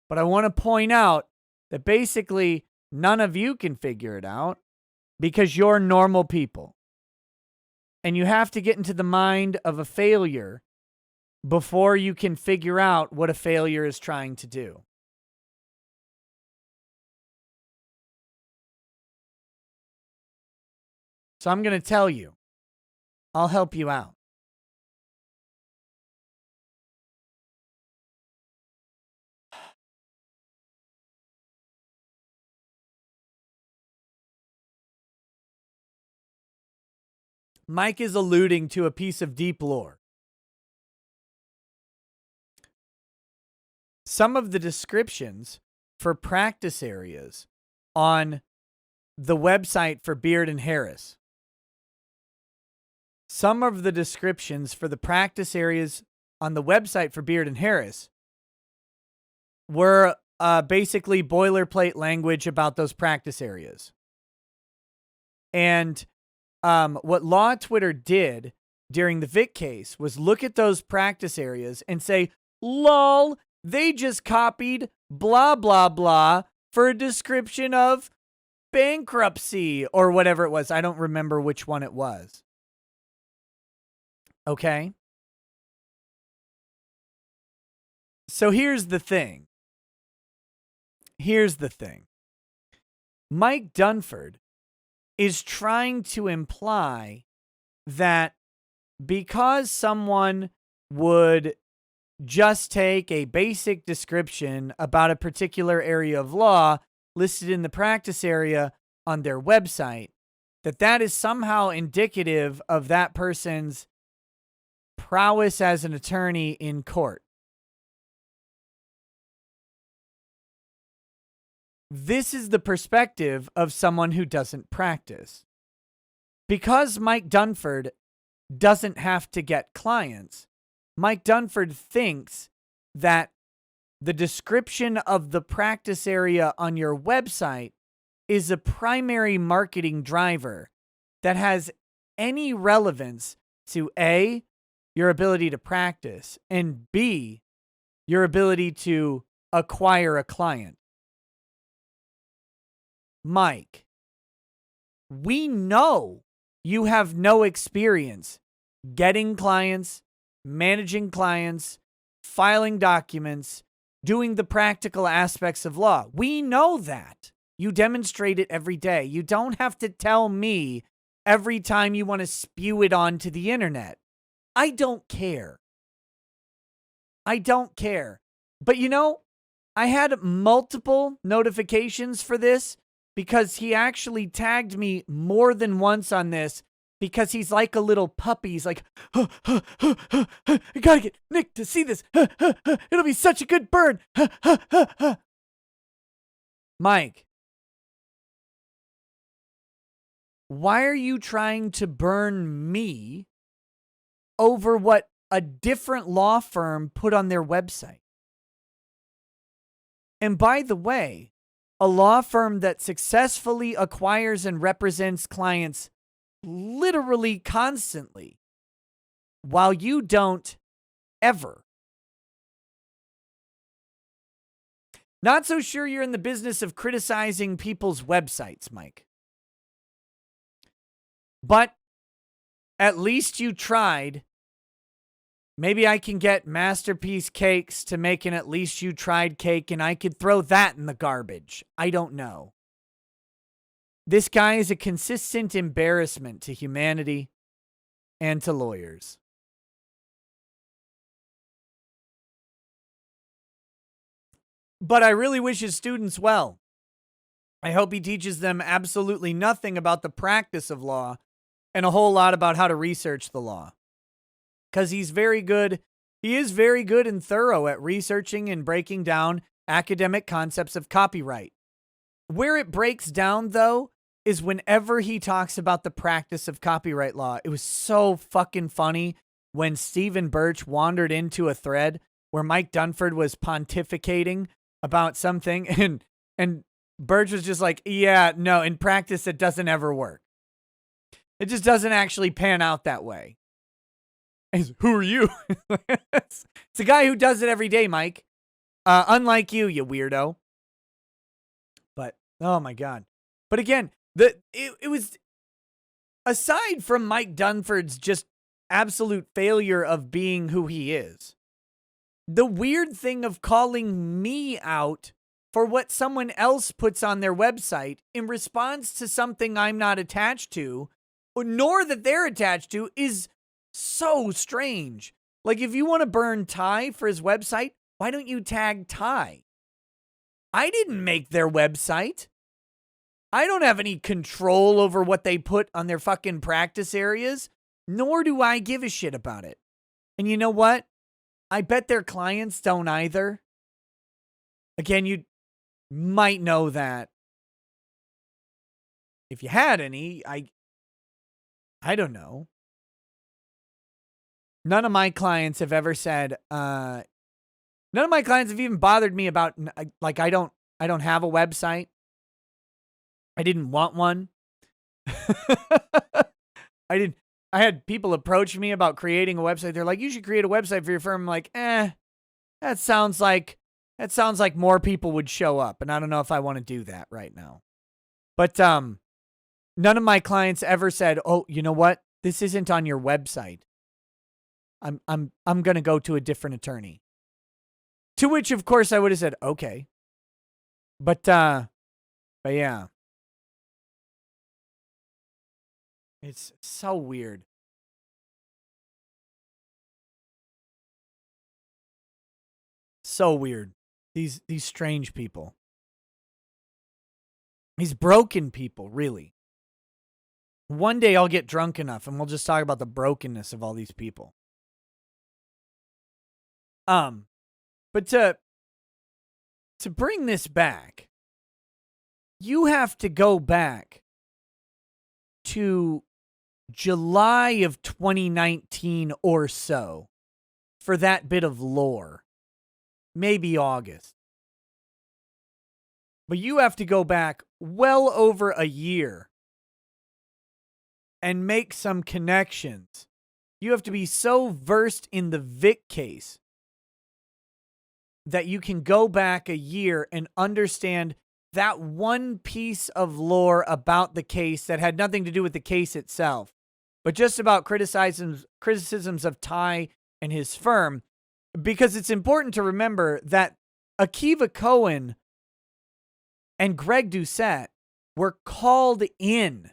But I want to point out that basically none of you can figure it out because you're normal people. And you have to get into the mind of a failure before you can figure out what a failure is trying to do. So I'm going to tell you. I'll help you out. Mike is alluding to a piece of deep lore. Some of the descriptions for practice areas on the website for Beard and Harris. Some of the descriptions for the practice areas on the website for Beard and Harris were basically boilerplate language about those practice areas. And what Law Twitter did during the Vic case was look at those practice areas and say, lol, they just copied blah, blah, blah for a description of bankruptcy or whatever it was. I don't remember which one it was. Okay. So here's the thing. Mike Dunford is trying to imply that because someone would just take a basic description about a particular area of law listed in the practice area on their website, that is somehow indicative of that person's prowess as an attorney in court. This is the perspective of someone who doesn't practice. Because Mike Dunford doesn't have to get clients, Mike Dunford thinks that the description of the practice area on your website is a primary marketing driver that has any relevance to A, your ability to practice, and B, your ability to acquire a client. Mike, we know you have no experience getting clients, managing clients, filing documents, doing the practical aspects of law. We know that. You demonstrate it every day. You don't have to tell me every time you want to spew it onto the internet. I don't care. I don't care. But you know, I had multiple notifications for this because he actually tagged me more than once on this because he's like a little puppy. He's like, I gotta get Nick to see this. It'll be such a good burn. Mike, why are you trying to burn me over what a different law firm put on their website? And by the way, a law firm that successfully acquires and represents clients literally constantly, while you don't ever. Not so sure you're in the business of criticizing people's websites, Mike. But at least you tried. Maybe I can get Masterpiece Cakes to make an At Least You Tried cake and I could throw that in the garbage. I don't know. This guy is a consistent embarrassment to humanity and to lawyers. But I really wish his students well. I hope he teaches them absolutely nothing about the practice of law and a whole lot about how to research the law. Because he's very good. He is very good and thorough at researching and breaking down academic concepts of copyright. Where it breaks down, though, is whenever he talks about the practice of copyright law. It was so fucking funny when Stephen Birch wandered into a thread where Mike Dunford was pontificating about something, and Birch was just like, yeah, no, in practice, it doesn't ever work. It just doesn't actually pan out that way. And who are you? It's a guy who does it every day, Mike. Unlike you, you weirdo. But, oh my God. But again, it was, aside from Mike Dunford's just absolute failure of being who he is, the weird thing of calling me out for what someone else puts on their website in response to something I'm not attached to, nor that they're attached to, is so strange. Like, if you want to burn Ty for his website, why don't you tag Ty? I didn't make their website. I don't have any control over what they put on their fucking practice areas, nor do I give a shit about it. And you know what? I bet their clients don't either. Again, you might know that. If you had any, I don't know. None of my clients have ever said, none of my clients have even bothered me about, like, I don't have a website. I didn't want one. I had people approach me about creating a website. They're like, you should create a website for your firm. I'm like, that sounds like more people would show up. And I don't know if I want to do that right now. But none of my clients ever said, oh, you know what? This isn't on your website. I'm going to go to a different attorney. To which, of course, I would have said, okay. But yeah. It's so weird. So weird. These strange people. These broken people, really. One day I'll get drunk enough and we'll just talk about the brokenness of all these people. But to bring this back, you have to go back to July of 2019 or so for that bit of lore. Maybe August. But you have to go back well over a year and make some connections. You have to be so versed in the Vic case that you can go back a year and understand that one piece of lore about the case that had nothing to do with the case itself, but just about criticisms of Ty and his firm. Because it's important to remember that Akiva Cohen and Greg Doucette were called in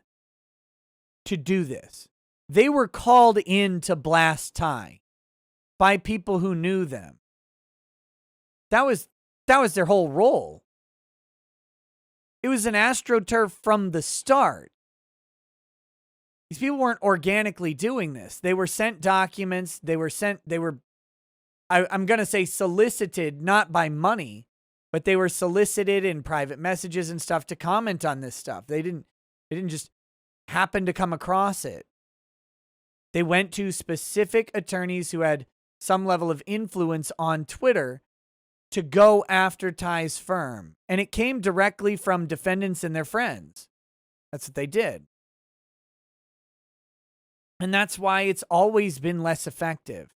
to do this. They were called in to blast Ty by people who knew them. That was their whole role. It was an AstroTurf from the start. These people weren't organically doing this. They were sent documents. I'm going to say solicited, not by money, but they were solicited in private messages and stuff to comment on this stuff. They didn't just happen to come across it. They went to specific attorneys who had some level of influence on Twitter to go after Ty's firm. And it came directly from defendants and their friends. That's what they did. And that's why it's always been less effective.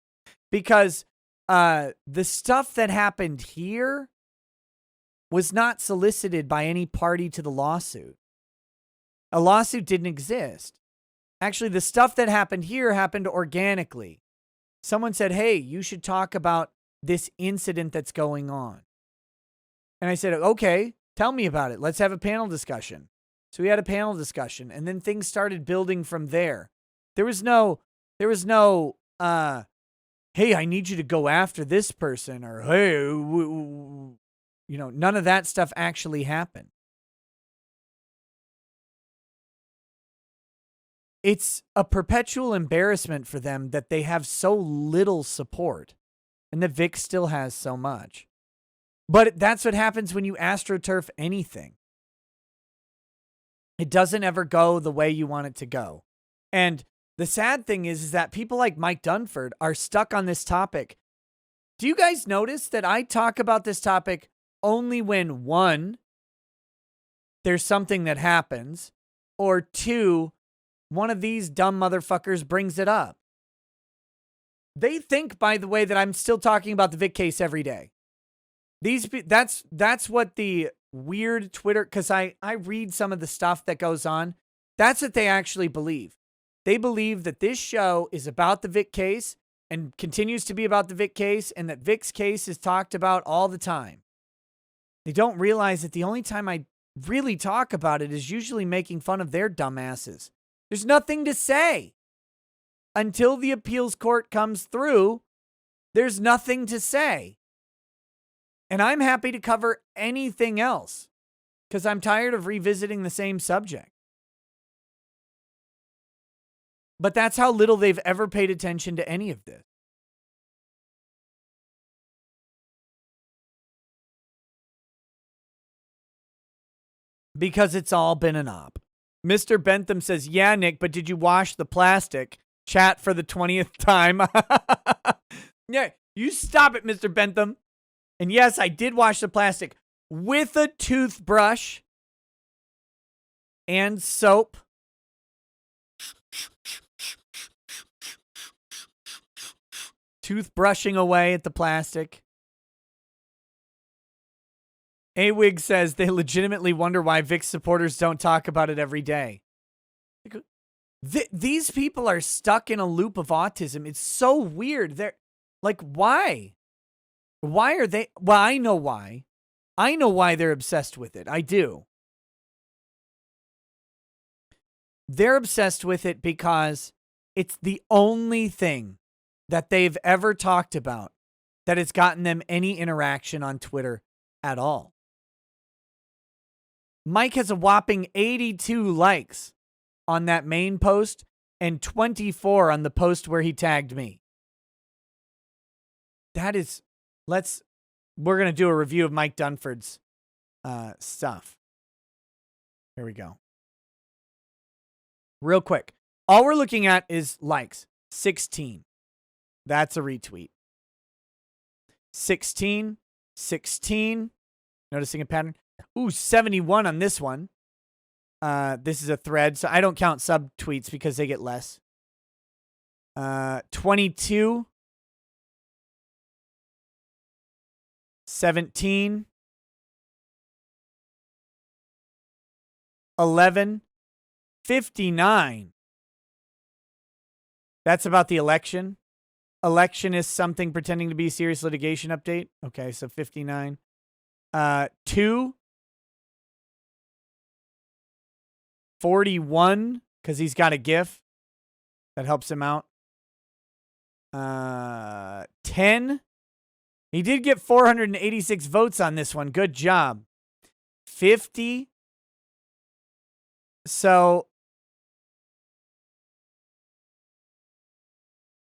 Because the stuff that happened here was not solicited by any party to the lawsuit. A lawsuit didn't exist. Actually, the stuff that happened here happened organically. Someone said, hey, you should talk about this incident that's going on. And I said, okay, tell me about it. Let's have a panel discussion. So we had a panel discussion, and then things started building from there. There was no, hey, I need you to go after this person, or hey, none of that stuff actually happened. It's a perpetual embarrassment for them that they have so little support and that Vic still has so much. But that's what happens when you AstroTurf anything. It doesn't ever go the way you want it to go. And the sad thing is that people like Mike Dunford are stuck on this topic. Do you guys notice that I talk about this topic only when, one, there's something that happens, or two, one of these dumb motherfuckers brings it up? They think, by the way, that I'm still talking about the Vic case every day. That's what the weird Twitter, because I read some of the stuff that goes on. That's what they actually believe. They believe that this show is about the Vic case and continues to be about the Vic case, and that Vic's case is talked about all the time. They don't realize that the only time I really talk about it is usually making fun of their dumbasses. There's nothing to say. Until the appeals court comes through, there's nothing to say. And I'm happy to cover anything else because I'm tired of revisiting the same subject. But that's how little they've ever paid attention to any of this. Because it's all been an op. Mr. Bentham says, yeah, Nick, but did you wash the plastic? Chat for the 20th time. Yeah, you stop it, Mr. Bentham. And yes, I did wash the plastic with a toothbrush and soap. Toothbrushing away at the plastic. Awig says they legitimately wonder why Vic's supporters don't talk about it every day. These people are stuck in a loop of autism. It's so weird. They're like, why? Why are they? Well, I know why. I know why they're obsessed with it. I do. They're obsessed with it because it's the only thing that they've ever talked about that has gotten them any interaction on Twitter at all. Mike has a whopping 82 likes on that main post and 24 on the post where he tagged me. That is, we're going to do a review of Mike Dunford's stuff. Here we go. Real quick. All we're looking at is likes. 16. That's a retweet. 16. Noticing a pattern? Ooh, 71 on this one. This is a thread, so I don't count subtweets because they get less. 22, 17, 11, 59. That's about the election. Election is something pretending to be a serious litigation update. Okay, so 59. 2, 41, because he's got a GIF that helps him out. 10. He did get 486 votes on this one. Good job. 50. So,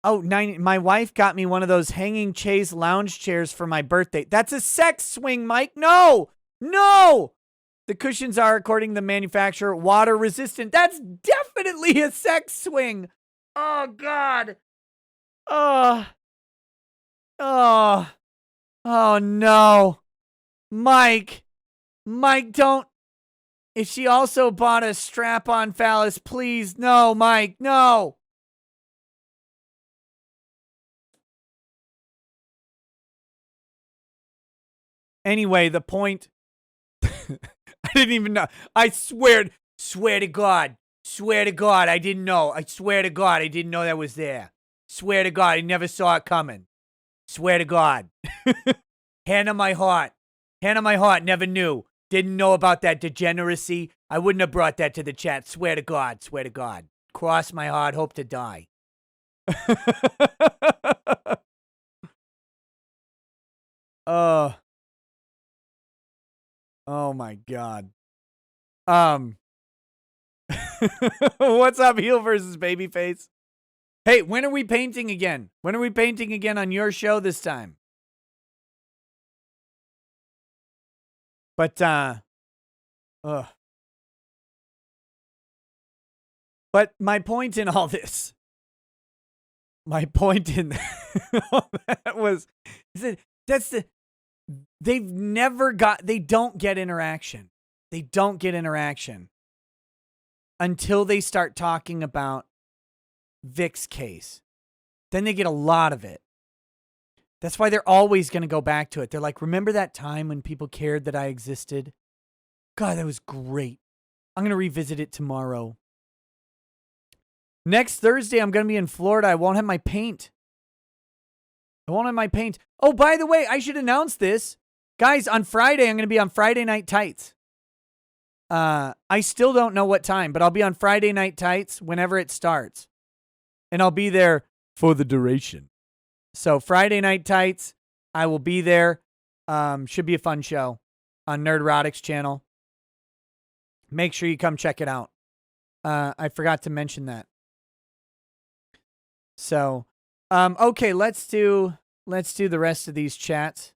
oh, 9. My wife got me one of those hanging chaise lounge chairs for my birthday. That's a sex swing, Mike. No, no. The cushions are, according to the manufacturer, water resistant. That's definitely a sex swing. Oh, God. Oh, no. Mike, don't. If she also bought a strap-on phallus, please. No, Mike, no. Anyway, the point. I didn't even know. I swear to God, I didn't know. I swear to God, I didn't know that was there. Swear to God, I never saw it coming. Swear to God. Hand on my heart. Hand on my heart, never knew. Didn't know about that degeneracy. I wouldn't have brought that to the chat. Swear to God, swear to God. Cross my heart, hope to die. Oh my God. What's up, heel versus babyface? Hey, when are we painting again? When are we painting again on your show this time? But, But my point in all this, all that was, they don't get interaction. They don't get interaction until they start talking about Vic's case. Then they get a lot of it. That's why they're always going to go back to it. They're like, remember that time when people cared that I existed? God, that was great. I'm going to revisit it tomorrow. Next Thursday, I'm going to be in Florida. I won't have my paint. Oh, by the way, I should announce this. Guys, on Friday, I'm going to be on Friday Night Tights. I still don't know what time, but I'll be on Friday Night Tights whenever it starts. And I'll be there for the duration. So Friday Night Tights, I will be there. Should be a fun show on Nerdrotics channel. Make sure you come check it out. I forgot to mention that. So, okay, let's do the rest of these chats.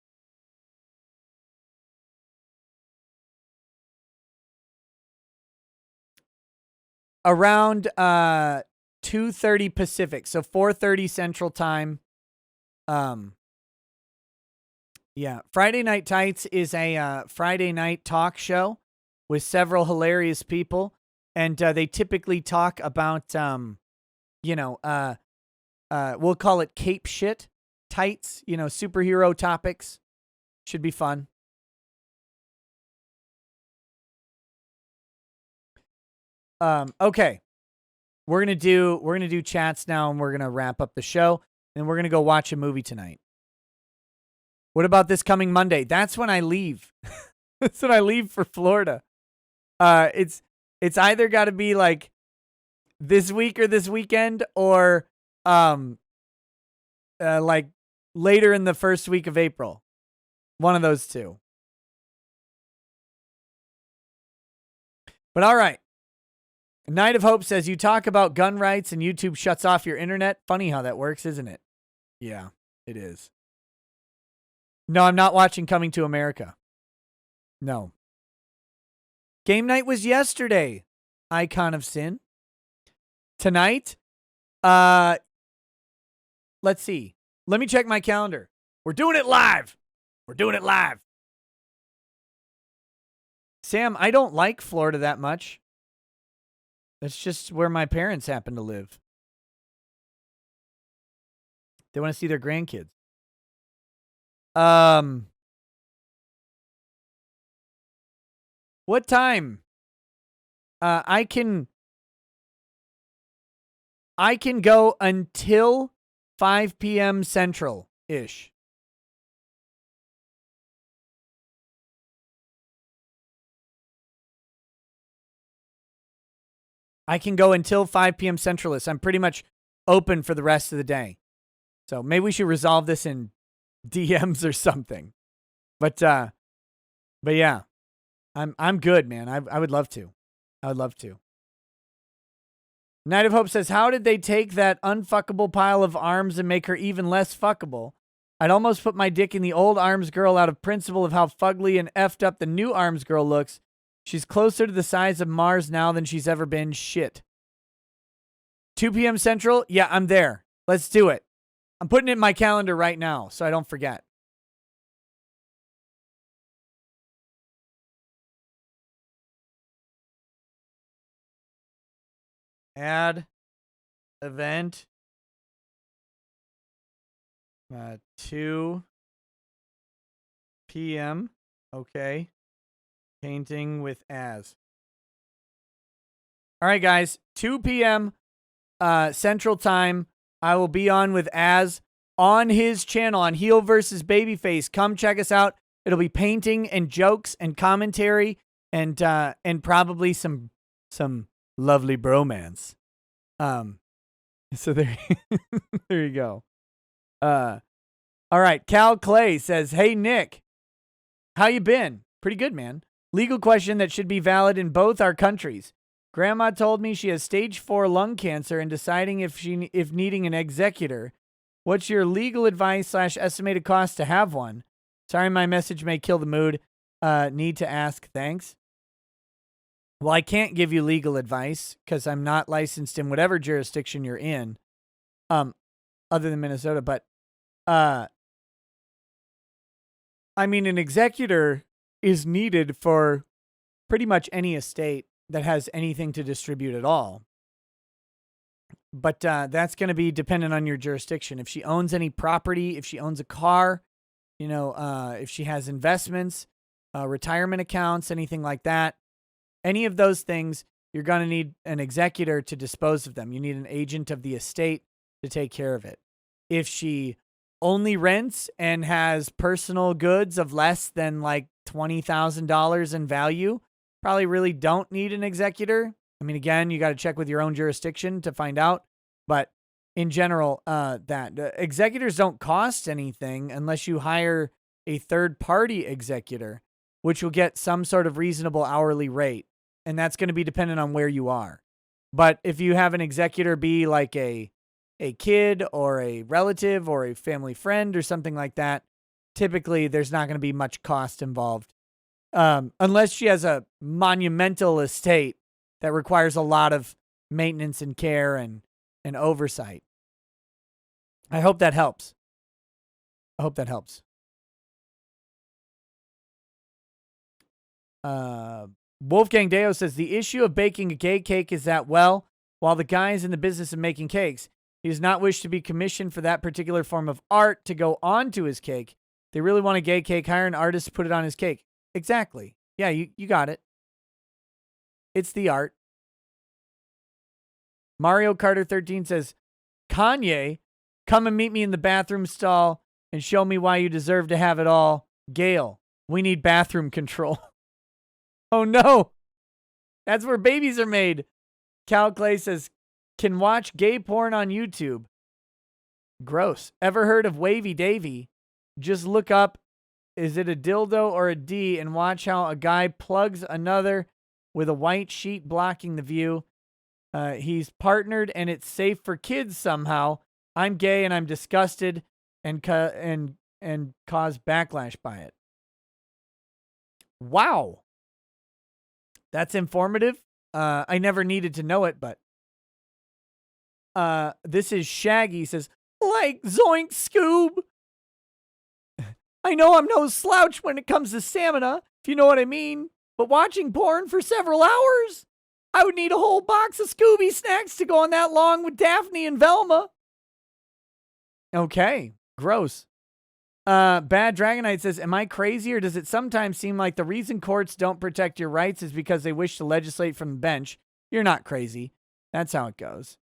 Around 2:30 Pacific, so 4:30 Central Time. Yeah, Friday Night Tights is a Friday night talk show with several hilarious people, and they typically talk about we'll call it cape shit tights, superhero topics. Should be fun. Okay. We're gonna do chats now, and we're gonna wrap up the show, and we're gonna go watch a movie tonight. What about this coming Monday? That's when I leave. That's when I leave for Florida. It's either got to be like this week or this weekend, or like later in the first week of April. One of those two. But all right. Night of Hope says, you talk about gun rights and YouTube shuts off your internet. Funny how that works, isn't it? Yeah, it is. No, I'm not watching Coming to America. No. Game night was yesterday. Icon of Sin. Tonight, let's see. Let me check my calendar. We're doing it live. Sam, I don't like Florida that much. That's just where my parents happen to live. They want to see their grandkids. What time? I can go until 5 p.m. Central-ish. I can go until 5 p.m. Central-ish. I'm pretty much open for the rest of the day. So maybe we should resolve this in DMs or something. But yeah. I'm good, man. I would love to. I would love to. Night of Hope says, how did they take that unfuckable pile of arms and make her even less fuckable? I'd almost put my dick in the old arms girl out of principle of how fugly and effed up the new arms girl looks. She's closer to the size of Mars now than she's ever been. Shit. 2 p.m. Central? Yeah, I'm there. Let's do it. I'm putting it in my calendar right now so I don't forget. Add event 2 p.m. Okay. Painting with Az. All right, guys. 2 p.m. Central Time. I will be on with Az on his channel on Heel versus Babyface. Come check us out. It'll be painting and jokes and commentary and probably some lovely bromance. So there there you go. All right, Cal Clay says, "Hey Nick, how you been? Pretty good, man. Legal question that should be valid in both our countries. Grandma told me she has stage 4 lung cancer and deciding if needing an executor. What's your legal advice / estimated cost to have one? Sorry, my message may kill the mood. Need to ask. Thanks." Well, I can't give you legal advice because I'm not licensed in whatever jurisdiction you're in, other than Minnesota. But, I mean, an executor is needed for pretty much any estate that has anything to distribute at all. But that's going to be dependent on your jurisdiction. If she owns any property, if she owns a car, if she has investments, retirement accounts, anything like that, any of those things, you're going to need an executor to dispose of them. You need an agent of the estate to take care of it. If she only rents and has personal goods of less than like $20,000 in value, probably really don't need an executor. I mean, again, you got to check with your own jurisdiction to find out. But in general, executors don't cost anything unless you hire a third-party executor, which will get some sort of reasonable hourly rate. And that's going to be dependent on where you are. But if you have an executor be like a kid or a relative or a family friend or something like that, typically there's not going to be much cost involved. Unless she has a monumental estate that requires a lot of maintenance and care and oversight. I hope that helps. Wolfgang Deo says, the issue of baking a gay cake is that, well, while the guy is in the business of making cakes, he does not wish to be commissioned for that particular form of art to go onto his cake. If they really want a gay cake, hire an artist to put it on his cake. Exactly. Yeah, you got it. It's the art. Mario Carter 13 says, Kanye, come and meet me in the bathroom stall and show me why you deserve to have it all. Gail, we need bathroom control. Oh no. That's where babies are made. Cal Clay says, can watch gay porn on YouTube. Gross. Ever heard of Wavy Davy? Just look up, is it a dildo or a D, and watch how a guy plugs another with a white sheet blocking the view. He's partnered and it's safe for kids somehow. I'm gay and I'm disgusted and cause backlash by it. Wow. That's informative. I never needed to know it, but this is Shaggy says, like Zoink Scoob. I know I'm no slouch when it comes to stamina, if you know what I mean, but watching porn for several hours? I would need a whole box of Scooby snacks to go on that long with Daphne and Velma. Okay, gross. Bad Dragonite says, am I crazy, or does it sometimes seem like the reason courts don't protect your rights is because they wish to legislate from the bench? You're not crazy. That's how it goes.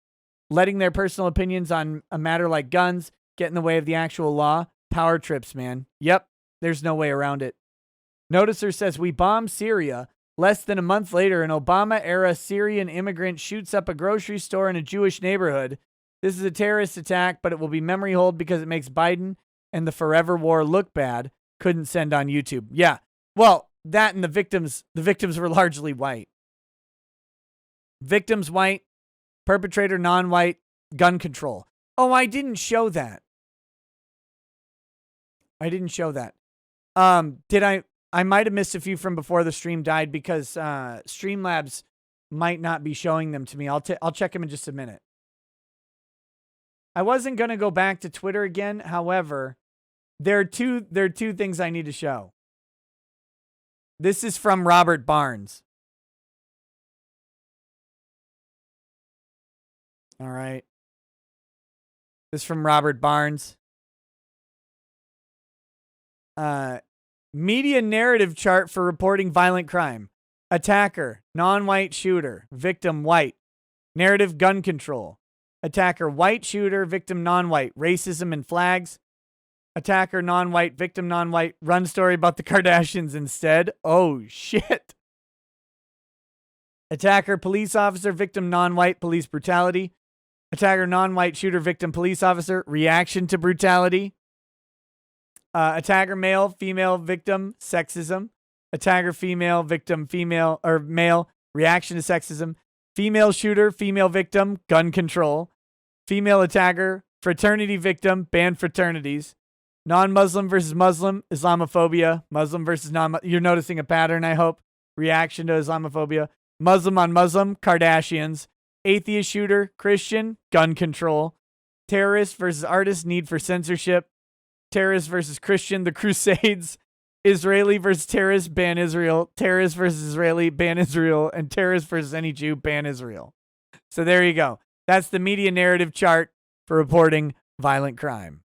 Letting their personal opinions on a matter like guns get in the way of the actual law? Power trips, man. Yep, there's no way around it. Noticer says, we bombed Syria. Less than a month later, an Obama-era Syrian immigrant shoots up a grocery store in a Jewish neighborhood. This is a terrorist attack, but it will be memory hold because it makes Biden and the forever war look bad. Couldn't send on YouTube. Yeah. Well, that and the victims were largely white. Victims white, perpetrator non-white, gun control. Oh, I didn't show that. Did I? I might have missed a few from before the stream died because Streamlabs might not be showing them to me. I'll check them in just a minute. I wasn't going to go back to Twitter again. However, there are two things I need to show. This is from Robert Barnes. All right. This is from Robert Barnes. Media narrative chart for reporting violent crime. Attacker, non-white shooter. Victim, white. Narrative, gun control. Attacker, white shooter. Victim, non-white. Racism and flags. Attacker, non-white. Victim, non-white. Run story about the Kardashians instead. Oh, shit. Attacker, police officer. Victim, non-white. Police brutality. Attacker, non-white shooter. Victim, police officer. Reaction to brutality. Attacker, male, female, victim, sexism. Attacker, female, victim, female, or male, reaction to sexism. Female shooter, female victim, gun control. Female attacker, fraternity victim, ban fraternities. Non-Muslim versus Muslim, Islamophobia. Muslim versus non-Muslim. You're noticing a pattern, I hope. Reaction to Islamophobia. Muslim on Muslim, Kardashians. Atheist shooter, Christian, gun control. Terrorist versus artist, need for censorship. Terrorist versus Christian, the Crusades. Israeli versus terrorist, ban Israel. Terrorist versus Israeli, ban Israel. And terrorist versus any Jew, ban Israel. So there you go. That's the media narrative chart for reporting violent crime.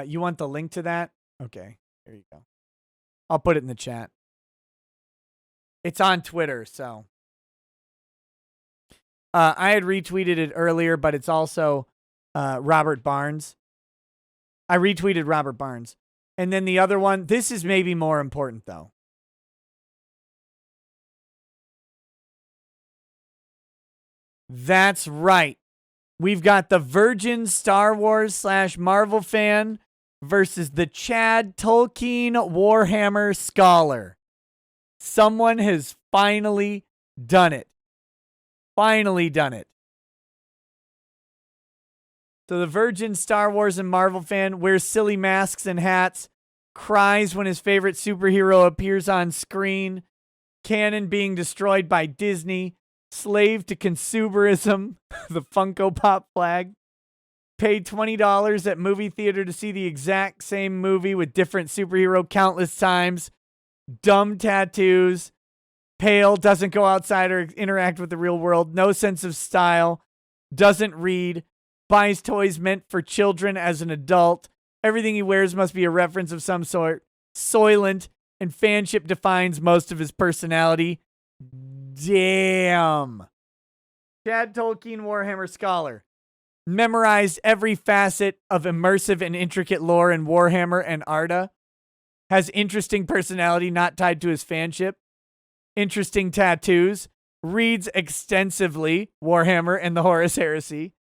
You want the link to that? Okay, there you go. I'll put it in the chat. It's on Twitter, so. I had retweeted it earlier, but it's also Robert Barnes. I retweeted Robert Barnes. And then the other one, this is maybe more important, though. That's right. We've got the virgin Star Wars / Marvel fan versus the Chad Tolkien Warhammer scholar. Someone has finally done it. Finally done it. So the virgin Star Wars and Marvel fan wears silly masks and hats, cries when his favorite superhero appears on screen, canon being destroyed by Disney, slave to consumerism, the Funko Pop flag, paid $20 at movie theater to see the exact same movie with different superhero countless times, dumb tattoos, pale, doesn't go outside or interact with the real world, no sense of style, doesn't read, buys toys meant for children as an adult. Everything he wears must be a reference of some sort. Soylent, and fanship defines most of his personality. Damn. Chad Tolkien Warhammer scholar. Memorized every facet of immersive and intricate lore in Warhammer and Arda. Has interesting personality not tied to his fanship. Interesting tattoos. Reads extensively Warhammer and the Horus Heresy.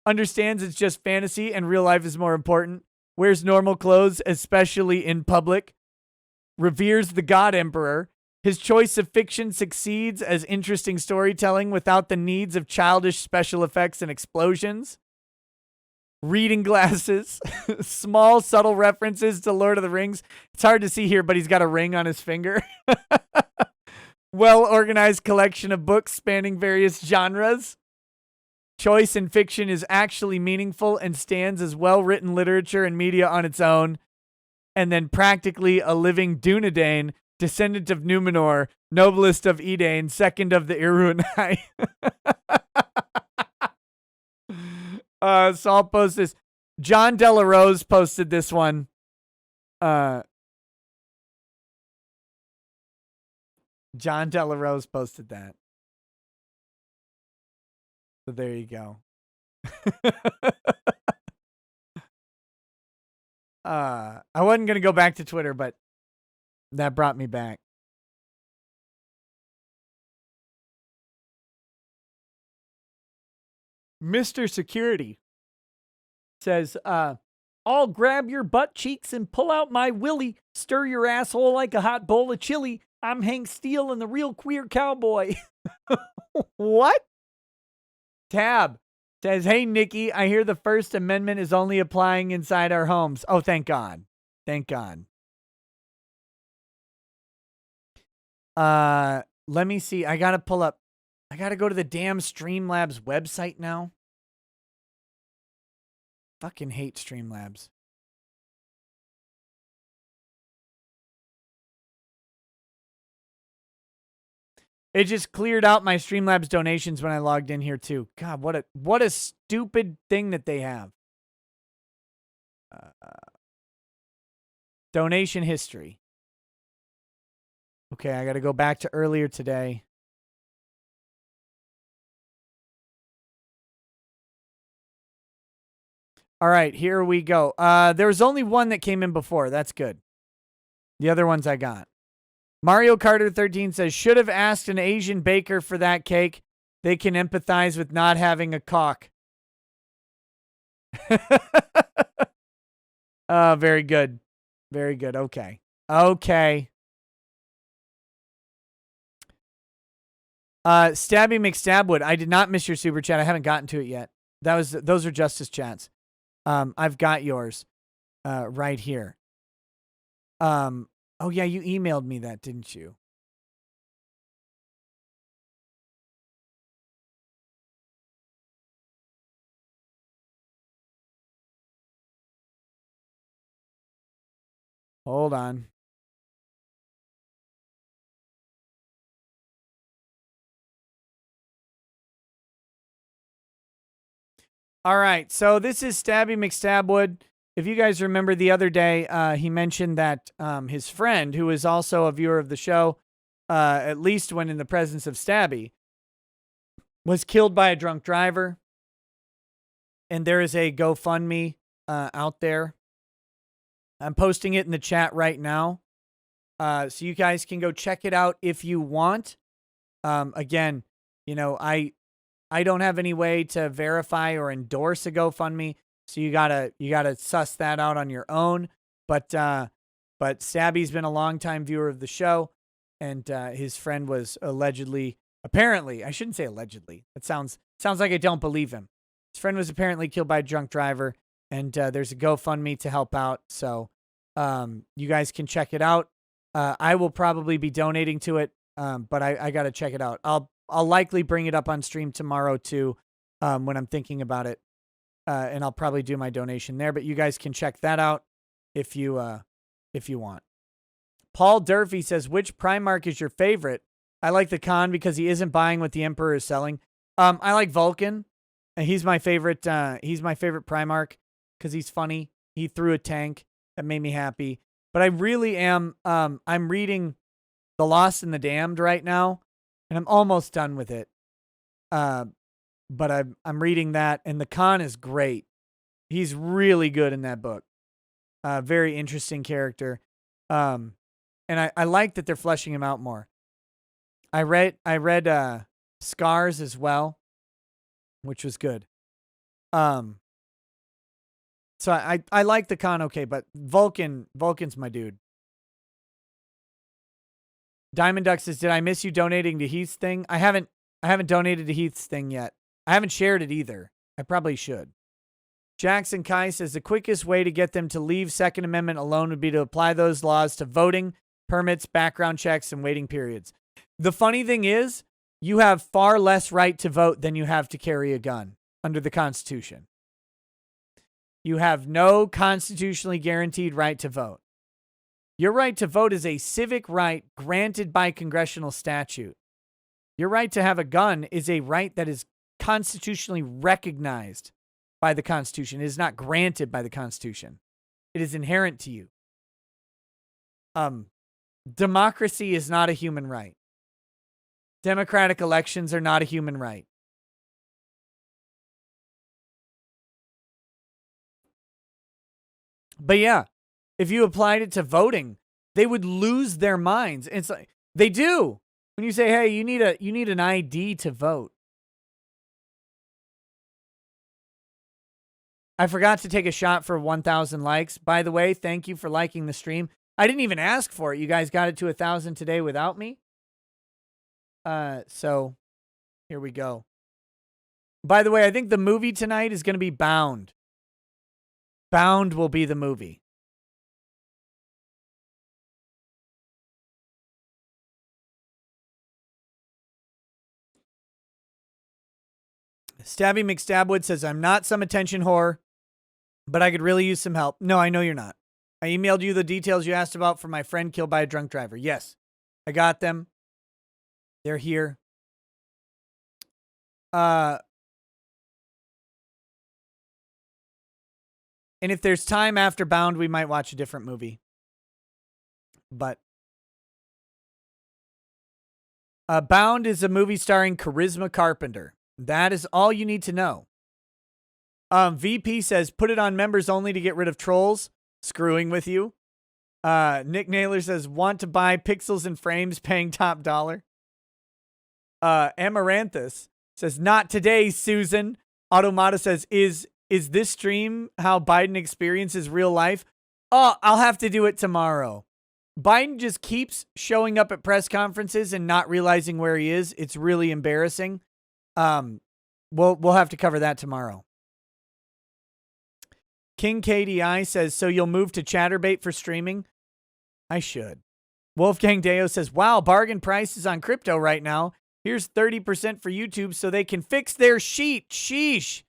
Understands it's just fantasy and real life is more important. Wears normal clothes, especially in public. Reveres the God Emperor. His choice of fiction succeeds as interesting storytelling without the needs of childish special effects and explosions. Reading glasses. Small, subtle references to Lord of the Rings. It's hard to see here, but he's got a ring on his finger. Well-organized collection of books spanning various genres. Choice in fiction is actually meaningful and stands as well-written literature and media on its own. And then practically a living Dunedain, descendant of Numenor, noblest of Edain, second of the Irunai. So I'll post this. John Delarose posted this one. John Delarose posted that. So there you go. I wasn't going to go back to Twitter, but that brought me back. Mr. Security says, I'll grab your butt cheeks and pull out my willy, stir your asshole like a hot bowl of chili. I'm Hank Steele and the real queer cowboy. What? Tab says, hey, Nikki, I hear the First Amendment is only applying inside our homes. Oh, thank God. Thank God. Let me see. I got to pull up. I got to go to the damn Streamlabs website now. Fucking hate Streamlabs. It just cleared out my Streamlabs donations when I logged in here too. God, what a stupid thing that they have. Donation history. Okay, I got to go back to earlier today. All right, here we go. There was only one that came in before. That's good. The other ones I got. Mario Carter 13 says, should have asked an Asian baker for that cake. They can empathize with not having a cock. Very good. Very good. Okay. Okay. Stabby McStabwood. I did not miss your super chat. I haven't gotten to it yet. Those are Justice chats. I've got yours right here. Oh, yeah, you emailed me that, didn't you? Hold on. All right, so this is Stabby McStabwood. If you guys remember the other day, he mentioned that his friend, who is also a viewer of the show, at least when in the presence of Stabby, was killed by a drunk driver. And there is a GoFundMe out there. I'm posting it in the chat right now. So you guys can go check it out if you want. Again, you know, I don't have any way to verify or endorse a GoFundMe. So you gotta suss that out on your own. But Stabby's been a longtime viewer of the show, and his friend was apparently, I shouldn't say allegedly. It sounds like I don't believe him. His friend was apparently killed by a drunk driver, and there's a GoFundMe to help out. So you guys can check it out. I will probably be donating to it, but I gotta check it out. I'll likely bring it up on stream tomorrow too, when I'm thinking about it. And I'll probably do my donation there, but you guys can check that out if you want. Paul Durfee says, which Primark is your favorite? I like the Khan because he isn't buying what the Emperor is selling. I like Vulcan. And he's my favorite. He's my favorite Primark because he's funny. He threw a tank that made me happy. But I really am. I'm reading The Lost and the Damned right now, and I'm almost done with it. But I'm reading that, and the Khan is great. He's really good in that book. Very interesting character. And I like that they're fleshing him out more. I read Scars as well, which was good. So I like the Khan okay, but Vulcan's my dude. Diamond Duck says, did I miss you donating to Heath's thing? I haven't donated to Heath's thing yet. I haven't shared it either. I probably should. Jackson Kai says the quickest way to get them to leave Second Amendment alone would be to apply those laws to voting, permits, background checks, and waiting periods. The funny thing is, you have far less right to vote than you have to carry a gun under the Constitution. You have no constitutionally guaranteed right to vote. Your right to vote is a civic right granted by congressional statute. Your right to have a gun is a right that is constitutionally recognized by the Constitution. It is not granted by the Constitution. It is inherent to you. Democracy is not a human right. Democratic elections are not a human right. But yeah, if you applied it to voting, they would lose their minds. It's like they do. When you say, "Hey, you need an ID to vote." I forgot to take a shot for 1,000 likes. By the way, thank you for liking the stream. I didn't even ask for it. You guys got it to 1,000 today without me. So here we go. By the way, I think the movie tonight is going to be Bound. Bound will be the movie. Stabby McStabwood says, I'm not some attention whore, but I could really use some help. No, I know you're not. I emailed you the details you asked about for my friend killed by a drunk driver. Yes, I got them. They're here. And if there's time after Bound, we might watch a different movie. But Bound is a movie starring Charisma Carpenter. That is all you need to know. VP says, put it on members only to get rid of trolls. Screwing with you. Nick Naylor says, want to buy pixels and frames paying top dollar. Amaranthus says, not today, Susan. Automata says, is this stream how Biden experiences real life? Oh, I'll have to do it tomorrow. Biden just keeps showing up at press conferences and not realizing where he is. It's really embarrassing. We'll have to cover that tomorrow. King KDI says, so you'll move to Chatterbait for streaming? I should. Wolfgang Deo says, wow, bargain prices on crypto right now. Here's 30% for YouTube so they can fix their sheet. Sheesh.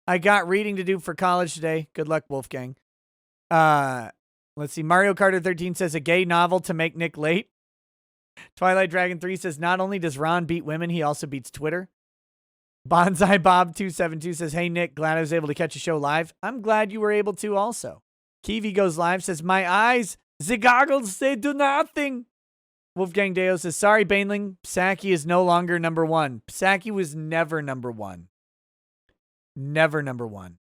I got reading to do for college today. Good luck, Wolfgang. Let's see. Mario Carter 13 says, a gay novel to make Nick late. Twilight Dragon 3 says, not only does Ron beat women, he also beats Twitter. Bonsai Bob 272 says, hey, Nick, glad I was able to catch a show live. I'm glad you were able to also. Kiwi Goes Live says, my eyes, the goggles, they do nothing. Wolfgang Deo says, sorry, Baneling, Psaki is no longer number one. Psaki was never number one. Never number one.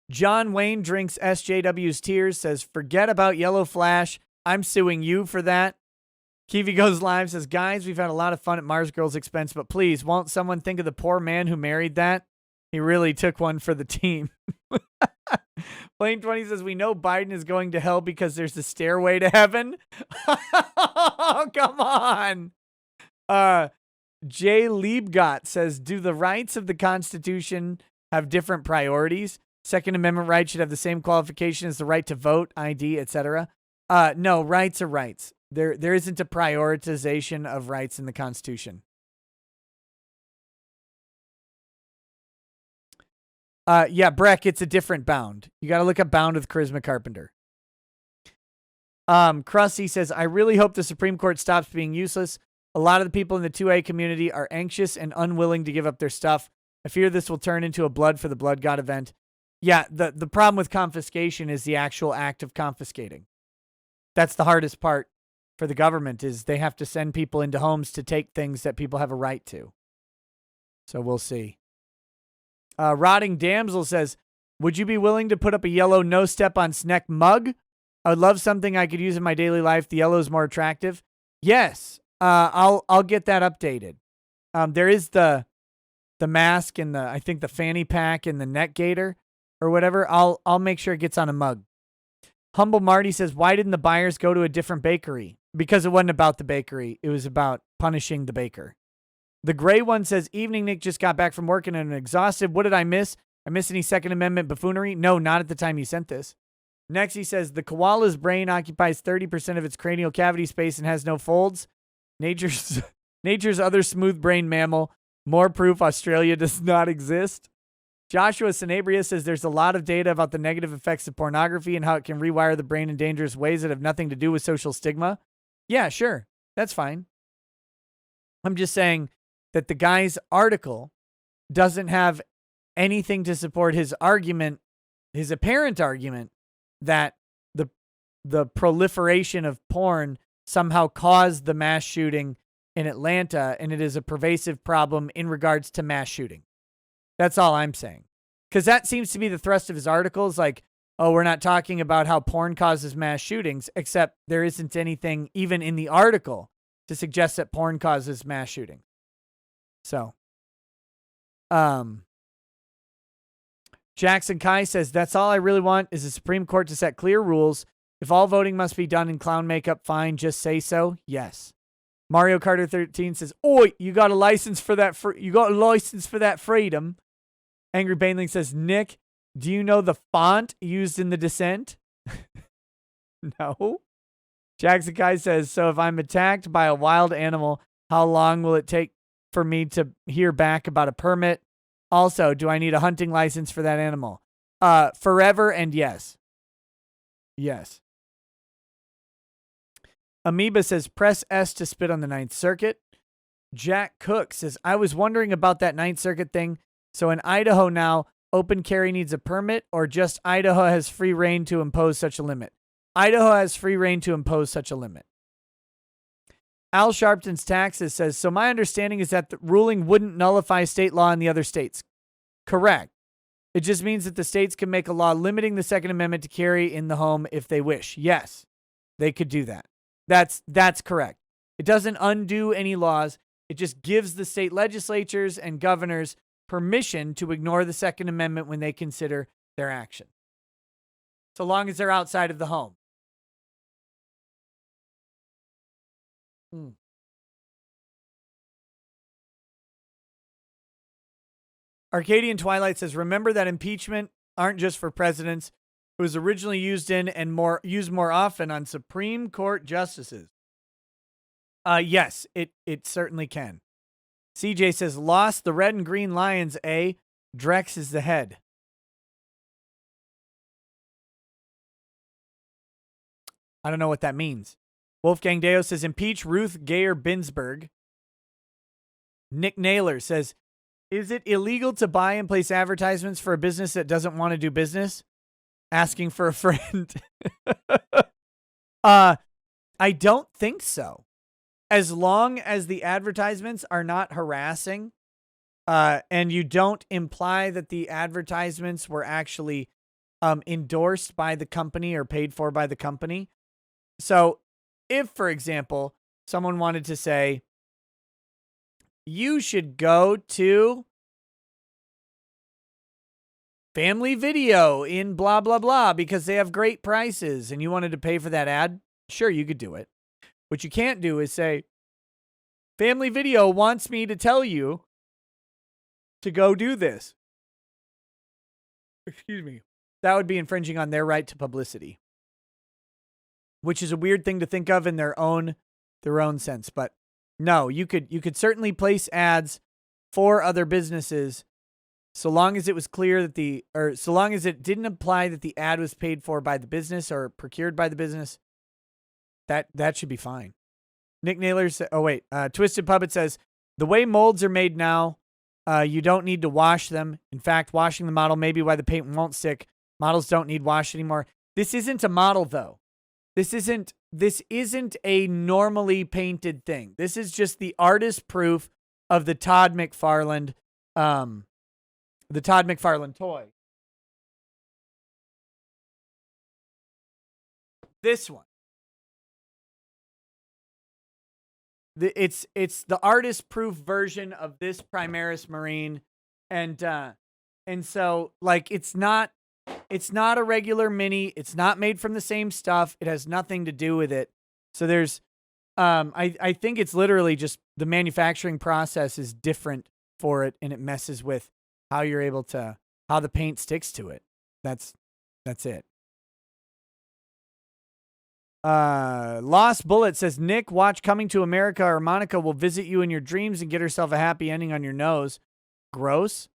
John Wayne drinks SJW's tears, says, forget about Yellow Flash. I'm suing you for that. Kiwi Goes Live says, guys, we've had a lot of fun at Mars Girls' expense, but please, won't someone think of the poor man who married that? He really took one for the team. Plane 20 says, we know Biden is going to hell because there's a stairway to heaven. Oh, come on. Jay Liebgott says, do the rights of the Constitution have different priorities? Second Amendment rights should have the same qualification as the right to vote, ID, etc. No, rights are rights. There isn't a prioritization of rights in the Constitution. Yeah, Breck, it's a different Bound. You got to look up Bound with Charisma Carpenter. Krusty says, I really hope the Supreme Court stops being useless. A lot of the people in the 2A community are anxious and unwilling to give up their stuff. I fear this will turn into a Blood for the Blood God event. Yeah, the problem with confiscation is the actual act of confiscating. That's the hardest part for the government, is they have to send people into homes to take things that people have a right to. So we'll see. Rotting Damsel says, would you be willing to put up a yellow no step on Sneck mug? I would love something I could use in my daily life. The yellow is more attractive. Yes, I'll get that updated. There is the mask and I think the fanny pack and the neck gaiter or whatever. I'll make sure it gets on a mug. Humble Marty says, why didn't the buyers go to a different bakery? Because it wasn't about the bakery. It was about punishing the baker. The gray one says, evening, Nick, just got back from work and I'm exhausted. What did I miss? I miss any Second Amendment buffoonery? No, not at the time you sent this. Next, he says, the koala's brain occupies 30% of its cranial cavity space and has no folds. Nature's other smooth brain mammal. More proof Australia does not exist. Joshua Sanabria says there's a lot of data about the negative effects of pornography and how it can rewire the brain in dangerous ways that have nothing to do with social stigma. Yeah, sure. That's fine. I'm just saying that the guy's article doesn't have anything to support his argument, his apparent argument, that the proliferation of porn somehow caused the mass shooting in Atlanta, and it is a pervasive problem in regards to mass shooting. That's all I'm saying. Because that seems to be the thrust of his articles, like, oh, we're not talking about how porn causes mass shootings, except there isn't anything even in the article to suggest that porn causes mass shooting. So, Jackson Kai says, that's all I really want is the Supreme Court to set clear rules. If all voting must be done in clown makeup, fine, just say so. Yes. Mario Carter 13 says, oi, you got a license for that freedom. Angry Baneling says, Nick, do you know the font used in the dissent? No. Jackson Kai says, so if I'm attacked by a wild animal, how long will it take for me to hear back about a permit? Also, do I need a hunting license for that animal? Forever and yes. Yes. Amoeba says, press S to spit on the Ninth Circuit. Jack Cook says, I was wondering about that Ninth Circuit thing. So in Idaho now, open carry needs a permit, or just Idaho has free reign to impose such a limit? Idaho has free reign to impose such a limit. Al Sharpton's Taxes says, so my understanding is that the ruling wouldn't nullify state law in the other states. Correct. It just means that the states can make a law limiting the Second Amendment to carry in the home if they wish. Yes, they could do that. That's correct. It doesn't undo any laws. It just gives the state legislatures and governors permission to ignore the Second Amendment when they consider their action, so long as they're outside of the home. Arcadian Twilight says, remember that impeachment aren't just for presidents. It was originally used in and used more often on Supreme Court justices. Yes, it certainly can. CJ says, lost the red and green lions, eh? Drex is the head. I don't know what that means. Wolfgang Deo says, impeach Ruth Gayer Binsberg. Nick Naylor says, is it illegal to buy and place advertisements for a business that doesn't want to do business? Asking for a friend. I don't think so. As long as the advertisements are not harassing, and you don't imply that the advertisements were actually endorsed by the company or paid for by the company. So if, for example, someone wanted to say, you should go to Family Video in blah, blah, blah, because they have great prices, and you wanted to pay for that ad, sure, you could do it. What you can't do is say, Family Video wants me to tell you to go do this. Excuse me. That would be infringing on their right to publicity, which is a weird thing to think of in their own sense. But no, you could certainly place ads for other businesses, so long as it was clear that so long as it didn't imply that the ad was paid for by the business or procured by the business, that should be fine. Nick Naylor says, Twisted Puppet says, the way molds are made now, you don't need to wash them. In fact, washing the model may be why the paint won't stick. Models don't need wash anymore. This isn't a model, though. This isn't a normally painted thing. This is just the artist proof of the Todd McFarlane toy. This one. It's the artist proof version of this Primaris Marine, and so like it's not a regular mini. It's not made from the same stuff. It has nothing to do with it. So there's I think it's literally just the manufacturing process is different for it, and it messes with how the paint sticks to it. That's it. Lost Bullet says, Nick, watch Coming to America, or Monica will visit you in your dreams and get herself a happy ending on your nose. Gross.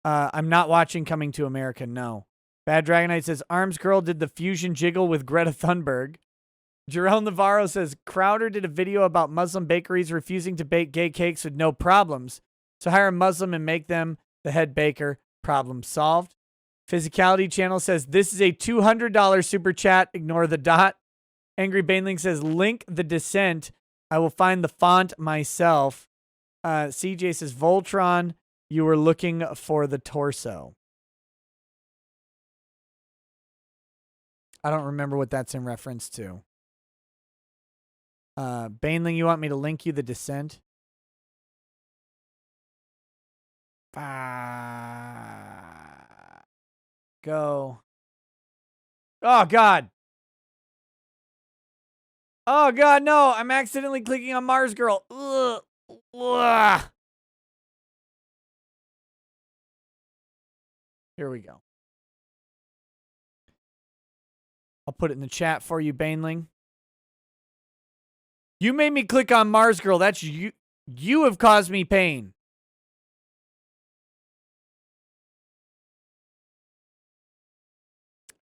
I'm not watching Coming to America, no. Bad Dragonite says, Arms Girl did the fusion jiggle with Greta Thunberg. Jerome Navarro says, Crowder did a video about Muslim bakeries refusing to bake gay cakes with no problems. So hire a Muslim and make them the head baker. Problem solved. Physicality Channel says, this is a $200 super chat. Ignore the dot. Angry Baneling says, link the descent. I will find the font myself. CJ says, Voltron, you were looking for the torso. I don't remember what that's in reference to. Baneling, you want me to link you the descent? Go. Oh, God. Oh, God, no. I'm accidentally clicking on Mars Girl. Ugh. Ugh. Here we go. I'll put it in the chat for you, Baneling. You made me click on Mars Girl. That's you. You have caused me pain.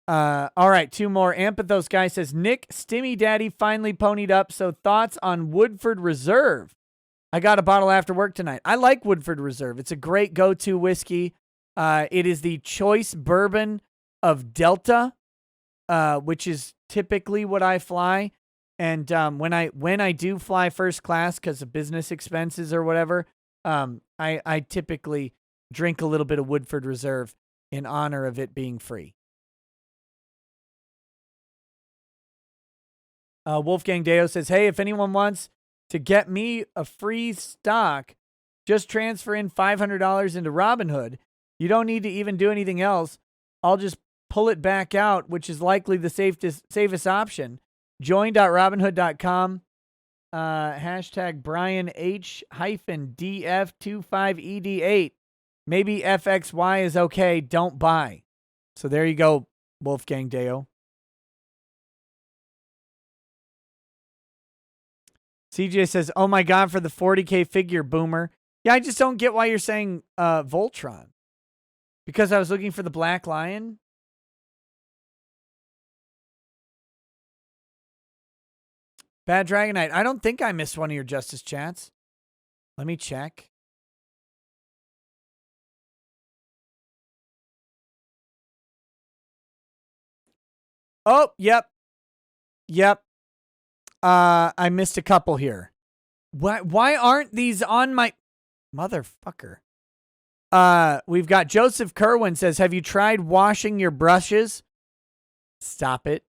All right, two more. Ampathos guy says, Nick, Stimmy Daddy finally ponied up, so thoughts on Woodford Reserve? I got a bottle after work tonight. I like Woodford Reserve. It's a great go-to whiskey. It is the choice bourbon of Delta, which is typically what I fly. And when I do fly first class because of business expenses or whatever, I typically drink a little bit of Woodford Reserve in honor of it being free. Wolfgang Deo says, hey, if anyone wants to get me a free stock, just transfer in $500 into Robinhood. You don't need to even do anything else. I'll just pull it back out, which is likely the safest option. Join.robinhood.com. Hashtag Brian H-DF25ED8. Maybe FXY is okay. Don't buy. So there you go, Wolfgang Deo. CJ says, oh my God, for the 40K figure, boomer. Yeah, I just don't get why you're saying Voltron. Because I was looking for the Black Lion? Bad Dragonite, I don't think I missed one of your Justice chats. Let me check. Oh, yep. Yep. I missed a couple here. Why aren't these on my motherfucker? We've got Joseph Kerwin says, have you tried washing your brushes? Stop it.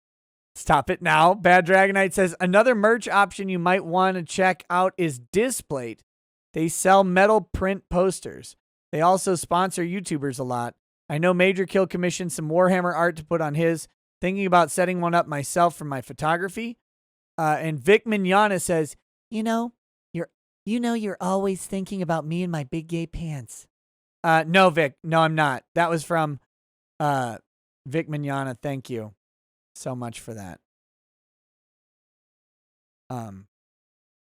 Stop it now. Bad Dragonite says, another merch option you might want to check out is Displate. They sell metal print posters. They also sponsor YouTubers a lot. I know Major Kill commissioned some Warhammer art to put on his. Thinking about setting one up myself for my photography. And Vic Mignana says, you're always thinking about me and my big gay pants. No, Vic. No, I'm not. That was from Vic Mignana. Thank you so much for that.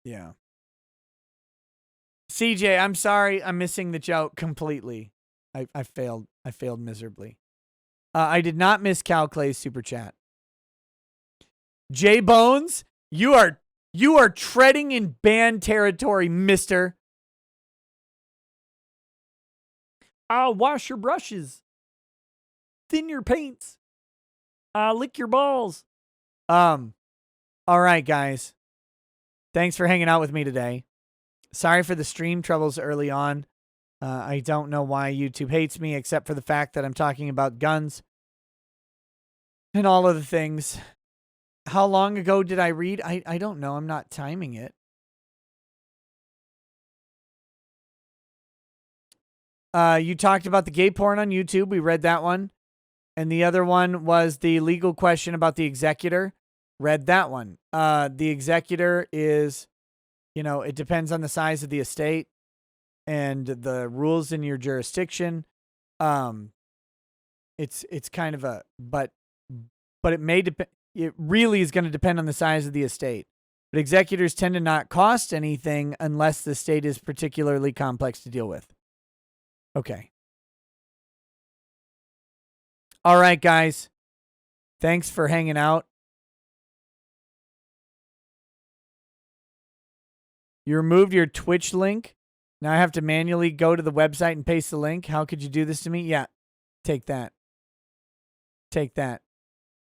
Yeah. CJ, I'm sorry. I'm missing the joke completely. I failed. I failed miserably. I did not miss Cal Clay's super chat. J Bones, you are treading in banned territory, mister. I'll wash your brushes. Thin your paints. Lick your balls. All right, guys. Thanks for hanging out with me today. Sorry for the stream troubles early on. I don't know why YouTube hates me, except for the fact that I'm talking about guns and all of the things. How long ago did I read? I don't know. I'm not timing it. You talked about the gay porn on YouTube. We read that one. And the other one was the legal question about the executor. Read that one. The executor is, it depends on the size of the estate and the rules in your jurisdiction. It's kind of but it may depend. It really is going to depend on the size of the estate. But executors tend to not cost anything unless the estate is particularly complex to deal with. Okay. All right, guys. Thanks for hanging out. You removed your Twitch link. Now I have to manually go to the website and paste the link. How could you do this to me? Yeah. Take that. Take that.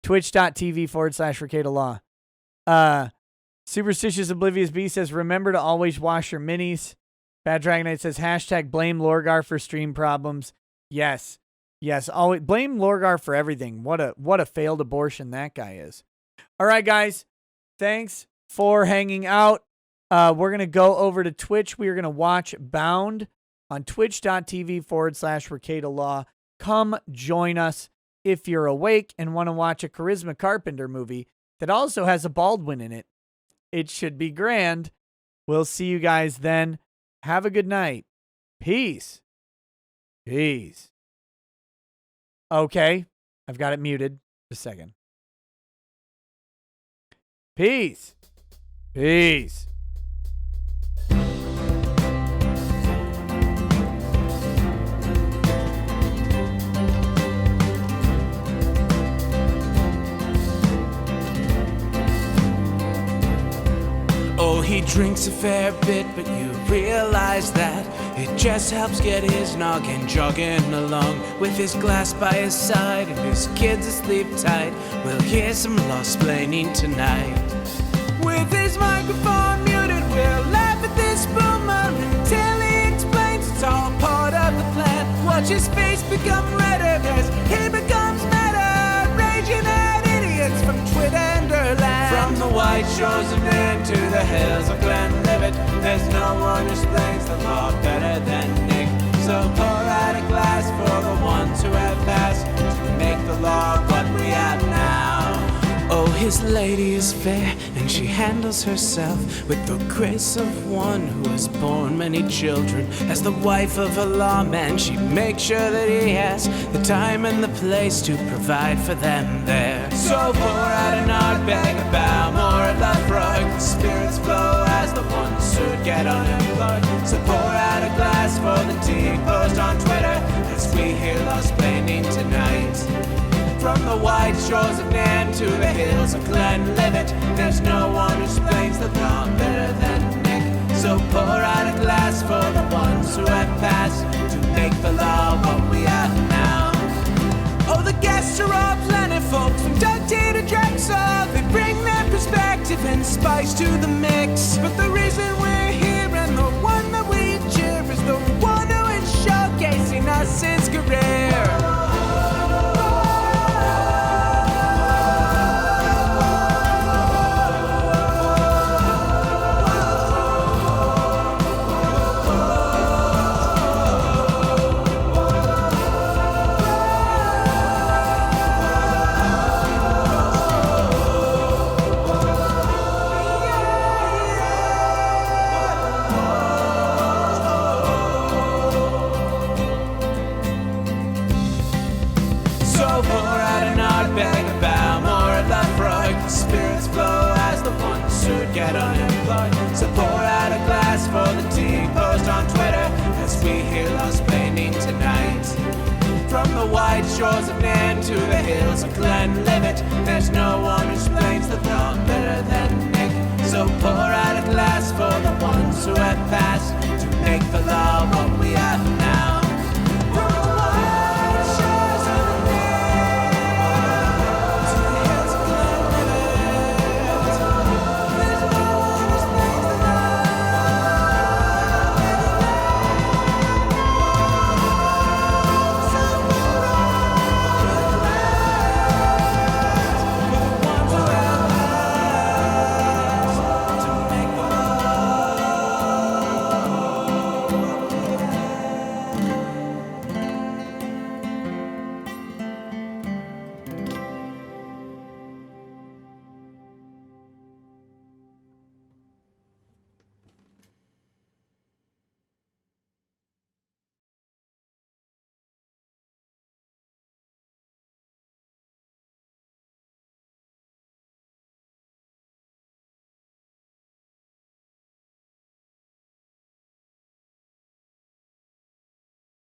Twitch.tv/Ricada Law. Superstitious Oblivious B says, remember to always wash your minis. Bad Dragon Knight says, hashtag blame Lorgar for stream problems. Yes. Yes. Always blame Lorgar for everything. What a failed abortion that guy is. All right, guys. Thanks for hanging out. We're going to go over to Twitch. We are going to watch Bound on twitch.tv/Ricada Law. Come join us if you're awake and want to watch a Charisma Carpenter movie that also has a Baldwin in it. It should be grand. We'll see you guys then. Have a good night. Peace. Peace. Okay. I've got it muted. Just a second. Peace. Peace. Oh, he drinks a fair bit, but you realize that it just helps get his noggin jogging along. With his glass by his side and his kids asleep tight, we'll hear some law-splaining tonight. With his microphone muted, we'll laugh at this boomer until he explains it's all part of the plan. Watch his face become redder as he becomes meta, raging at idiots from Twitterland. From the white shores of Maine to the hills of Glenlivet, there's no one who explains the law better than Nick. So pour out a glass for the ones who have passed to make the law what we have now. Oh, his lady is fair, and she handles herself with the grace of one who has borne many children. As the wife of a lawman, she makes sure that he has the time and the place to provide for them there. So pour out an ardbeg, a bow, more of Lafroig. The spirits flow as the ones who get unemployed. So pour out a glass for the tea post on Twitter as we hear law-splaining tonight. From the white shores of Nairn to the hills of Glenlivet, there's no one who explains the law better than Nick. So pour out a glass for the ones who have passed to make the law what we have now. Oh, the guests are all plentiful, from Doug T to Drexel. They bring their perspective and spice to the mix. But the reason we're here and the one that we cheer is the one who is showcasing us his career. Get unemployed. So pour out a glass for the tea post on Twitter as we hear law-splaining tonight. From the white shores of Nairn to the hills of Glenlivet, there's no one who explains the law better than Nick. So pour out a glass for the ones who have passed to make the law